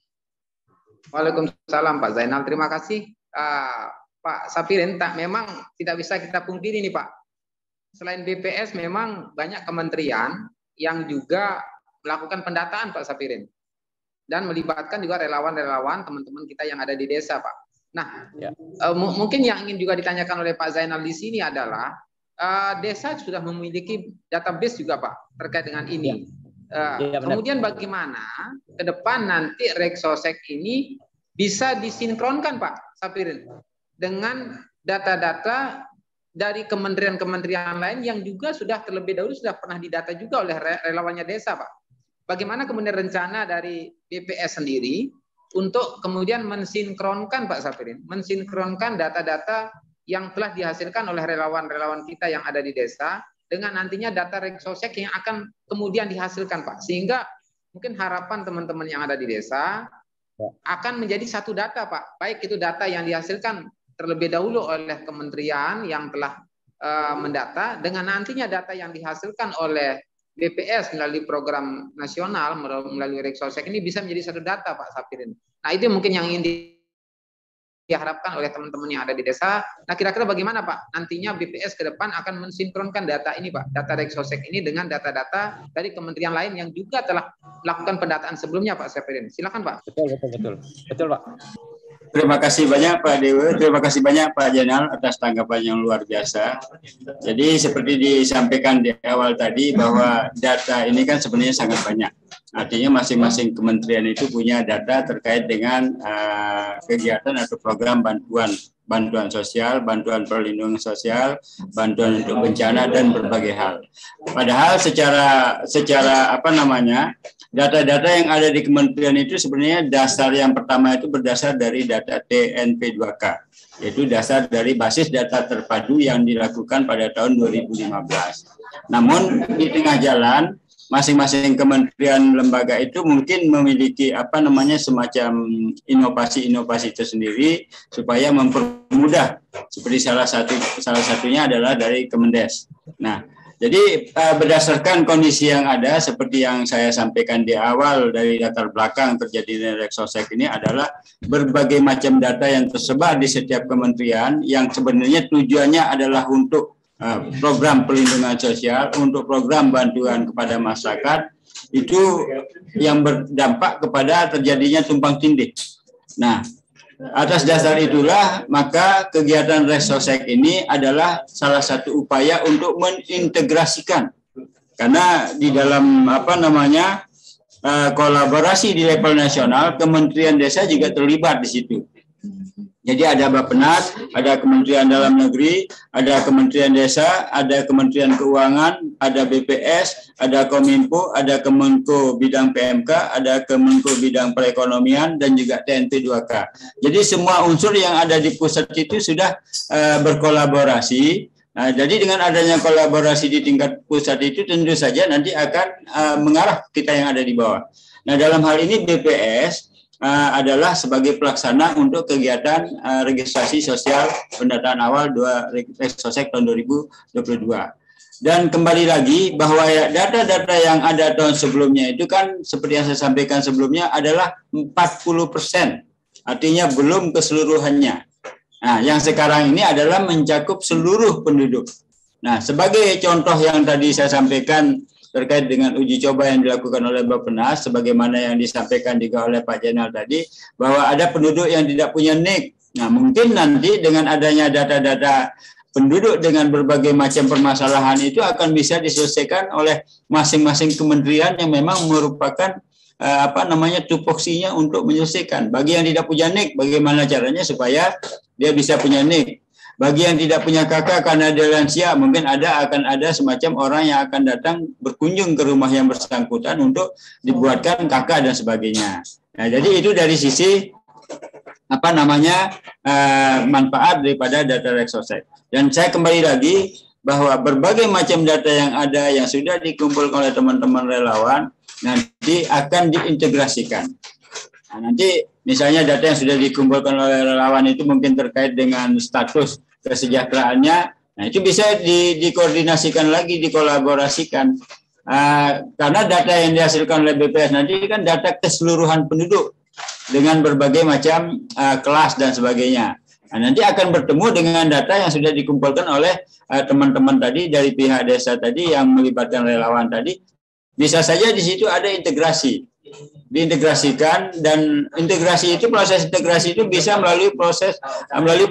C: Waalaikumsalam Pak Zainal. Terima kasih Pak Safirin. Memang tidak bisa kita pungkiri nih Pak. Selain BPS memang banyak kementerian yang juga melakukan pendataan Pak Safirin. Dan melibatkan juga relawan-relawan teman-teman kita yang ada di desa Pak. Nah, mungkin yang ingin juga ditanyakan oleh Pak Zainal di sini adalah desa sudah memiliki database juga Pak terkait dengan ini. Kemudian bagaimana ke depan nanti Reksosek ini bisa disinkronkan Pak Safirin dengan data-data dari kementerian-kementerian lain yang juga sudah terlebih dahulu sudah pernah didata juga oleh relawannya desa Pak. Bagaimana kemudian rencana dari BPS sendiri untuk kemudian mensinkronkan Pak Safirin, mensinkronkan data-data yang telah dihasilkan oleh relawan-relawan kita yang ada di desa dengan nantinya data Reksosek yang akan kemudian dihasilkan Pak. Sehingga mungkin harapan teman-teman yang ada di desa akan menjadi satu data Pak. Baik itu data yang dihasilkan terlebih dahulu oleh kementerian yang telah mendata dengan nantinya data yang dihasilkan oleh BPS melalui program nasional melalui Reksosek ini bisa menjadi satu data Pak Safirin. Nah, itu mungkin yang ingin diharapkan oleh teman-teman yang ada di desa. Nah, kira-kira bagaimana Pak? Nantinya BPS ke depan akan mensinkronkan data ini Pak, data Reksosek ini dengan data-data dari kementerian lain yang juga telah melakukan pendataan sebelumnya Pak Safirin. Silakan Pak.
I: Betul Pak.
D: Terima kasih banyak Pak Dewa, terima kasih banyak Pak Jenal atas tanggapan yang luar biasa. Jadi seperti disampaikan di awal tadi bahwa data ini kan sebenarnya sangat banyak. Artinya masing-masing kementerian itu punya data terkait dengan kegiatan atau program bantuan sosial, bantuan perlindungan sosial, bantuan untuk bencana dan berbagai hal. Padahal secara apa namanya, data-data yang ada di kementerian itu sebenarnya dasar yang pertama itu berdasar dari data TNP2K, yaitu dasar dari basis data terpadu yang dilakukan pada tahun 2015. Namun di tengah jalan masing-masing kementerian lembaga itu mungkin memiliki apa namanya semacam inovasi-inovasi tersendiri supaya mempermudah. Seperti salah satunya adalah dari Kemendes. Nah, jadi berdasarkan kondisi yang ada seperti yang saya sampaikan di awal dari latar belakang terjadinya Reksosek ini adalah berbagai macam data yang tersebar di setiap kementerian yang sebenarnya tujuannya adalah untuk program perlindungan sosial, untuk program bantuan kepada masyarakat, itu yang berdampak kepada terjadinya tumpang tindih. Nah, atas dasar itulah maka kegiatan Reksosek ini adalah salah satu upaya untuk mengintegrasikan, karena di dalam apa namanya kolaborasi di level nasional, Kementerian Desa juga terlibat di situ. Jadi ada Bappenas, ada Kementerian Dalam Negeri, ada Kementerian Desa, ada Kementerian Keuangan, ada BPS, ada Kominfo, ada Kemenko bidang PMK, ada Kemenko bidang perekonomian, dan juga TNP2K. Jadi semua unsur yang ada di pusat itu sudah berkolaborasi. Nah, jadi dengan adanya kolaborasi di tingkat pusat itu tentu saja nanti akan mengarah kita yang ada di bawah. Nah, dalam hal ini BPS adalah sebagai pelaksana untuk kegiatan registrasi sosial pendataan awal Reksosek tahun 2022. Dan kembali lagi bahwa data-data yang ada tahun sebelumnya itu kan seperti yang saya sampaikan sebelumnya adalah 40%. Artinya belum keseluruhannya. Nah, yang sekarang ini adalah mencakup seluruh penduduk. Nah, sebagai contoh yang tadi saya sampaikan terkait dengan uji coba yang dilakukan oleh Bappenas, sebagaimana yang disampaikan juga oleh Pak Jenal tadi, bahwa ada penduduk yang tidak punya NIK. Nah, mungkin nanti dengan adanya data-data penduduk dengan berbagai macam permasalahan itu akan bisa diselesaikan oleh masing-masing kementerian yang memang merupakan apa namanya tupoksinya untuk menyelesaikan. Bagi yang tidak punya NIK, bagaimana caranya supaya dia bisa punya NIK. Bagi yang tidak punya kakak karena dia lansia, mungkin akan ada semacam orang yang akan datang berkunjung ke rumah yang bersangkutan untuk dibuatkan kakak dan sebagainya. Nah, jadi itu dari sisi apa namanya manfaat daripada data Reksosek. Dan saya kembali lagi bahwa berbagai macam data yang ada yang sudah dikumpulkan oleh teman-teman relawan nanti akan diintegrasikan. Nah, nanti misalnya data yang sudah dikumpulkan oleh relawan itu mungkin terkait dengan status kesejahteraannya, nah itu bisa dikoordinasikan lagi, dikolaborasikan. Karena data yang dihasilkan oleh BPS nanti kan data keseluruhan penduduk dengan berbagai macam kelas dan sebagainya. Nah, nanti akan bertemu dengan data yang sudah dikumpulkan oleh teman-teman tadi dari pihak desa tadi yang melibatkan relawan tadi. Bisa saja di situ ada integrasi. Diintegrasikan, dan integrasi itu, proses integrasi itu bisa melalui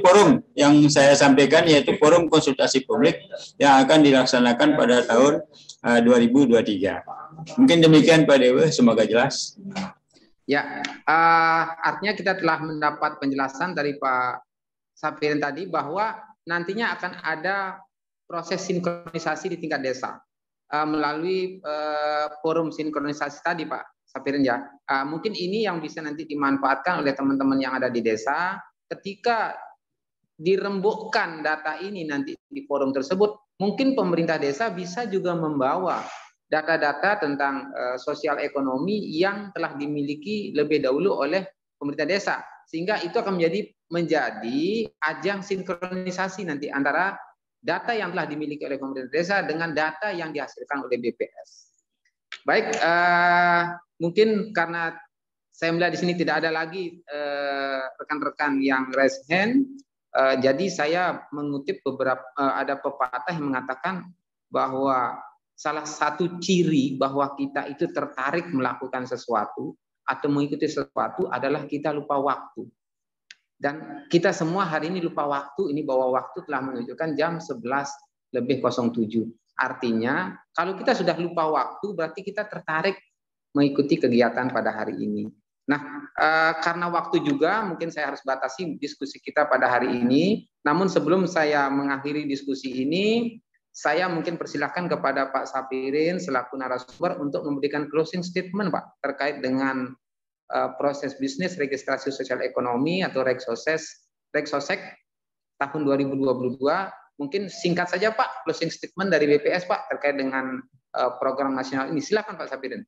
D: forum yang saya sampaikan, yaitu forum konsultasi publik yang akan dilaksanakan pada tahun 2023. Mungkin demikian Pak Dewa, semoga jelas.
C: Ya, artinya kita telah mendapat penjelasan dari Pak Safirin tadi bahwa nantinya akan ada proses sinkronisasi di tingkat desa melalui forum sinkronisasi tadi Pak Safirin ya. Mungkin ini yang bisa nanti dimanfaatkan oleh teman-teman yang ada di desa ketika dirembukkan data ini nanti di forum tersebut. Mungkin pemerintah desa bisa juga membawa data-data tentang sosial ekonomi yang telah dimiliki lebih dahulu oleh pemerintah desa, sehingga itu akan menjadi ajang sinkronisasi nanti antara data yang telah dimiliki oleh pemerintah desa dengan data yang dihasilkan oleh BPS. Baik, mungkin karena saya melihat di sini tidak ada lagi rekan-rekan yang raise hand. Jadi saya mengutip beberapa, ada pepatah yang mengatakan bahwa salah satu ciri bahwa kita itu tertarik melakukan sesuatu atau mengikuti sesuatu adalah kita lupa waktu. Dan kita semua hari ini lupa waktu, ini bahwa waktu telah menunjukkan jam 11:07. Artinya kalau kita sudah lupa waktu berarti kita tertarik mengikuti kegiatan pada hari ini. Nah, karena waktu juga mungkin saya harus batasi diskusi kita pada hari ini. Namun sebelum saya mengakhiri diskusi ini, saya mungkin persilahkan kepada Pak Sapirin selaku narasumber untuk memberikan closing statement, Pak, terkait dengan proses bisnis registrasi sosial ekonomi atau Reksosek tahun 2022. Mungkin singkat saja Pak, closing statement dari BPS Pak terkait dengan program nasional ini. Silakan Pak Sapirin.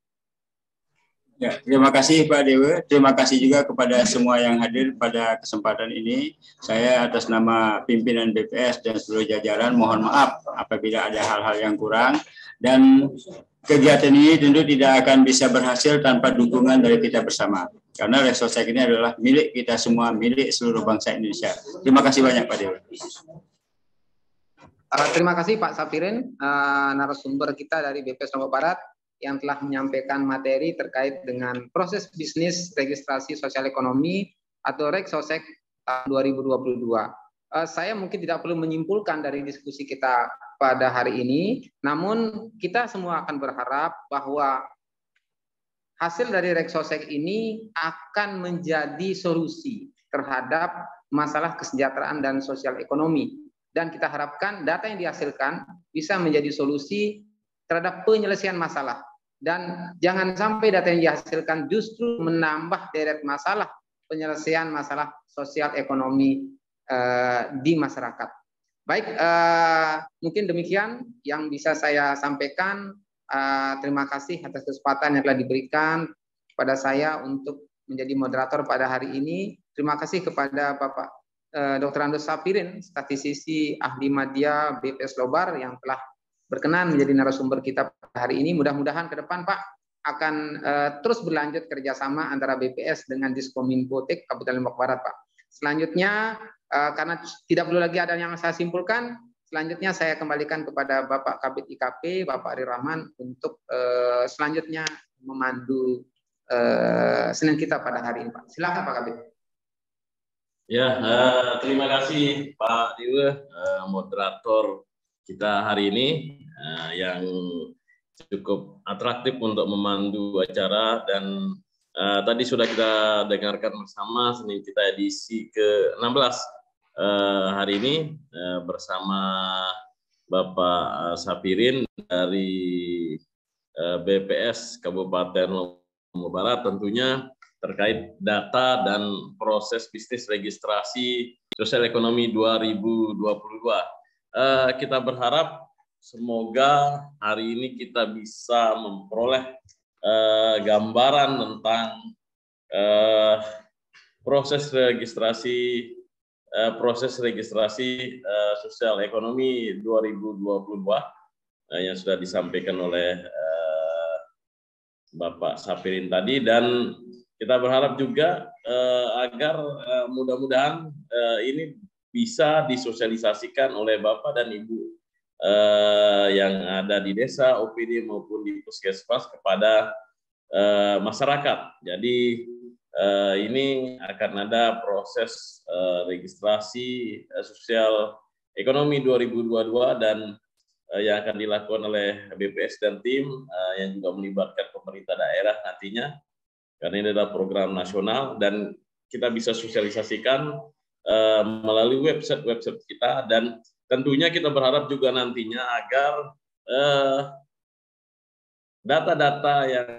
D: Ya, terima kasih Pak Dewa. Terima kasih juga kepada semua yang hadir pada kesempatan ini. Saya atas nama pimpinan BPS dan seluruh jajaran mohon maaf apabila ada hal-hal yang kurang, dan kegiatan ini tentu tidak akan bisa berhasil tanpa dukungan dari kita bersama. Karena Reksosek ini adalah milik kita semua, milik seluruh bangsa Indonesia. Terima kasih banyak Pak Dewa.
C: Terima kasih Pak Sapirin, narasumber kita dari BPS Lombok Barat yang telah menyampaikan materi terkait dengan proses bisnis registrasi sosial ekonomi atau Reksosek tahun 2022. Saya mungkin tidak perlu menyimpulkan dari diskusi kita pada hari ini, namun kita semua akan berharap bahwa hasil dari Reksosek ini akan menjadi solusi terhadap masalah kesejahteraan dan sosial ekonomi. Dan kita harapkan data yang dihasilkan bisa menjadi solusi terhadap penyelesaian masalah. Dan jangan sampai data yang dihasilkan justru menambah deret masalah penyelesaian masalah sosial ekonomi di masyarakat. Baik, mungkin demikian yang bisa saya sampaikan. Terima kasih atas kesempatan yang telah diberikan kepada saya untuk menjadi moderator pada hari ini. Terima kasih kepada Bapak Dr. Andos Sapirin, statistisi ahli media BPS Lobar yang telah berkenan menjadi narasumber kita hari ini. Mudah-mudahan ke depan Pak akan terus berlanjut kerjasama antara BPS dengan Diskominfotek Kabupaten Lombok Barat Pak. Selanjutnya karena tidak perlu lagi ada yang saya simpulkan, selanjutnya saya kembalikan kepada Bapak Kabid IKP Bapak Ari Rahman untuk selanjutnya memandu Senin kita pada hari ini Pak. Silakan Pak Kabid.
A: Ya, terima kasih Pak Dewa, moderator kita hari ini yang cukup atraktif untuk memandu acara, dan tadi sudah kita dengarkan bersama Senin kita edisi ke-16 hari ini bersama Bapak Sapirin dari BPS Kabupaten Lombok Barat tentunya terkait data dan proses bisnis registrasi sosial ekonomi 2022. Kita berharap semoga hari ini kita bisa memperoleh gambaran tentang proses registrasi sosial ekonomi 2022 yang sudah disampaikan oleh Bapak Sapirin tadi, dan kita berharap juga agar mudah-mudahan ini bisa disosialisasikan oleh Bapak dan Ibu yang ada di desa, OPD maupun di puskesmas kepada masyarakat. Jadi ini akan ada proses registrasi sosial ekonomi 2022 dan yang akan dilakukan oleh BPS dan tim yang juga melibatkan pemerintah daerah nantinya, karena ini adalah program nasional dan kita bisa sosialisasikan melalui website kita, dan tentunya kita berharap juga nantinya agar data-data yang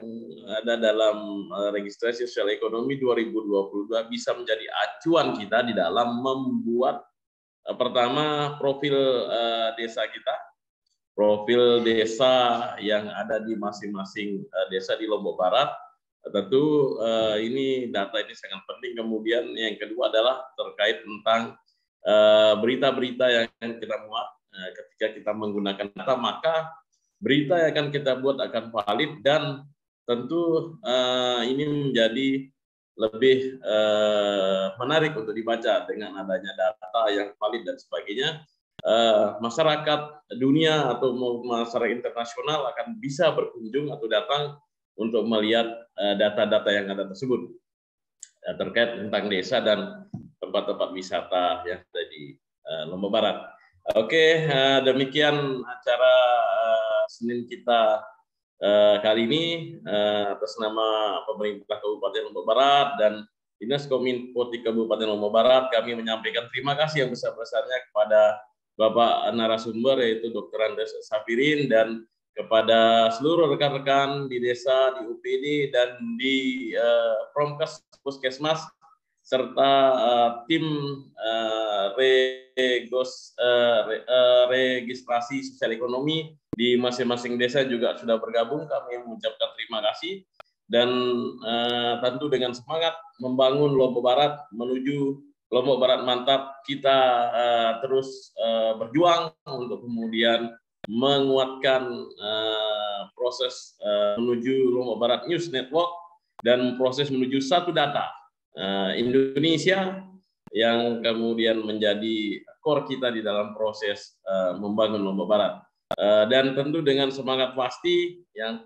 A: ada dalam registrasi sosial ekonomi 2022 bisa menjadi acuan kita di dalam membuat pertama profil desa kita, profil desa yang ada di masing-masing desa di Lombok Barat. Tentu ini data ini sangat penting. Kemudian yang kedua adalah terkait tentang berita-berita yang kita muat. Ketika kita menggunakan data, maka berita yang akan kita buat akan valid, dan tentu ini menjadi lebih menarik untuk dibaca dengan adanya data yang valid dan sebagainya. Masyarakat dunia atau masyarakat internasional akan bisa berkunjung atau datang untuk melihat data-data yang ada tersebut terkait tentang desa dan tempat-tempat wisata yang ada di Lombok Barat. Oke, demikian acara Senin kita kali ini atas nama pemerintah Kabupaten Lombok Barat dan Dinas Kominfo di Kabupaten Lombok Barat, kami menyampaikan terima kasih yang besar-besarnya kepada Bapak narasumber yaitu Dr. Andes Safirin dan kepada seluruh rekan-rekan di desa, di UPD dan di Promkes Puskesmas serta tim registrasi sosial ekonomi di masing-masing desa juga sudah bergabung. Kami mengucapkan terima kasih dan tentu dengan semangat membangun Lombok Barat menuju Lombok Barat mantap, kita terus berjuang untuk kemudian menguatkan proses menuju Lombok Barat News Network dan proses menuju satu data Indonesia yang kemudian menjadi core kita di dalam proses membangun Lombok Barat. Dan tentu dengan semangat pasti yang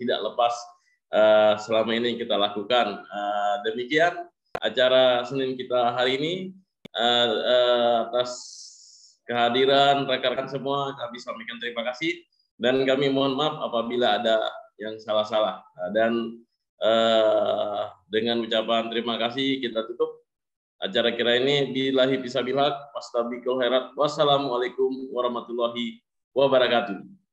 A: tidak lepas selama ini kita lakukan. Demikian acara Senin kita hari ini. Atas kehadiran rekan-rekan semua kami sampaikan terima kasih dan kami mohon maaf apabila ada yang salah-salah. Dan dengan ucapan terima kasih kita tutup acara kita ini. Billahi fisabilillah, wassalamualaikum warahmatullahi wabarakatuh.